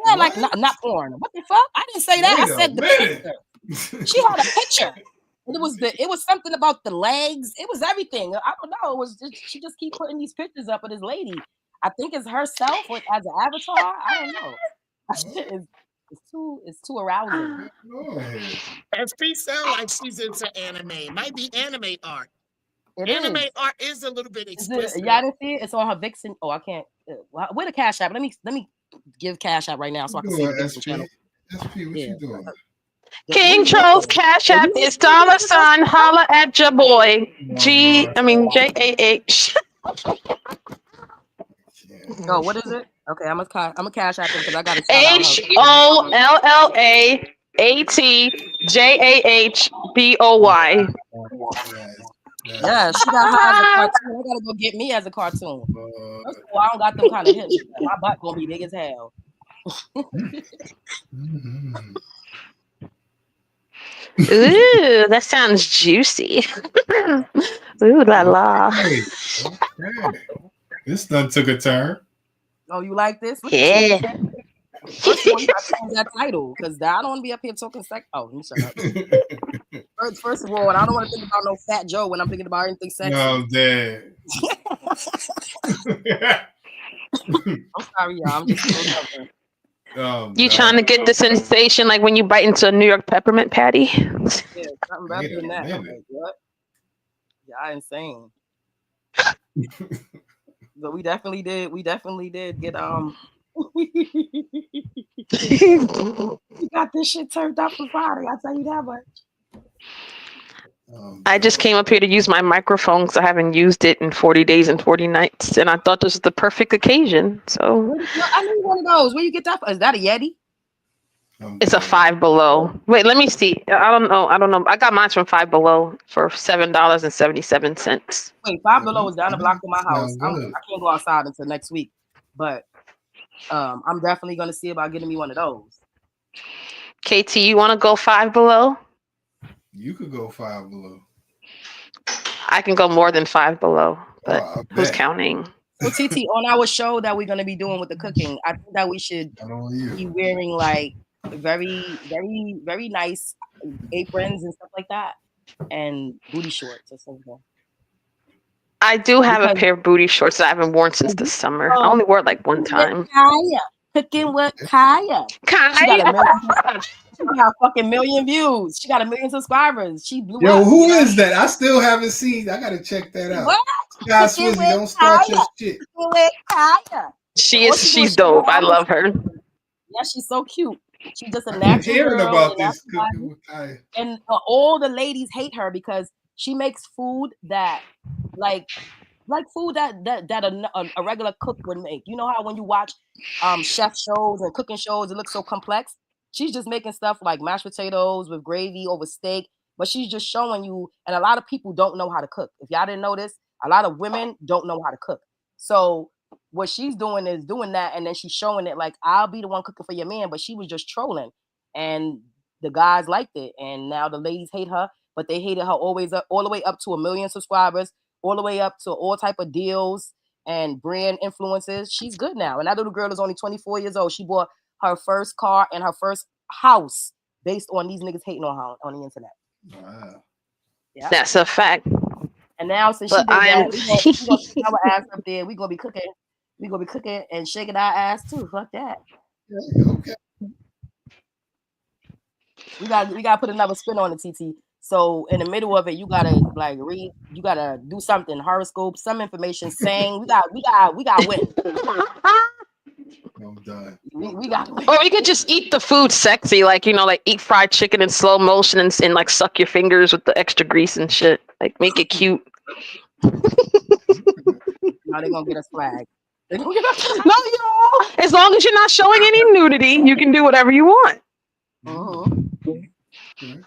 Yeah, like not porn. What the fuck? I didn't say that. I said the picture. She had a picture. And it was something about the legs. It was everything. I don't know. It was just, she just keep putting these pictures up of this lady. I think it's herself as an avatar. I don't know. It's too arousing. SP sound like she's into anime. It might be anime art. Anime art is a little bit explicit. Y'all didn't see it? It's on her Vixen. Oh, I can't. Where the Cash App? Let me give Cash App right now so I can see the Vixen channel. SP, what you doing? King Troll's Cash App is $, holla at your boy. JAH. Oh, what is it? Okay, I'm a Cash App because I got to HOLLATJAHBOY. Yeah, she got her as a cartoon. I gotta go get me as a cartoon. First of all, I don't got them kind of hips. My butt gonna be big as hell. Ooh, that sounds juicy. Ooh la la. Okay. This done took a turn. Oh, you like this? Yeah. First of all, you gotta change that title because I don't want to be up here talking sex. Oh, let me shut up. First of all, I don't want to think about no Fat Joe when I'm thinking about anything sexy. No, I'm dead. I'm sorry, y'all. I'm just You trying to get the sensation like when you bite into a New York peppermint patty? Yeah, something better than that. I'm like, what? Y'all insane. But we definitely did get we got this shit turned up for Friday. I'll tell you that much. I just came up here to use my microphone because I haven't used it in 40 days and 40 nights, and I thought this was the perfect occasion. So I need one of those. Where you get that from? Is that a Yeti? It's a Five Below. Wait, let me see. I don't know. I got mine from Five Below for $7.77. Wait, Five Below is down the block from my house. I can't go outside until next week, but I'm definitely gonna see about getting me one of those. KT, you want to go Five Below? You could go Five Below. I can go more than Five Below, but who's counting? So TT, on our show that we're gonna be doing with the cooking, I think that we should be wearing like very, very, very nice aprons and stuff like that, and booty shorts or something. I do have a pair of booty shorts that I haven't worn since the summer. I only wore it like one time. Cooking with Kaya. She got a fucking million views. She got 1 million subscribers. She blew up. Who is that? I still haven't seen. I gotta check that out. What? God, Swizzy, don't start your shit. With Kaya. She's dope. I love her. Yeah, she's so cute. She's just a natural hearing girl. About this cooking with Kaya. And all the ladies hate her because she makes food that like food that a regular cook would make. You know how when you watch chef shows and cooking shows, it looks so complex. She's just making stuff like mashed potatoes with gravy over steak, but she's just showing you. And a lot of people don't know how to cook. If y'all didn't know this, a lot of women don't know how to cook. So what she's doing is doing that, and then she's showing it like, I'll be the one cooking for your man, but she was just trolling, and the guys liked it, and now the ladies hate her, but they hated her all the way up to 1 million subscribers, all the way up to all type of deals and brand influences. She's good now, and that little girl is only 24 years old. She bought her first car and her first house based on these niggas hating on her on the internet. Wow. Yeah. That's a fact. And now since she did that, we're gonna keep our ass up there. We're gonna be cooking. We're gonna be cooking and shaking our ass too. Fuck that. Okay. We gotta put another spin on the TT. So in the middle of it, you gotta like read. You gotta do something horoscope, some information saying we got win. I'm done. We got win. Or you could just eat the food sexy, like like eat fried chicken in slow motion and like suck your fingers with the extra grease and shit. Like make it cute. Now they're gonna get us flagged. No, y'all. As long as you're not showing any nudity, you can do whatever you want. Mm-hmm.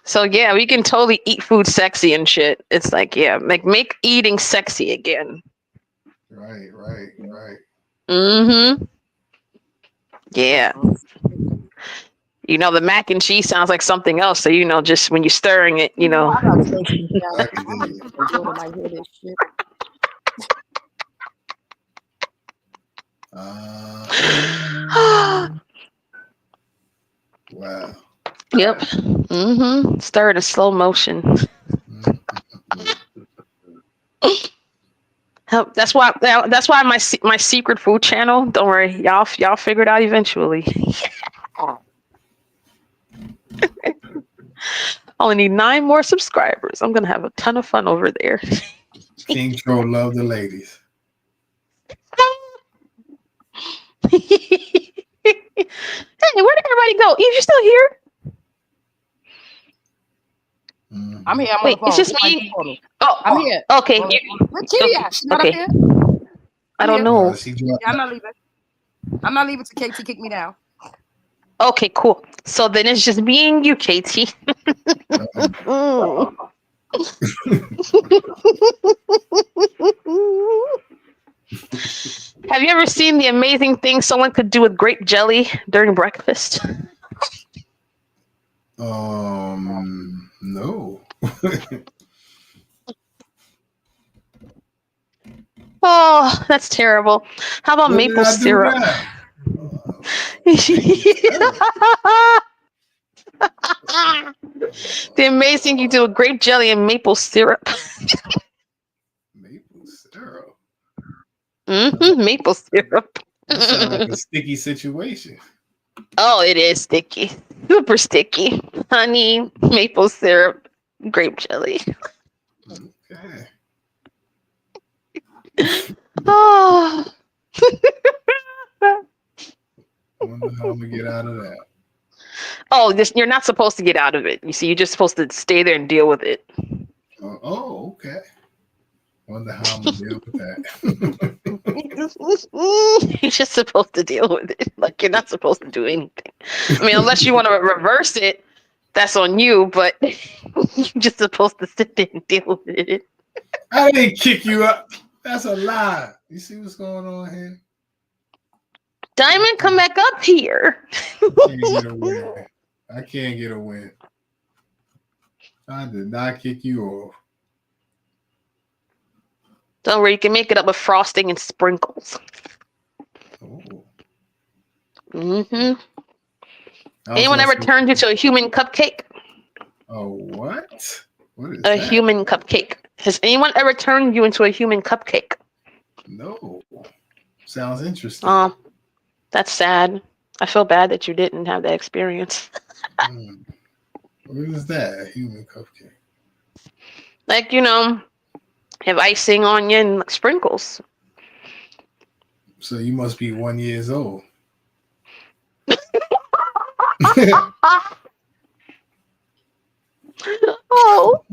So yeah, we can totally eat food sexy and shit. It's like, yeah, like make eating sexy again. Right. Mm-hmm. Yeah. You know, the mac and cheese sounds like something else. So, you know, just when you're stirring it, you know. I gotta take it down. I can dig it. I go to my head and shit. Wow. Yep. Mm-hmm. Stir it in slow motion. That's why my secret food channel. Don't worry, y'all figure it out eventually. Only need 9 more subscribers. I'm gonna have a ton of fun over there. King Troll love the ladies. Hey, where did everybody go? Eve, you still here? I'm here. I'm Wait, on the phone. it's just me. Oh, I'm here. Okay. Where Kitty at? She's not up Okay. here. I don't know. Yeah, I'm not leaving. I'm not leaving till KT kick me down. Okay, cool. So then it's just me and you, KT. Have you ever seen the amazing thing someone could do with grape jelly during breakfast? No. Oh, that's terrible. How about What maple did I do syrup? now? The amazing you do with grape jelly and maple syrup. Maple syrup. Mm-hmm, maple syrup. That sounds like a sticky situation. Oh, it is sticky. Super sticky. Honey, maple syrup, grape jelly. Okay. Oh. I wonder how I'm gonna get out of that. Oh, you're not supposed to get out of it. You see, you're just supposed to stay there and deal with it. Okay. Wonder how I'm gonna deal with that. You're just supposed to deal with it. Like, you're not supposed to do anything. I mean, unless you want to reverse it, that's on you, but you're just supposed to sit there and deal with it. I didn't kick you up. That's a lie. You see what's going on here? Diamond, come back up here. I can't get a win. I did not kick you off. Don't worry, you can make it up with frosting and sprinkles. Oh. Mm-hmm. Anyone ever turned you to a human cupcake? Oh, what? What is A that? human cupcake. Has anyone ever turned you into a human cupcake? No. Sounds interesting. That's sad. I feel bad that you didn't have that experience. What is that? A human cupcake? Like, you know, have icing on you and like sprinkles. So you must be 1 year old. Oh.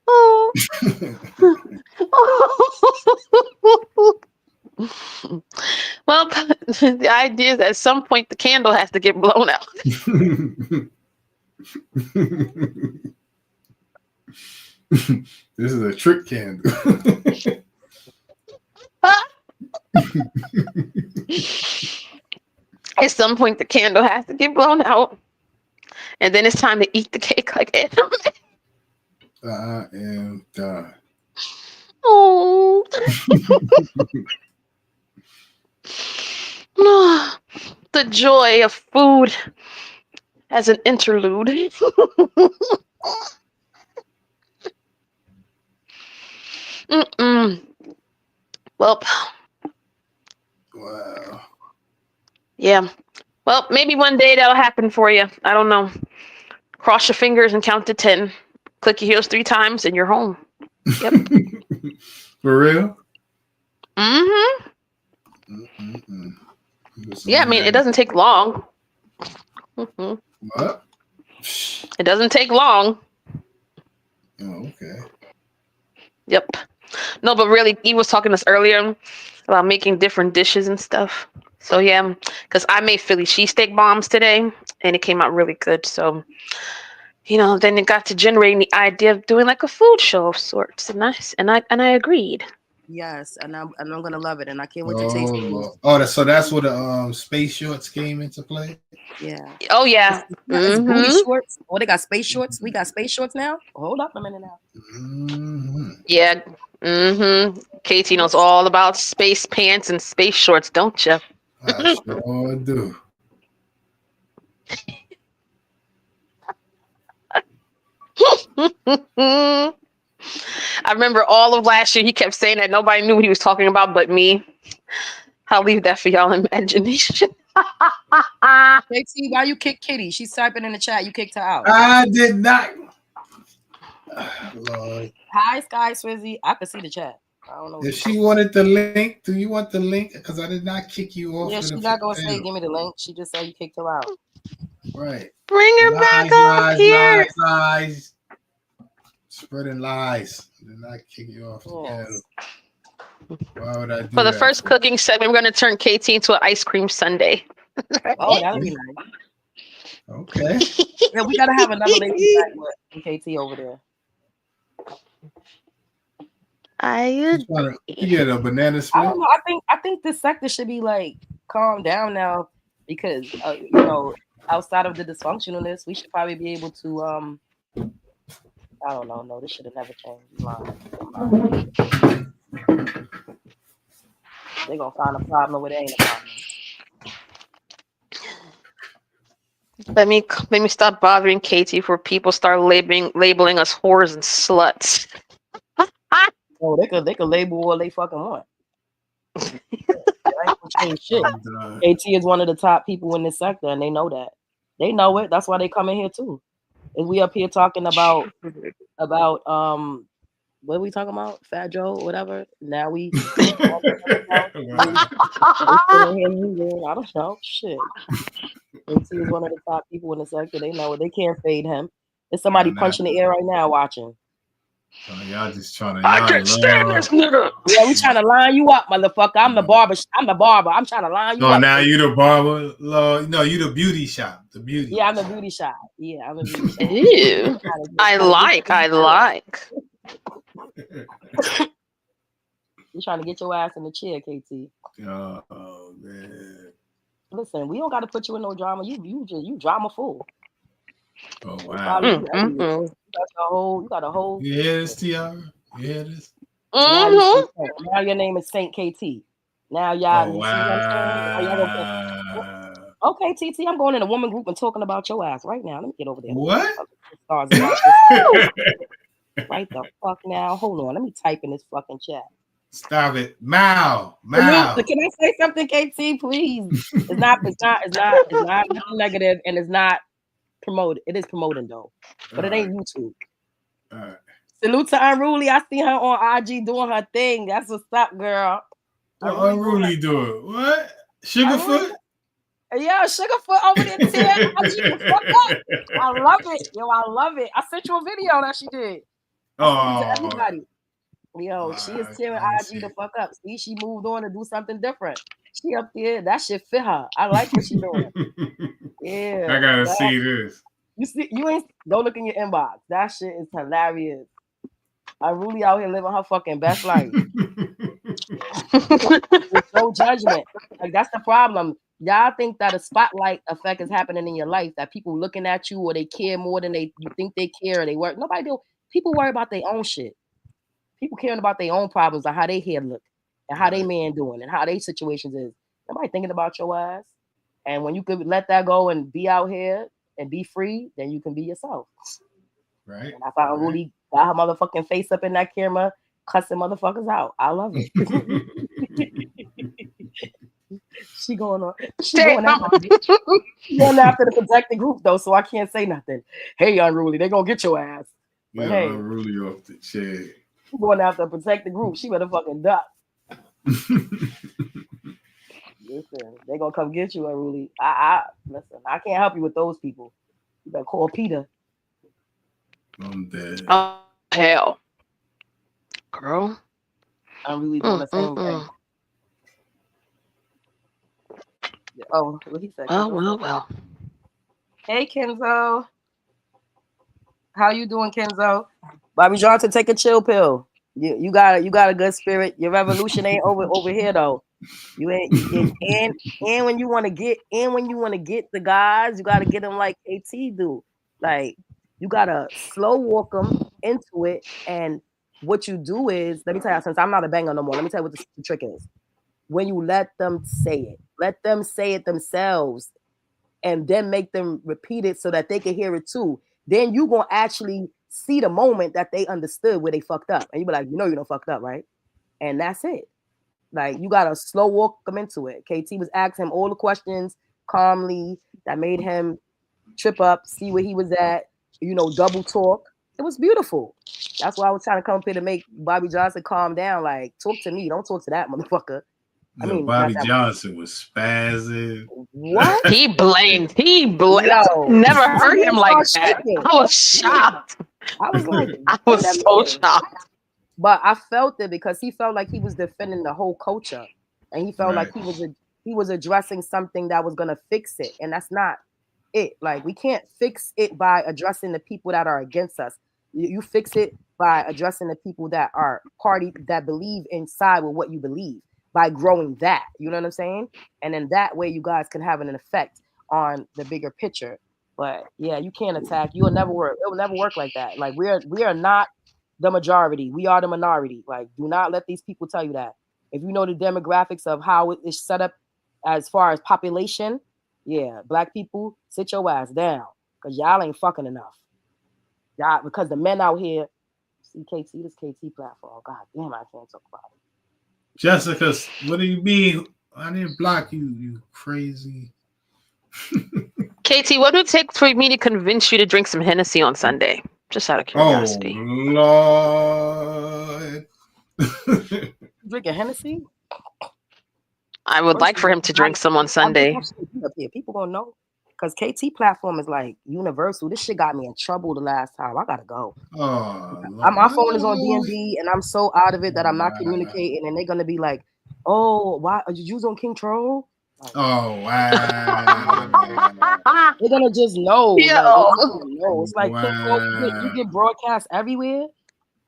Oh. Well, the idea is at some point the candle has to get blown out. This is a trick candle. At some point the candle has to get blown out. And then it's time to eat the cake like it. I am done. Oh. The joy of food as an interlude. Well, wow. Yeah. Well, maybe one day that'll happen for you. I don't know. Cross your fingers and count to 10. Click your heels 3 times and you're home. Yep. For real? Mm-hmm. Yeah, I mean, it doesn't take long. Mm-hmm. What? It doesn't take long. Oh, okay. Yep. No, but really, Eve was talking to us earlier about making different dishes and stuff. So yeah, because I made Philly cheesesteak bombs today, and it came out really good. So, you know, then it got to generating the idea of doing like a food show of sorts, and I agreed. Yes, and I'm gonna love it, and I can't wait to Oh, taste it. Lord. Oh, so that's where the space shorts came into play. Yeah. Oh yeah. It's booty shorts. Oh, they got space shorts. We got space shorts now. Hold up a minute now. Yeah. KT knows all about space pants and space shorts, don't you? I sure do. I remember all of last year he kept saying that nobody knew what he was talking about but me. I'll leave that for y'all imagination. KT, why you kick Kitty? She's typing in the chat. You kicked her out. I did not. Lord. Hi, Sky Swizzy. I can see the chat. I don't know. If she wanted the link, do you want the link? Because I did not kick you off. Yeah, she's not gonna say give me the link. She just said you kicked her out. Right. Bring her back up here. Lies. Spreading lies. I did not kick you off. Yes. Why would I do For the that? first cooking segment, we're going to turn KT into an ice cream sundae. Oh, that'll be nice. Okay. Yeah, we gotta have another lady back with KT over there. You get a banana split. I don't know. I think this sector should be like calmed down now because you know, outside of the dysfunctionalness, we should probably be able to I don't know. No, this should have never changed. They're gonna find a problem where there ain't a problem. Let me stop bothering Katie for people start labeling us whores and sluts. Oh, they could label all they fucking want. That ain't gonna change shit. KT is one of the top people in this sector, and they know that. They know it. That's why they come in here too. And we up here talking about what are we talking about? Fat Joe, whatever. Now we I don't know. Shit. KT is one of the top people in the sector. They know it. They can't fade him. There's somebody punching the air right now watching. Y'all just trying to. I can't stand this nigga. Yeah, we trying to line you up, motherfucker. I'm the barber. I'm trying to line you up. No, now you the barber. No, you the beauty shop. The beauty. Yeah, I'm the beauty shop. Yeah, I'm the beauty shop. Ew. I like. You trying to get your ass in the chair, KT. Oh man. Listen, we don't got to put you in no drama. You drama full. Oh wow. You got a whole. You hear this, Tiara? You hear this? Now your name is Saint KT. Now y'all. Oh, wow. Okay, TT, I'm going in a woman group and talking about your ass right now. Let me get over there. What? Right the fuck now. Hold on. Let me type in this fucking chat. Stop it. Mal. Can I say something, KT, please? It's not negative and it's not promoted. It is promoting though. But it ain't YouTube. All right. Salute to Unruly. I see her on IG doing her thing. That's what's up, girl. What Unruly doing? What? Sugarfoot? Yeah, Sugarfoot over there tearing IG the fuck up. I love it. Yo, I love it. I sent you a video that she did. To everybody. Yo, she is tearing IG the fuck up. See, she moved on to do something different. She up there. That shit fit her. I like what she doing. Yeah. I gotta see this. You ain't go look in your inbox. That shit is hilarious. I really out here living her fucking best life. With no judgment. Like that's the problem. Y'all think that a spotlight effect is happening in your life, that people looking at you or they care more than you think they care or they work. Nobody do. People worry about their own shit. People caring about their own problems and how they hair look and how they man doing and how their situations is. Nobody thinking about your ass. And when you could let that go and be out here and be free, then you can be yourself. Right. And I thought really got her motherfucking face up in that camera, cussing motherfuckers out. I love it. She going after the protected group though, so I can't say nothing. Hey, Unruly, they gonna get your ass. But yeah, hey, Unruly off the chair. She going after a protected group. She better fucking duck. Listen, they gonna come get you, Unruly. Listen, I can't help you with those people. You better call Peter. I'm dead. Oh hell, girl. I'm really doing the same thing. Oh, what he said? Well. Hey, Kenzo. How you doing, Kenzo? Bobby Johnson, take a chill pill. You got a good spirit. Your revolution ain't over here though. You ain't and when you want to get the guys, you got to get them like AT do. Like you gotta slow walk them into it. And what you do is, let me tell you, since I'm not a banger no more, let me tell you what the trick is. When you let them say it themselves, and then make them repeat it so that they can hear it too. Then you gonna actually see the moment that they understood where they fucked up, and you be like, you don't fucked up, right? And that's it. Like you gotta slow walk them into it. KT was asking him all the questions calmly that made him trip up, see where he was at, double talk. It was beautiful. That's why I was trying to come up here to make Bobby Johnson calm down. Like, talk to me, don't talk to that motherfucker. I mean, Bobby Johnson was spazzing. What? He blamed. Never heard him like that. I was shocked. I was like, I was so shocked. But I felt it because he felt like he was defending the whole culture, and he felt like he was addressing something that was gonna fix it, and that's not it. Like, we can't fix it by addressing the people that are against us. You fix it by addressing the people that are party that believe inside with what you believe, by growing that. You know what I'm saying? And then that way you guys can have an effect on the bigger picture. But yeah, you can't attack. You'll never work. It will never work like that. Like, we are not the majority. We are the minority. Like, do not let these people tell you that. If you know the demographics of how it is set up as far as population, yeah, black people, sit your ass down, because y'all ain't fucking enough. Y'all, because the men out here, this KT platform, god damn, I can't talk about it. Jessica, what do you mean? I didn't block you, you crazy. KT, what would it take for me to convince you to drink some Hennessy on Sunday? Just out of curiosity. Oh, Lord. Drinking Hennessy? I would like for him to drink some on Sunday. People gonna know. Because KT platform is like universal. This shit got me in trouble the last time. I gotta go. My phone is on D&D, and I'm so out of it that I'm not communicating. And they're gonna be like, "Oh, why are you on King Troll?" Like, oh wow! They're gonna just know. Yo. Like, know. It's like King Troll, you get broadcast everywhere.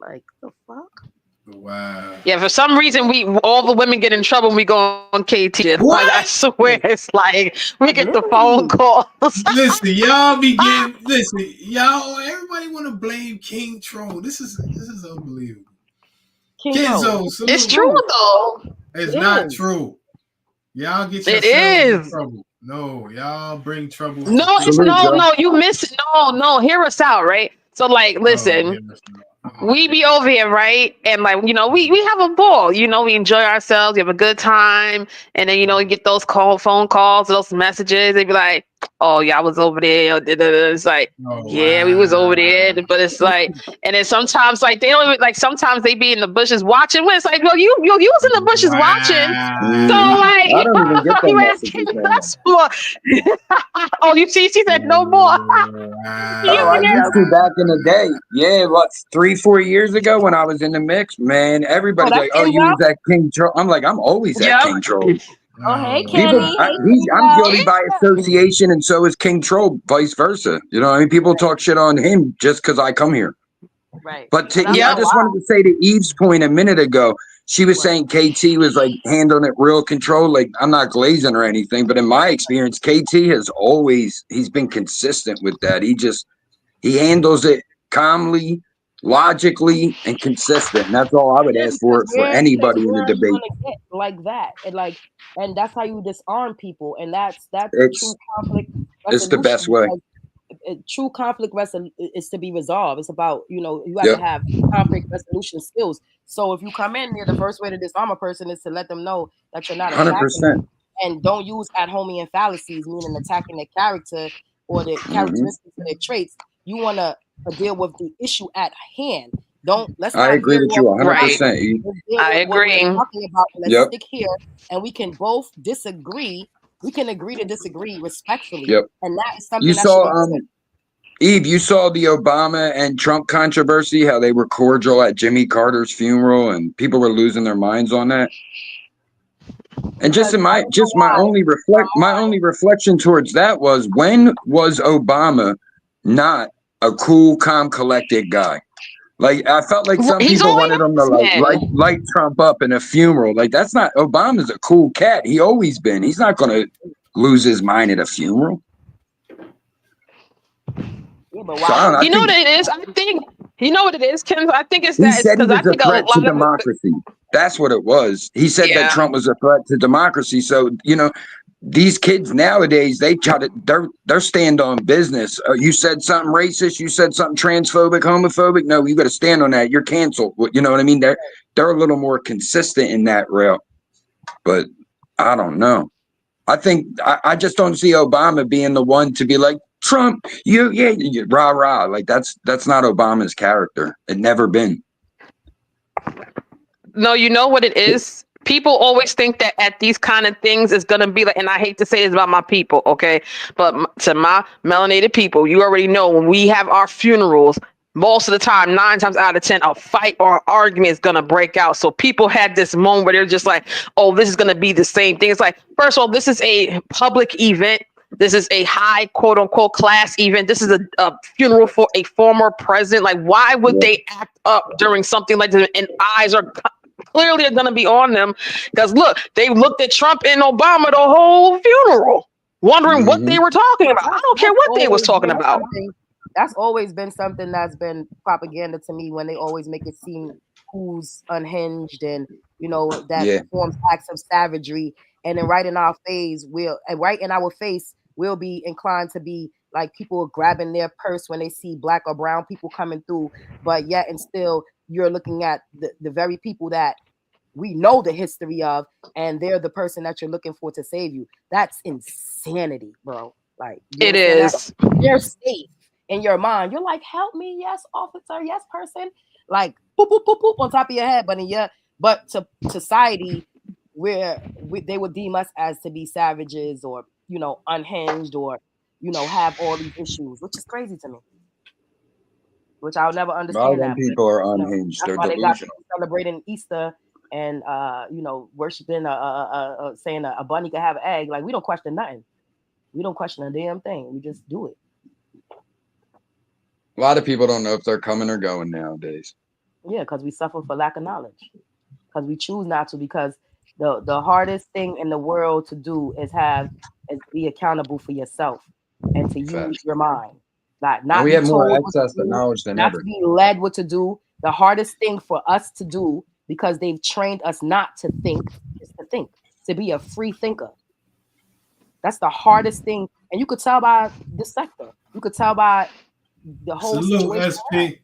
Like, the fuck? Wow. Yeah, for some reason all the women get in trouble when we go on KT. Like, I swear, it's like we get the phone calls. Listen, y'all be getting y'all. Everybody want to blame King Troll. This is unbelievable. Kenzo, it's true though. It's not true. Y'all get yourselves in trouble. No, y'all bring trouble. No, you miss it. No, hear us out, right? So, like, listen. We be over here, right? And like, we have a ball, we enjoy ourselves, we have a good time, and then you get those phone calls, those messages, they be like, oh yeah, I was over there. It's like, we was over there, but it's like, and then sometimes like they don't even, like, sometimes they be in the bushes watching. When it's like, well, you was in the bushes watching, so like, I don't even get you asking us for? Oh, you see, she said no more. I used to back in the day. Yeah, what, 3-4 years ago when I was in the mix, man, everybody's like, oh, you was at King Troll. I'm like, I'm always at King Troll. Oh, hey, Kenny. I'm guilty by association, and so is King Troll, vice versa. People talk shit on him just because I come here. Right. But I just wanted to say to Eve's point a minute ago, she was saying KT was like handling it real control. Like, I'm not glazing or anything, but in my experience, KT he's been consistent with that. He handles it calmly, logically, and consistent. And that's all I would ask for anybody in the debate. Like that, and that's how you disarm people, and that's true conflict. It's the best way. True conflict is to be resolved. It's about you have to have conflict resolution skills. So if you come in here, the first way to disarm a person is to let them know that you're not 100%, and don't use ad hominem fallacies, meaning attacking their character or their characteristics or their traits. You want to deal with the issue at hand. I agree with you 100%. I agree. Let's stick here, and we can both disagree. We can agree to disagree respectfully. Yep. And that is something you that saw. Eve, you saw the Obama and Trump controversy, how they were cordial at Jimmy Carter's funeral, and people were losing their minds on that. And my only reflection towards that was, when was Obama not a cool, calm, collected guy? Like, I felt like some people wanted him to light Trump up in a funeral. Like, that's not, Obama's a cool cat. He always been. He's not going to lose his mind at a funeral. Yeah, but why? You know what it is? I think, you know what it is, Kim? I think it's that. He said he was a threat to democracy. That's what it was. He said that Trump was a threat to democracy. So, you know, these kids nowadays, they try to, they're stand on business. You said something racist, you said something transphobic, homophobic. No, you got to stand on that. You're canceled. You know what I mean? They're a little more consistent in that rail. But I don't know. I think I just don't see Obama being the one to be like, Trump, you rah rah. Like, that's not Obama's character. It never been. No, you know what it is? People always think that at these kind of things it's going to be like, and I hate to say this about my people, okay? But to my melanated people, you already know when we have our funerals, most of the time, 9 times out of 10, a fight or an argument is going to break out. So people had this moment where they're just like, oh, this is going to be the same thing. It's like, first of all, this is a public event. This is a high, quote unquote, class event. This is a funeral for a former president. Like, why would they act up during something like this? And eyes are clearly going to be on them, because look, they looked at Trump and Obama the whole funeral, wondering what they were talking about. I don't care what they was talking about. That's always been something that's been propaganda to me, when they always make it seem who's unhinged and, you know, that performs acts of savagery. And then right in our face, we'll be inclined to be like people grabbing their purse when they see black or brown people coming through. But yet and still, you're looking at the very people that we know the history of, and they're the person that you're looking for to save you. That's insanity, bro. Like, it is. You're safe in your mind. You're like, help me, yes, officer, yes, person. Like, boop, boop, boop, boop on top of your head. But to society, where they would deem us as to be savages, or, you know, unhinged, or, you know, have all these issues, which is crazy to me. Which I'll never understand. That people are unhinged. They're delusional. Celebrating Easter and you know, worshiping saying a bunny could have an egg. Like, we don't question nothing. We don't question a damn thing. We just do it. A lot of people don't know if they're coming or going nowadays. Yeah, because we suffer for lack of knowledge. Because we choose not to. Because the hardest thing in the world to do is be accountable for yourself and to use your mind. Not we have more access to knowledge than ever. Not to be led what to do. The hardest thing for us to do, because they've trained us not to think, is to think, to be a free thinker. That's the hardest thing. And you could tell by the sector. You could tell by the whole situation.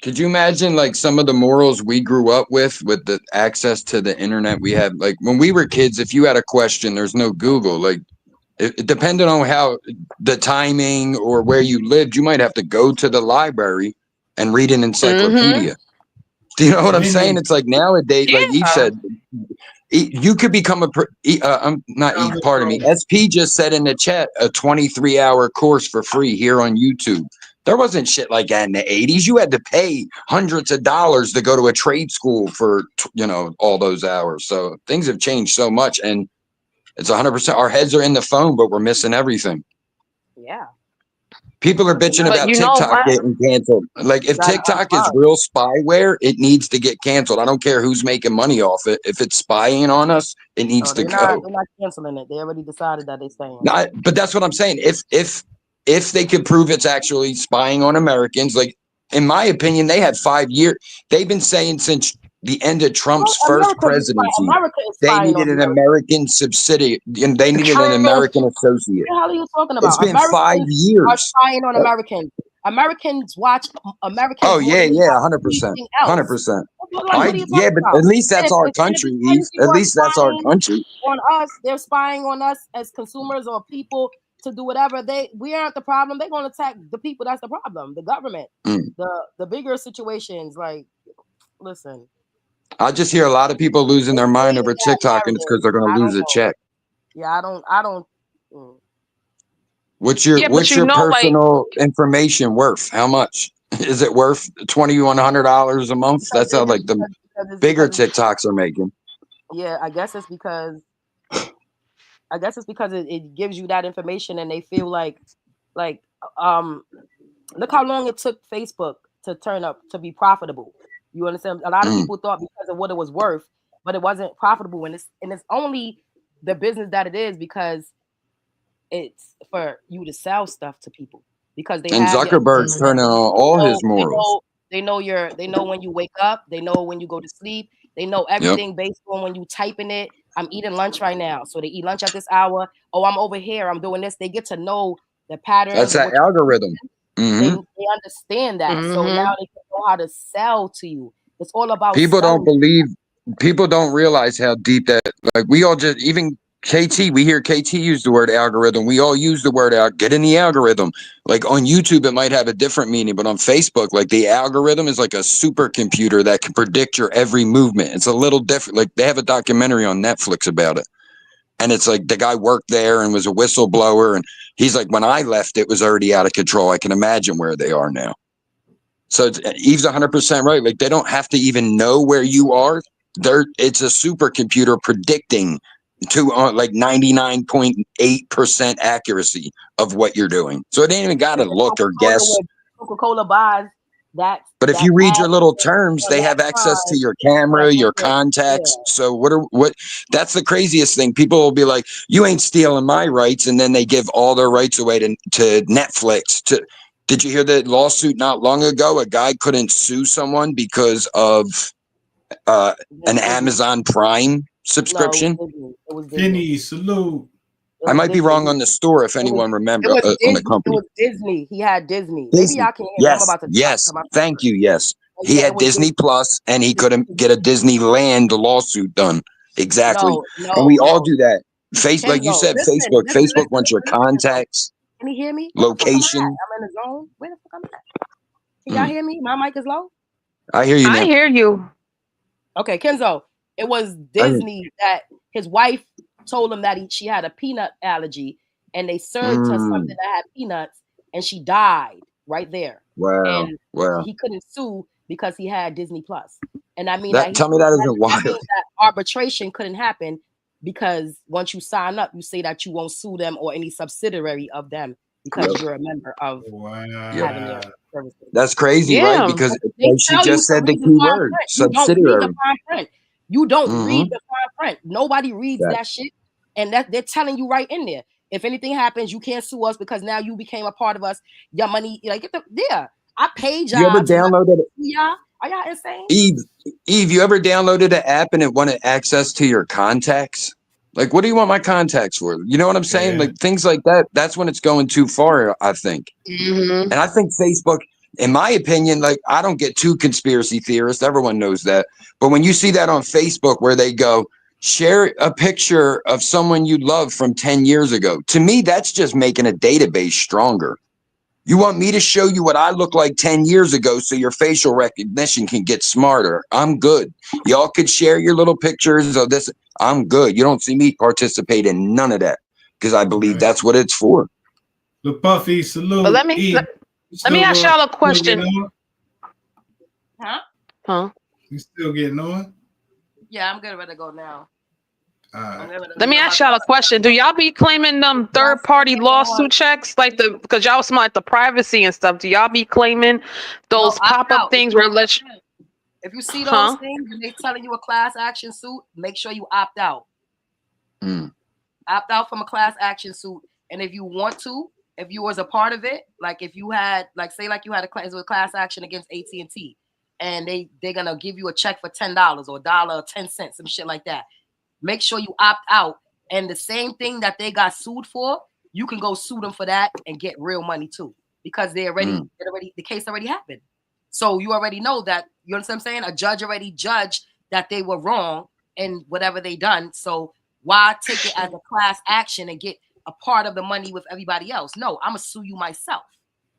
Could you imagine, like, some of the morals we grew up with the access to the internet we had? Like, when we were kids, if you had a question, there's no Google. Like, it depended on how the timing or where you lived, you might have to go to the library and read an encyclopedia. Do you know what I'm saying? It's like nowadays, like you said, you could become SP just said in the chat, a 23-hour course for free here on YouTube. There wasn't shit like that in the 80s. You had to pay hundreds of dollars to go to a trade school for, you know, all those hours. So things have changed so much, and it's 100%. Our heads are in the phone, but we're missing everything. Yeah. People are bitching about TikTok getting canceled. Like, if TikTok is real spyware, it needs to get canceled. I don't care who's making money off it. If it's spying on us, it needs to go. They're not canceling it. They already decided that they're staying. But that's what I'm saying. If they could prove it's actually spying on Americans, like, in my opinion, they had 5 years. They've been saying since the end of Trump's first presidency, they needed an American subsidiary, and they needed an American associate. What the hell are you talking about? It's been 5 years. Are spying on Americans. Americans watch Americans. Oh yeah, 100%, 100%. Yeah, but at least that's our country. At least that's our country. On us, they're spying on us as consumers or people to do whatever. We aren't the problem. They're going to attack the people. That's the problem. The government. The bigger situations. Like, listen. I just hear a lot of people losing their mind over TikTok, and it's because they're going to lose a check. Yeah, I don't. What's your personal information worth? How much is it worth? $2,100 a month? That's how, like, the bigger TikToks are making. Yeah, I guess it's because it gives you that information, and they feel like look how long it took Facebook to turn up to be profitable. You understand? A lot of people thought because of what it was worth, but it wasn't profitable, and it's only the business that it is because it's for you to sell stuff to people because they And have Zuckerberg's turning on all his morals. They know when you wake up, they know when you go to sleep, they know everything based on when you typing it. I'm eating lunch right now, so they eat lunch at this hour. Oh, I'm over here, I'm doing this. They get to know the patterns. That's that algorithm. They understand that, so now they can know how to sell to you. It's all about people selling. don't believe. People don't realize how deep that. Like we all just even. KT, we hear KT use the word algorithm. We all use the word get in the algorithm. Like on YouTube, it might have a different meaning, but on Facebook, like the algorithm is like a supercomputer that can predict your every movement. It's a little different. Like they have a documentary on Netflix about it. And it's like the guy worked there and was a whistleblower. And he's like, when I left, it was already out of control. I can imagine where they are now. So Eve's 100% right. Like they don't have to even know where you are. It's a supercomputer predicting to like 99.8% accuracy of what you're doing. So it ain't even got to look or guess. Coca-Cola buys that. But if you read your little terms, they have access to your camera, your contacts. So that's the craziest thing. People will be like, you ain't stealing my rights. And then they give all their rights away to Netflix. Did you hear that lawsuit not long ago? A guy couldn't sue someone because of an Amazon Prime subscription. Vinny, salute. I might be wrong on the store if anyone remembers on the company. It was Disney. He had Disney. Maybe y'all can hear me. Yes, I'm about to yes. Thank you. Yes. He had Disney Plus and he couldn't get a Disneyland lawsuit done. Exactly. And we all do that. Facebook, like you said, Facebook wants your contacts. Can you hear me? Location. I'm in the zone. Where the fuck I'm at? Can y'all hear me? My mic is low. I hear you now. I hear you. Okay, Kenzo. It was Disney that his wife told him that she had a peanut allergy, and they served her something that had peanuts, and she died right there. Wow. And wow. he couldn't sue because he had Disney Plus. And I mean, tell me that isn't wild. That means that arbitration couldn't happen because once you sign up, you say that you won't sue them or any subsidiary of them because you're a member of having their services. That's crazy, right? Because she just said the key word, subsidiary. You don't read the fine print. Nobody reads that shit. And that they're telling you right in there. If anything happens, you can't sue us because now you became a part of us. Your money, like I paid y'all. You ever downloaded it? Yeah. Are y'all insane? Eve, you ever downloaded an app and it wanted access to your contacts? Like, what do you want my contacts for? You know what I'm saying? Like things like that. That's when it's going too far, I think. And I think Facebook, in my opinion, like I don't get too conspiracy theorist. Everyone knows that. But when you see that on Facebook where they go, share a picture of someone you love from 10 years ago. To me, that's just making a database stronger. You want me to show you what I look like 10 years ago so your facial recognition can get smarter. I'm good. Y'all could share your little pictures of this. I'm good. You don't see me participate in none of that because I believe that's what it's for. The Puffy, salute. But let me ask y'all a question. Huh? You still getting on? Yeah, I'm good. Ready to go now. Let me ask y'all a question. Do y'all be claiming them third-party lawsuit checks, like because y'all was like the privacy and stuff? Do y'all be claiming those pop-up things where if you see those things and they telling you a class action suit, make sure you opt out. Opt out from a class action suit, and if you want to, if you was a part of it, like if you had, like say, like you had a class action against AT&T, and they're gonna give you a check for $10 or $1.10, some shit like that. Make sure you opt out, and the same thing that they got sued for, you can go sue them for that and get real money too, because the case already happened. So you already know that. You understand what I'm saying? A judge already judged that they were wrong in whatever they done. So why take it as a class action and get a part of the money with everybody else? No, I'm gonna sue you myself.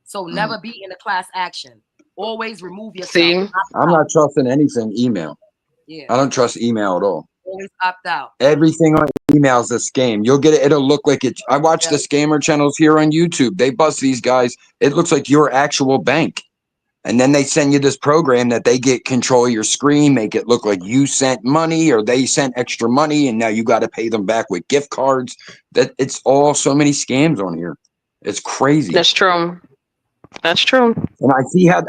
So never be in a class action. Always remove yourself. See, I'm not trusting anything email. Yeah, I don't trust email at all. Always opt out. Everything on email is a scam. You'll get it. It'll look like it. I watch the scammer channels here on YouTube. They bust these guys. It looks like your actual bank. And then they send you this program that they get control of your screen, make it look like you sent money or they sent extra money, and now you got to pay them back with gift cards. That it's all so many scams on here. It's crazy. That's true. That's true. And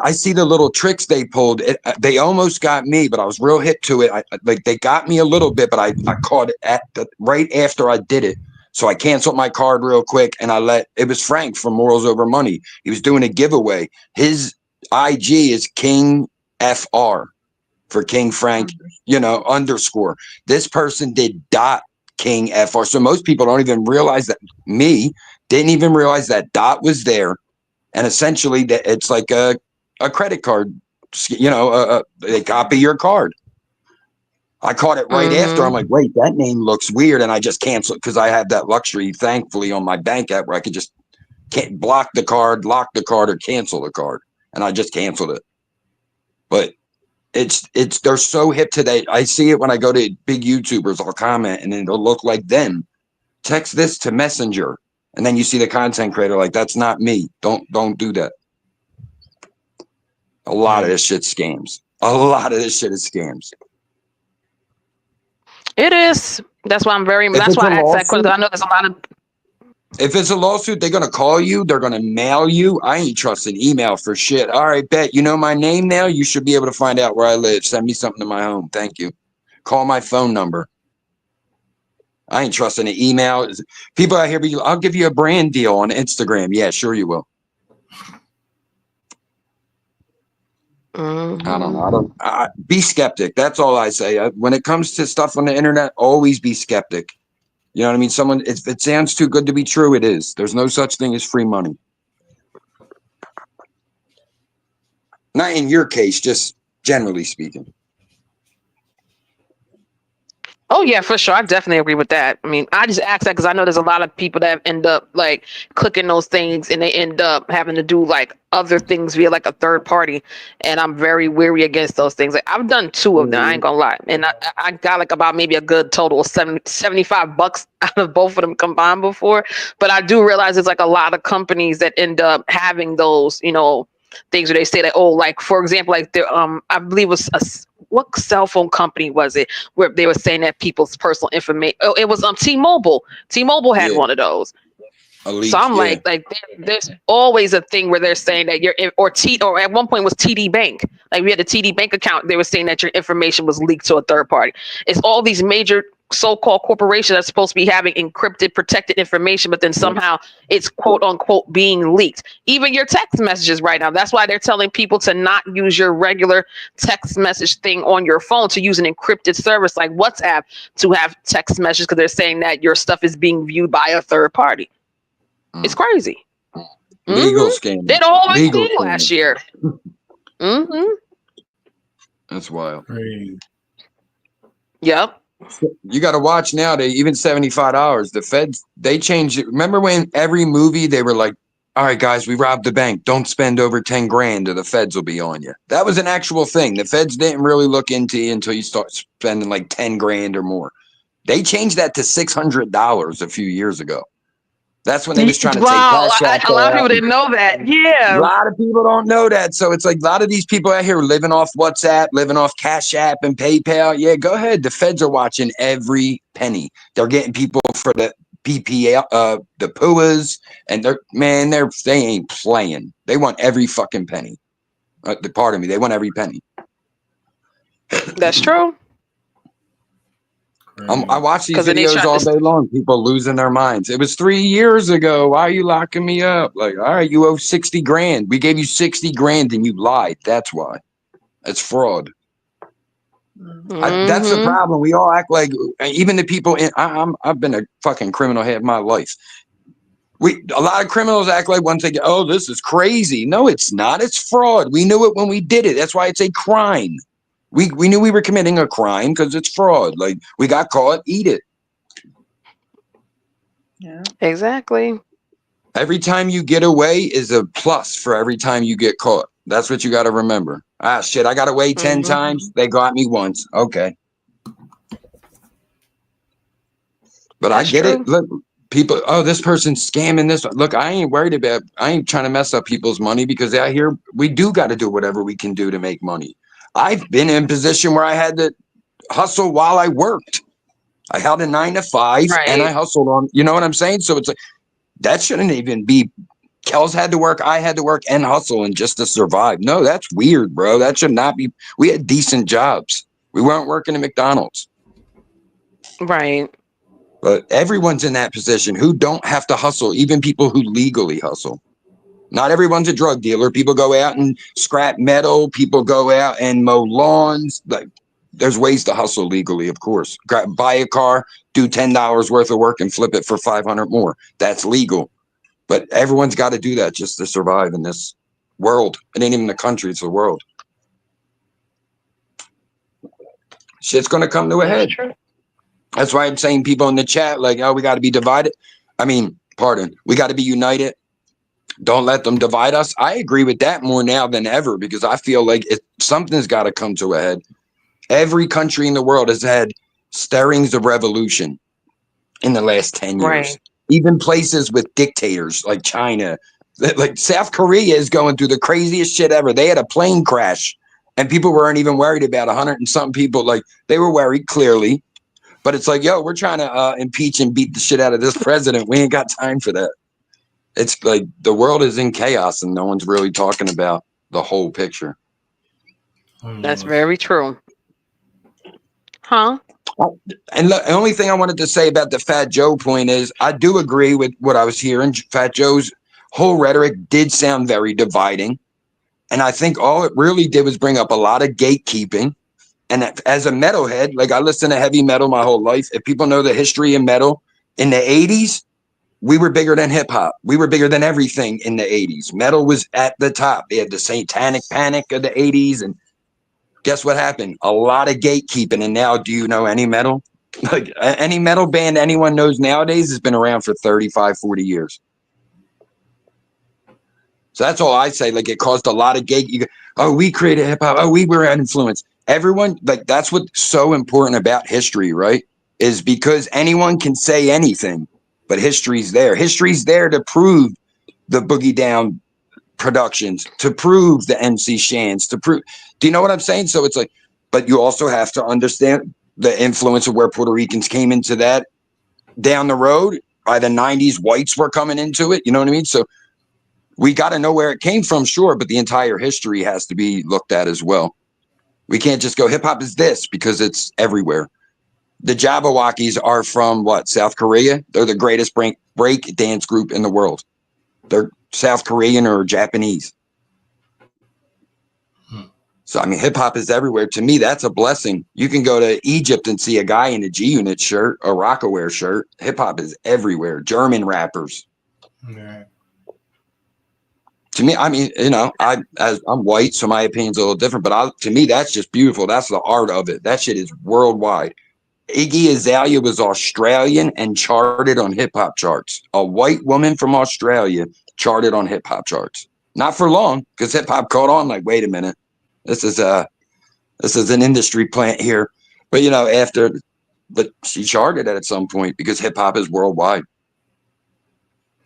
I see the little tricks they pulled. They almost got me, but I was real hip to it. Like they got me a little bit, but I caught it right after I did it. So I canceled my card real quick, and it was Frank from Morals Over Money. He was doing a giveaway. His IG is King FR for King Frank, _ This person did .King FR. So most people don't even realize that. Didn't even realize that dot was there. And essentially, it's like a credit card. They copy your card. I caught it right after. I'm like, wait, that name looks weird. And I just canceled because I have that luxury, thankfully, on my bank app where I could just block the card, lock the card, or cancel the card. And I just canceled it. But they're so hip today. I see it when I go to big YouTubers. I'll comment and it'll look like them. Text this to Messenger. And then you see the content creator like, that's not me. Don't do that. A lot of this shit's scams. A lot of this shit is scams. It is. That's why that's why I asked that question. I know there's a lot of. If it's a lawsuit, they're going to call you. They're going to mail you. I ain't trusting email for shit. All right, bet. You know my name now? You should be able to find out where I live. Send me something to my home. Thank you. Call my phone number. I ain't trusting an email. People out here, I'll give you a brand deal on Instagram. Yeah, sure you will. I don't know. Be skeptic. That's all I say. When it comes to stuff on the internet, always be skeptic. You know what I mean? If it sounds too good to be true, it is. There's no such thing as free money. Not in your case, just generally speaking. Oh yeah, for sure. I definitely agree with that. I mean, I just asked that because I know there's a lot of people that end up like clicking those things and they end up having to do like other things via like a third party. And I'm very weary against those things. Like I've done 2 of them, I ain't gonna lie. And I got like about maybe a good total of $75 out of both of them combined before. But I do realize there's like a lot of companies that end up having those, things where they say that, oh, like for example, like I believe it was what cell phone company was it where they were saying that people's personal information? Oh, it was T-Mobile. T-Mobile had one of those. Elite, so I'm like there's always a thing where they're saying that or at one point was TD Bank. Like we had a TD Bank account. They were saying that your information was leaked to a third party. It's all these major so-called corporations that's supposed to be having encrypted, protected information, but then somehow it's quote unquote being leaked. Even your text messages right now. That's why they're telling people to not use your regular text message thing on your phone, to use an encrypted service like WhatsApp to have text messages, because they're saying that your stuff is being viewed by a third party. It's crazy. Legal scam. They always did last year. That's wild. Yep. You got to watch now. They even $75. The feds, they changed it. Remember when every movie they were like, all right, guys, we robbed the bank. Don't spend over 10 grand or the feds will be on you. That was an actual thing. The feds didn't really look into you until you start spending like 10 grand or more. They changed that to $600 a few years ago. That's when they was trying to take cash out. A lot of people didn't know that. Yeah. A lot of people don't know that. So it's like a lot of these people out here living off WhatsApp, living off Cash App and PayPal. Yeah, go ahead. The feds are watching every penny. They're getting people for the PPA, the PUAs, and they ain't playing. They want every fucking penny. Pardon me. They want every penny. That's true. I watch these videos all day long. People losing their minds. It was 3 years ago. Why are you locking me up? Like, all right, you owe 60 grand. We gave you 60 grand and you lied. That's why. It's fraud. That's the problem. We all act like, even the people I've been a fucking criminal half my life. A lot of criminals act like once they get, oh, this is crazy. No, it's not. It's fraud. We knew it when we did it. That's why it's a crime. We knew we were committing a crime because it's fraud. Like, we got caught, eat it. Yeah, exactly. Every time you get away is a plus for every time you get caught. That's what you got to remember. Ah, shit, I got away 10 times. They got me once. Okay. But I get it. Look, people, oh, this person's scamming this. Look, I ain't trying to mess up people's money, because out here we do got to do whatever we can do to make money. I've been in a position where I had to hustle while I worked. I held a 9 to 5 and I hustled on, you know what I'm saying? So it's like, that shouldn't even be, Kels had to work, I had to work and hustle and just to survive. No, that's weird, bro. That should not be. We had decent jobs. We weren't working at McDonald's. Right. But everyone's in that position who don't have to hustle, even people who legally hustle. Not everyone's a drug dealer. People go out and scrap metal. People go out and mow lawns. Like, there's ways to hustle legally, of course. Buy a car, do $10 worth of work and flip it for 500 more. That's legal. But everyone's got to do that just to survive in this world. It ain't even the country, it's the world. Shit's going to come to a head. That's why I'm saying, people in the chat, like, oh, we got to be divided. I mean, we got to be united. Don't let them divide us. I agree with that more now than ever, because I feel like something's got to come to a head. Every country in the world has had stirrings of revolution in the last 10 years. Right. Even places with dictators like China, like South Korea is going through the craziest shit ever. They had a plane crash and people weren't even worried about 100 and something people. Like, they were worried, clearly. But it's like, yo, we're trying to impeach and beat the shit out of this president. We ain't got time for that. It's like the world is in chaos and no one's really talking about the whole picture. That's very true. Huh? And the only thing I wanted to say about the Fat Joe point is, I do agree with what I was hearing. Fat Joe's whole rhetoric did sound very dividing. And I think all it really did was bring up a lot of gatekeeping. And as a metalhead, like, I listened to heavy metal my whole life. If people know the history of metal, in the 80s, we were bigger than hip hop. We were bigger than everything in the 80s. Metal was at the top. They had the satanic panic of the 80s. And guess what happened? A lot of gatekeeping. And now, do you know any metal? Like, any metal band anyone knows nowadays has been around for 35, 40 years. So that's all I say. Like, it caused a lot of oh, we created hip hop. Oh, we were an influence. Everyone, like, that's what's so important about history, right? Is because anyone can say anything, but history's there. History's there to prove the Boogie Down productions, to prove the MC Shans, to prove. Do you know what I'm saying? So it's like, but you also have to understand the influence of where Puerto Ricans came into that down the road. By the 90s, whites were coming into it. You know what I mean? So we got to know where it came from, sure, but the entire history has to be looked at as well. We can't just go hip hop is this because it's everywhere. The Jabberwockies are from what? South Korea. They're the greatest break dance group in the world. They're South Korean or Japanese. So, I mean, hip hop is everywhere. To me, that's a blessing. You can go to Egypt and see a guy in a G-Unit shirt, a Rockaware shirt. Hip hop is everywhere. German rappers. Yeah. To me, I mean, you know, I'm white, so my opinion's a little different, but to me, that's just beautiful. That's the art of it. That shit is worldwide. Iggy Azalea was Australian and charted on hip hop charts. A white woman from Australia charted on hip hop charts. Not for long, because hip hop caught on. Like, wait a minute, this is an industry plant here. But you know, but she charted at some point because hip hop is worldwide.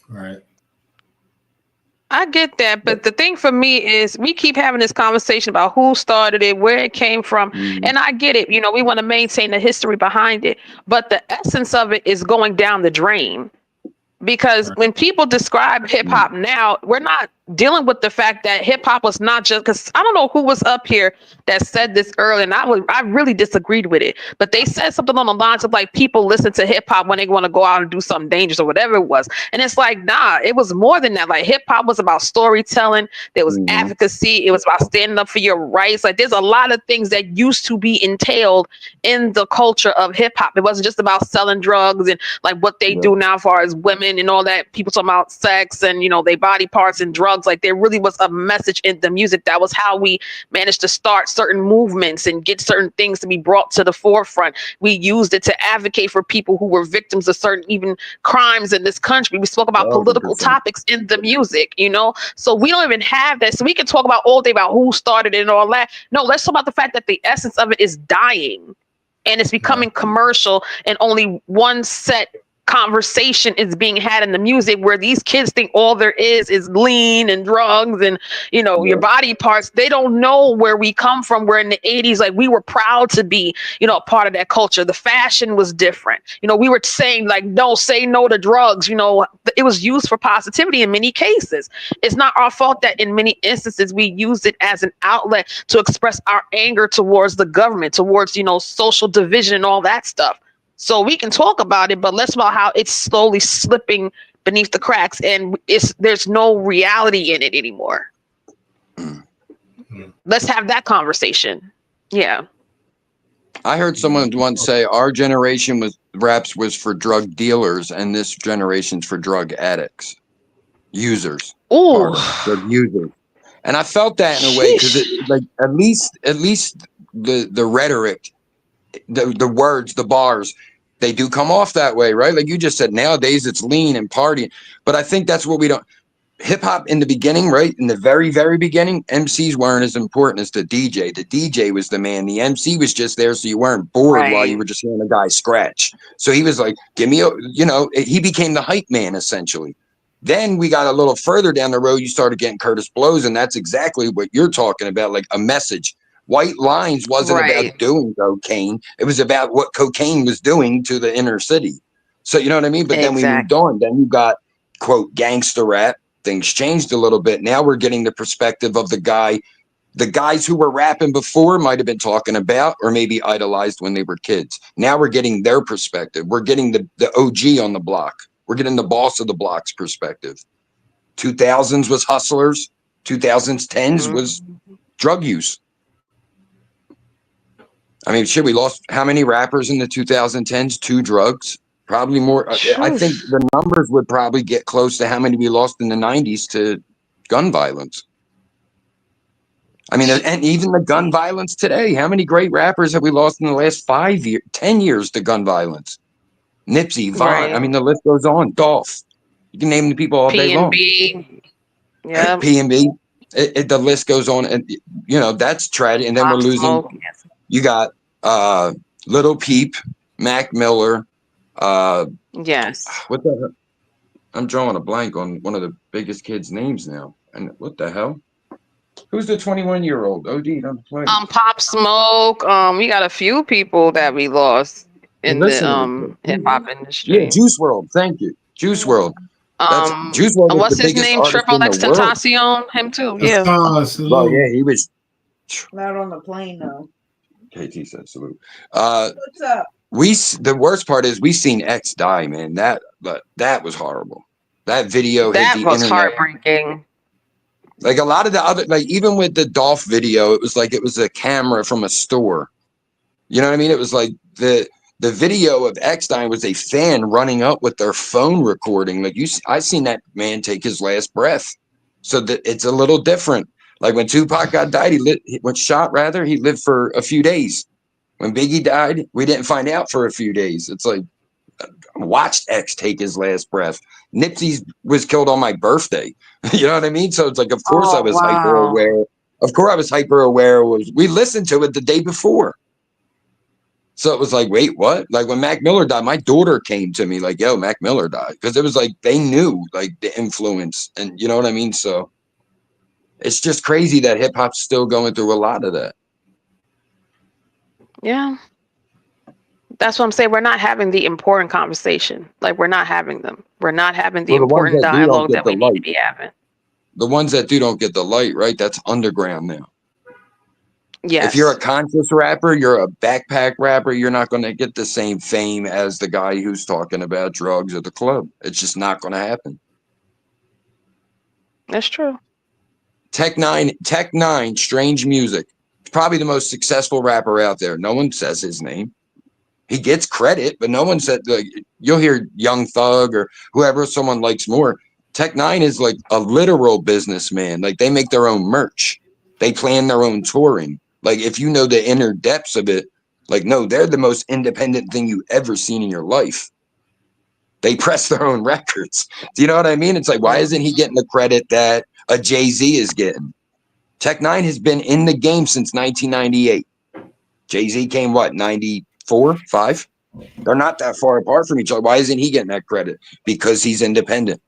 Right. I get that, but the thing for me is we keep having this conversation about who started it, where it came from, and I get it. You know, we want to maintain the history behind it, but the essence of it is going down the drain. Because when people describe hip hop now, we're not dealing with the fact that hip hop was not just, because I don't know who was up here that said this earlier, and I really disagreed with it, but they said something on the lines of like, people listen to hip hop when they want to go out and do something dangerous or whatever it was. And it's like, nah, it was more than that. Like, hip hop was about storytelling. There was advocacy. It was about standing up for your rights. Like, there's a lot of things that used to be entailed in the culture of hip hop. It wasn't just about selling drugs and like what they do now as far as women and all that. People talking about sex and, you know, their body parts and drugs. Like, there really was a message in the music. That was how we managed to start certain movements and get certain things to be brought to the forefront. We used it to advocate for people who were victims of certain even crimes in this country. We spoke about political topics in the music, you know? So we don't even have that. So we can talk about all day about who started it and all that. No, let's talk about the fact that the essence of it is dying and it's becoming commercial, and only one set conversation is being had in the music, where these kids think all there is lean and drugs and, you know, your body parts. They don't know where we come from. Where in the 80s, like, we were proud to be, you know, a part of that culture. The fashion was different. You know, we were saying, like, no, say no to drugs. You know, it was used for positivity in many cases. It's not our fault that in many instances we used it as an outlet to express our anger towards the government, towards, you know, social division and all that stuff. So we can talk about it, but let's talk about how it's slowly slipping beneath the cracks, and there's no reality in it anymore. Let's have that conversation. Yeah. I heard someone once say our generation raps was for drug dealers, and this generation's for drug addicts, users. Ooh. Drug users. And I felt that in a way, because like at least the rhetoric, the words, the bars, they do come off that way, right? Like you just said, nowadays it's lean and partying. But I think that's what we don't. Hip hop in the beginning, right? In the very, very beginning, MCs weren't as important as the DJ. The DJ was the man. The MC was just there so you weren't bored while you were just hearing a guy scratch. So he was like, give me a, you know, he became the hype man essentially. Then we got a little further down the road, you started getting Curtis Blows, and that's exactly what you're talking about, like a message. White Lines wasn't about doing cocaine. It was about what cocaine was doing to the inner city. So, you know what I mean? But then we moved on. Then you got, quote, gangster rap. Things changed a little bit. Now we're getting the perspective of the guys who were rapping before might have been talking about or maybe idolized when they were kids. Now we're getting their perspective. We're getting the OG on the block. We're getting the boss of the block's perspective. 2000s was hustlers. 2010s was drug use. I mean, shit, we lost how many rappers in the 2010s to drugs? Probably more. I think the numbers would probably get close to how many we lost in the 90s to gun violence. I mean, and even the gun violence today. How many great rappers have we lost in the last 10 years to gun violence? Nipsey, Vaughn. I mean, the list goes on. Dolph. You can name the people all day long. Yeah. P&B. The list goes on, and you know that's tragic. And then we're losing. You got Little Peep, Mac Miller. Yes. What the hell? I'm drawing a blank on one of the biggest kids' names now. And what the hell? Who's the 21-year-old? OD on the plane. Pop Smoke. We got a few people that we lost in the hip hop industry. Yeah, Juice WRLD. Thank you, Juice WRLD. Juice WRLD. What's his name? Triple X Tentacion. Him too. Yeah. Oh yeah, he was. Not on the plane though. KT said salute. What's up? The worst part is we seen X die, man. That was horrible. That video that hit the was internet. Heartbreaking. Like a lot of the other, like even with the Dolph video, it was like it was a camera from a store. You know what I mean? It was like the video of Eckstein was a fan running up with their phone recording. Like I seen that man take his last breath. So that it's a little different. Like when Tupac died, he lived for a few days. When Biggie died, we didn't find out for a few days. It's like I watched X take his last breath. Nipsey was killed on my birthday. You know what I mean? So it's like, of course I was hyper aware. Of course I was hyper aware. We listened to it the day before. So it was like, wait, what? Like when Mac Miller died, my daughter came to me like, yo, Mac Miller died. Because it was like, they knew like the influence and you know what I mean? So it's just crazy that hip hop's still going through a lot of that. Yeah. That's what I'm saying. We're not having the important conversation. Like we're not having them. We're not having the important dialogue that we need to be having. The ones that don't get the light, right? That's underground now. Yes. If you're a conscious rapper, you're a backpack rapper, you're not going to get the same fame as the guy who's talking about drugs at the club. It's just not going to happen. That's true. Tech Nine, Strange Music. Probably the most successful rapper out there. No one says his name. He gets credit, but no one said, like, you'll hear Young Thug or whoever someone likes more. Tech Nine is like a literal businessman. Like they make their own merch. They plan their own touring. Like if you know the inner depths of it, like, no, they're the most independent thing you ever seen in your life. They press their own records. Do you know what I mean? It's like, why isn't he getting the credit that a Jay-Z is getting? Tech Nine has been in the game since 1998. Jay-Z came, what, 94, 5? They're not that far apart from each other. Why isn't he getting that credit? Because he's independent.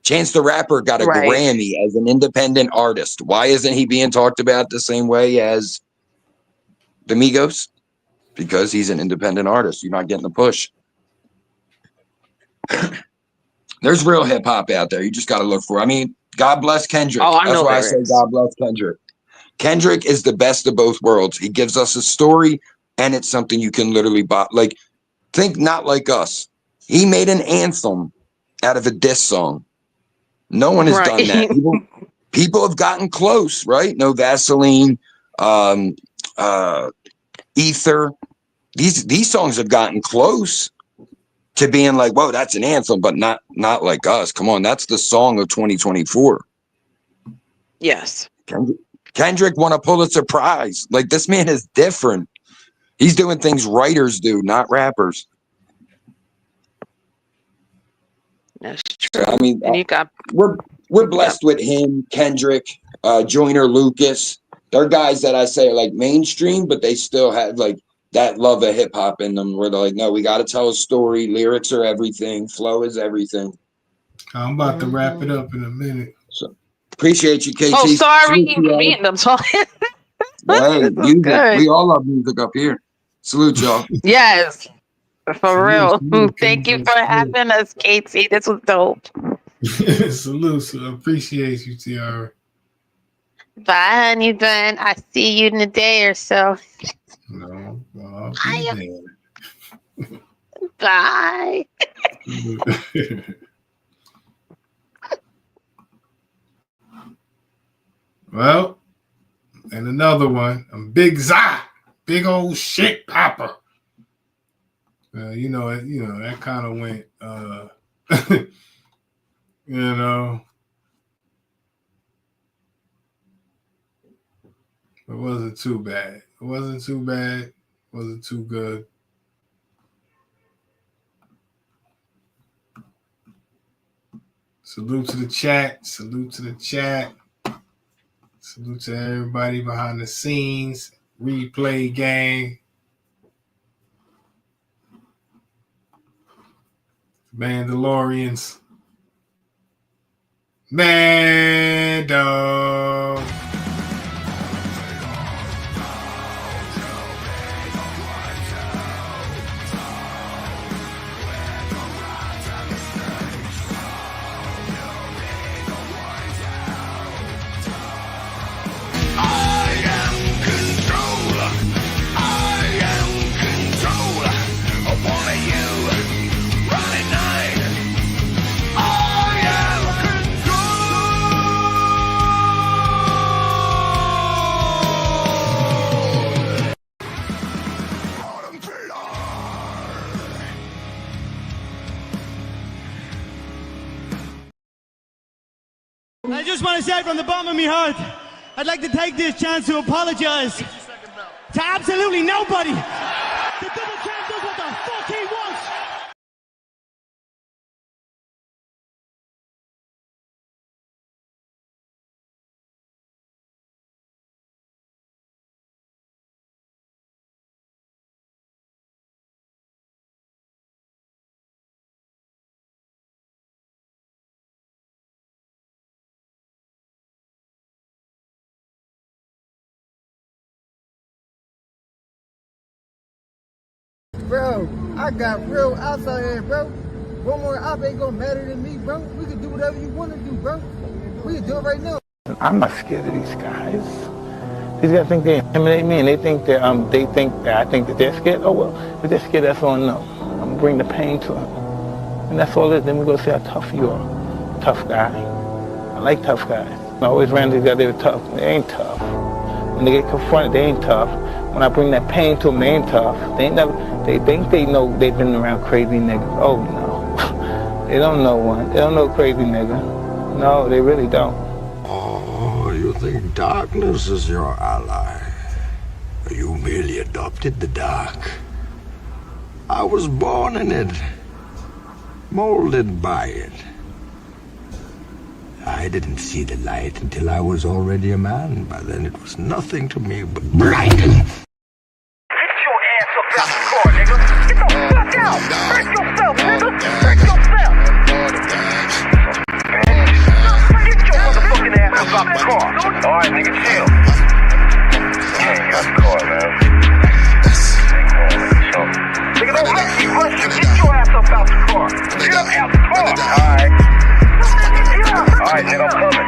Chance the Rapper got a Grammy as an independent artist. Why isn't he being talked about the same way as the Migos? Because he's an independent artist. You're not getting the push. There's real hip hop out there. You just got to look for it. I mean, God bless Kendrick. Oh, I That's know why I there say is. God bless Kendrick. Kendrick is the best of both worlds. He gives us a story, and it's something you can literally buy. Like, think Not Like Us. He made an anthem out of a diss song. No one has done that. People have gotten close, right? No Vaseline, Ether. These songs have gotten close to being like, whoa, that's an anthem, but not Like Us. Come on, that's the song of 2024. Yes. Kendrick won a Pulitzer Prize. Like, this man is different. He's doing things writers do, not rappers. That's true. I mean, and you got we're blessed with him, Kendrick, Joyner Lucas. They're guys that I say are like mainstream, but they still have like that love of hip hop in them, where they're like, no, we got to tell a story. Lyrics are everything. Flow is everything. I'm about to wrap it up in a minute. So appreciate you, KT. Oh, sorry, I'm talking. Hey, music. We all love music up here. Salute, y'all. Yes, for real. Thank you for having us, KT. This was dope. Salute. Appreciate you, Tiara. Bye, honey bun. I see you in a day or so. No, I'll be there. Bye. Well, and another one. I'm Big Zai, big old shit popper. You know, that kind of went, you know, it wasn't too bad. It wasn't too bad. Wasn't too good. Salute to the chat. Salute to the chat. Salute to everybody behind the scenes. Replay gang. Mandalorians. Mando. I just want to say from the bottom of my heart, I'd like to take this chance to apologize to absolutely nobody. The double champ does what the fuck he wants. Bro, I got real outs out here, bro. One more op ain't gonna matter than me, bro. We can do whatever you want to do, bro. We can do it right now. I'm not scared of these guys. These guys think they intimidate me, and they think that I think that they're scared. Oh well, if they're scared, that's all. No, I'm gonna bring the pain to them, and that's all it is. Then we go see how tough you are. Tough guy. I like tough guys. I always ran these guys. They were tough. They ain't tough. When they get confronted, they ain't tough. When I bring that pain to them, they ain't tough. They ain't never. They think they know they've been around crazy niggas. Oh no, they don't know one. They don't know crazy nigga. No, they really don't. Oh, you think darkness is your ally? You merely adopted the dark. I was born in it, molded by it. I didn't see the light until I was already a man. By then it was nothing to me but blinding. Get your ass up out the car, nigga. Get the fuck Alright, nigga, chill. Can't get out the car, man. Nigga, don't let me rush you. Get your ass up out the car. Get up out the car. Alright. Alright, nigga, I'm coming.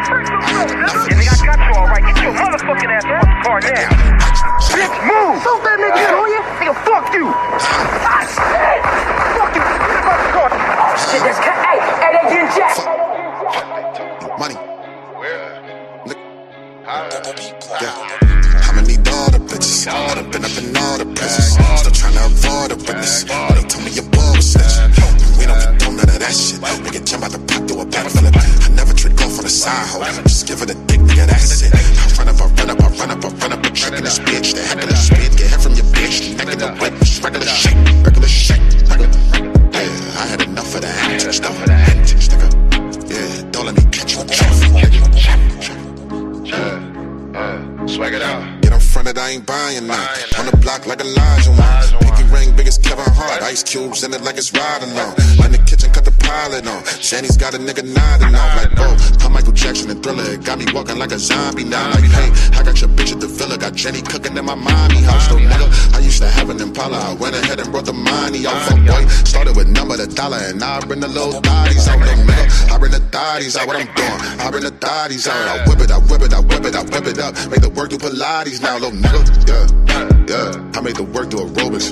Yeah, nigga, I got you alright. Get your motherfucking ass out the car now. Bitch, move! Don't that nigga get on you? Nigga, fuck you! Ah, shit! Fuck you! Get up out the car! Oh, shit, that's cut. Hey, they getting jacked! Money. I'ma need all the bitches. I've been up in all the places. Still trying to avoid a witness. They told me your boy was snitching. We don't condone none of that shit. Nigga jump out the pot, do a backflip. I never trick off on the side hoe. Just give it a dick, nigga, that's it. I run up a trick in this bitch. The heck of this bitch. Get head from your bitch. Neck in the whip. Regular shit. Yeah, I had enough of the antics, nigga. Yeah, don't let me catch you in traffic, nigga. Swag it out. Get in front of it, I ain't buying nothing. On the block like Elijah one. Pinky ring, big as Kevin Hart. Ice cubes in it like it's riding on. In the kitchen, cut the pilot on. Shanny's got a nigga nodding on. Like, bro, I'm Michael Jackson and Thriller. It got me walking like a zombie now. Like, hey, I got your bitch at the villa. Got Jenny cooking in my mommy house. Though, nigga, I used to have an Impala. I went ahead and brought the money out. Fuck, boy. Started with number the dollar. And now I bring the little thotties out. Little nigga, I bring the thotties out. What I'm doing, I bring the thotties out. I whip it, I whip it, I whip it, I whip it up. Make the work do Pilates now, little nigga. Yeah. I made the work do aerobics.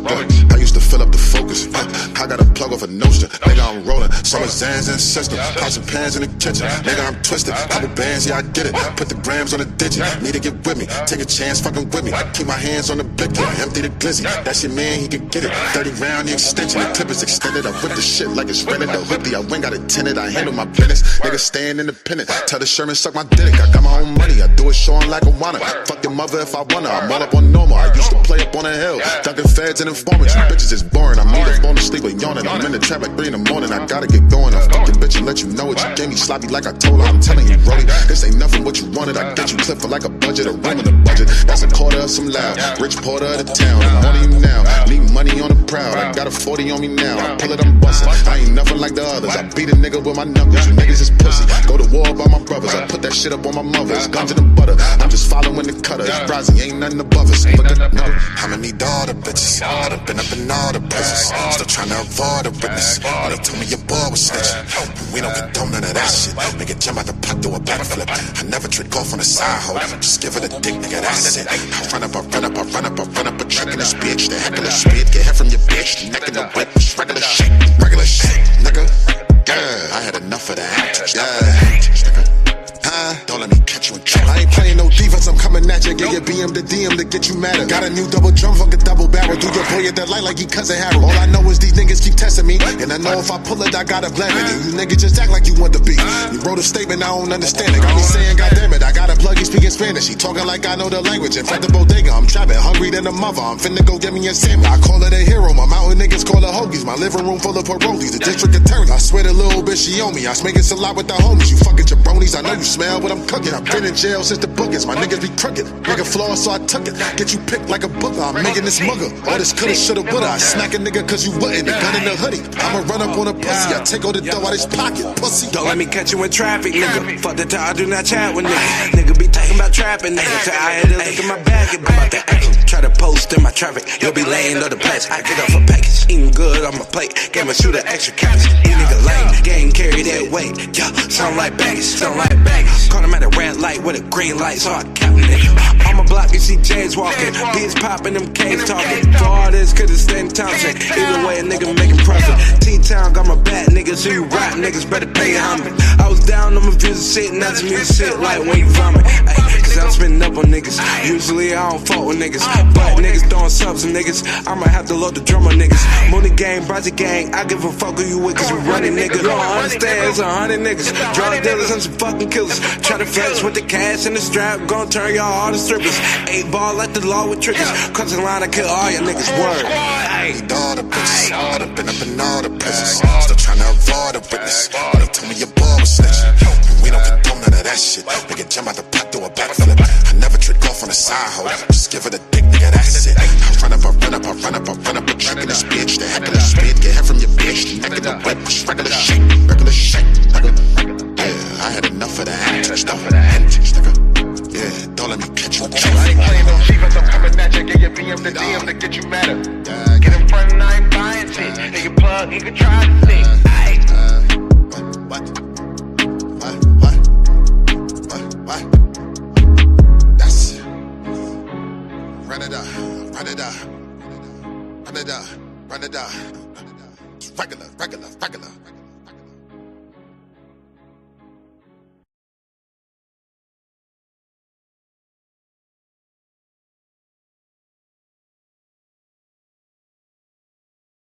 I used to fill up the focus. I got a plug off a notion. Nigga, I'm rolling. Summer Zans and system. Pots and pans in the kitchen. Nigga, I'm twisted. Couple bands, yeah, I get it. Put the grams on the digit. Need to get with me. Take a chance, fucking with me. Keep my hands on the blick. Empty the glizzy. That's your man, he can get it. 30 round, the extension. The clip is extended. I whip the shit like it's rented. The hoodie, I went got it tinted. I handle my business. Nigga, staying independent. Tell the Sherman, suck my dick. I got my own money. I do it showing like a wanna. Fuck your mother if I wanna. I'm all up on normal. I used to play up on a hill. Dunking feds and informants. You bitches is boring. I'm either falling asleep or yawning. I'm in the trap like 3 in the morning. I gotta get going. I fuck your bitch and let you know it. You gave me sloppy like I told her. I'm telling you, Brody, this ain't nothing what you wanted. I get you clipped for like a budget. A room in the budget. That's a quarter of some loud. Rich porter of the town. I'm on you now. Leave money on the proud. I got a 40 on me now. I pull it, I'm bustin'. I ain't nothing like the others. I beat a nigga with my knuckles. You niggas is pussy. Go to war by my brothers. I put that shit up on my mother. It's guns and butter. I'm just following the cutter. It's rising. Ain't nothing above us. Look at nigga. I'ma need all the bitches. I've been up in all the places. Still trying to avoid a witness. They told me your boy was snitching. We don't condone none of that shit. Nigga jump out the pot, do a backflip. I never trick off on the side hoe. Just give it a dick, nigga, that's it. I run up a trick in this bitch. The heck of this bitch. Get head from your bitch. Neck in the whip. Regular shit, nigga. Yeah, I had enough of the antics. Yeah, nigga. Don't let me catch you in trouble. I ain't playing no defense, I'm coming at you. Get your BM to DM to get you madder. Got a new double drum, fuck a double barrel. Do your boy at that light like he cousin Harold. All I know is these niggas keep testing me. And I know if I pull it, I gotta blame it. You niggas just act like you want to be. You wrote a statement, I don't understand it. Got me saying, goddamn it, I got a plug, he speaking Spanish. He talking like I know the language. In front of the bodega, I'm trapping, hungry than a mother. I'm finna go get me a sandwich. I call it a hero, my mountain niggas call it hoagies. My living room full of parolees, the district attorney. I swear the little bitch she owe me. I smaking a lot with the homies. You fucking jabronis, I know you smell what I'm cooking. I've been in jail since the bookings. My niggas be crooked. Nigga flaw, so I took it. Get you picked like a booker. I'm making this mugger. All this coulda, shoulda, woulda. I smack a nigga cause you wouldn't. The gun in the hoodie. I'ma run up on a pussy. I take all the dough out his pocket. Pussy. Don't let me catch you in traffic, nigga. Fuck the time, I do not chat with nigga. Nigga be talking about trapping, nigga. Till I had to look in my bag and about the action. Try to post in my traffic. You'll be laying on the place. I get off a package. Eating good on my plate. Gave my shooter extra cabbage. These nigga lame. Game carry that weight. Yo, sound like baggage. Sound like baggage. Caught him at a red light with a green light, so I capped nigga. On my block, you see James walking. Beats popping, them K's talking. For all this, could've stayed in Thompson. Either way, a nigga making profit. T-Town got my back, nigga. So you rap niggas better pay homage. I was down on my views and shit, and that's me shit like when you vomit. Ay, cause I'm spinning up on niggas. Usually I don't fuck with niggas. But niggas throwing subs and niggas. I'ma have to load the drum on niggas. Mooney gang, Brazzy gang. I give a fuck who you with, cause we running niggas. Don't understand, it's 100 niggas. Drug dealers and some fucking killers. Try to flex with the cash and the strap. Gon' turn y'all all to strippers. 8 ball like the law with triggers. Crossing line, I kill all your niggas. Word. Need all the bitches. I've been up in all the places. Still trying to avoid a witness. They told me your boy was snitching. We don't condone none of that shit. Nigga jump out the pot, do a backflip. I never trick off on the side hoe. Just give it a dick, nigga, that's it. I run up a trick in this bitch. The heck of this bitch. Get head from your bitch. Neck in the whip. Regular shit. Yeah, I had enough of the antics, nigga. Yeah. DM to DM to get you better. Get in front and I ain't buying shit. Nigga plug, nigga try to stick. What? That's it. Run it up, run it up, run it up, run it up. Regular, regular, regular.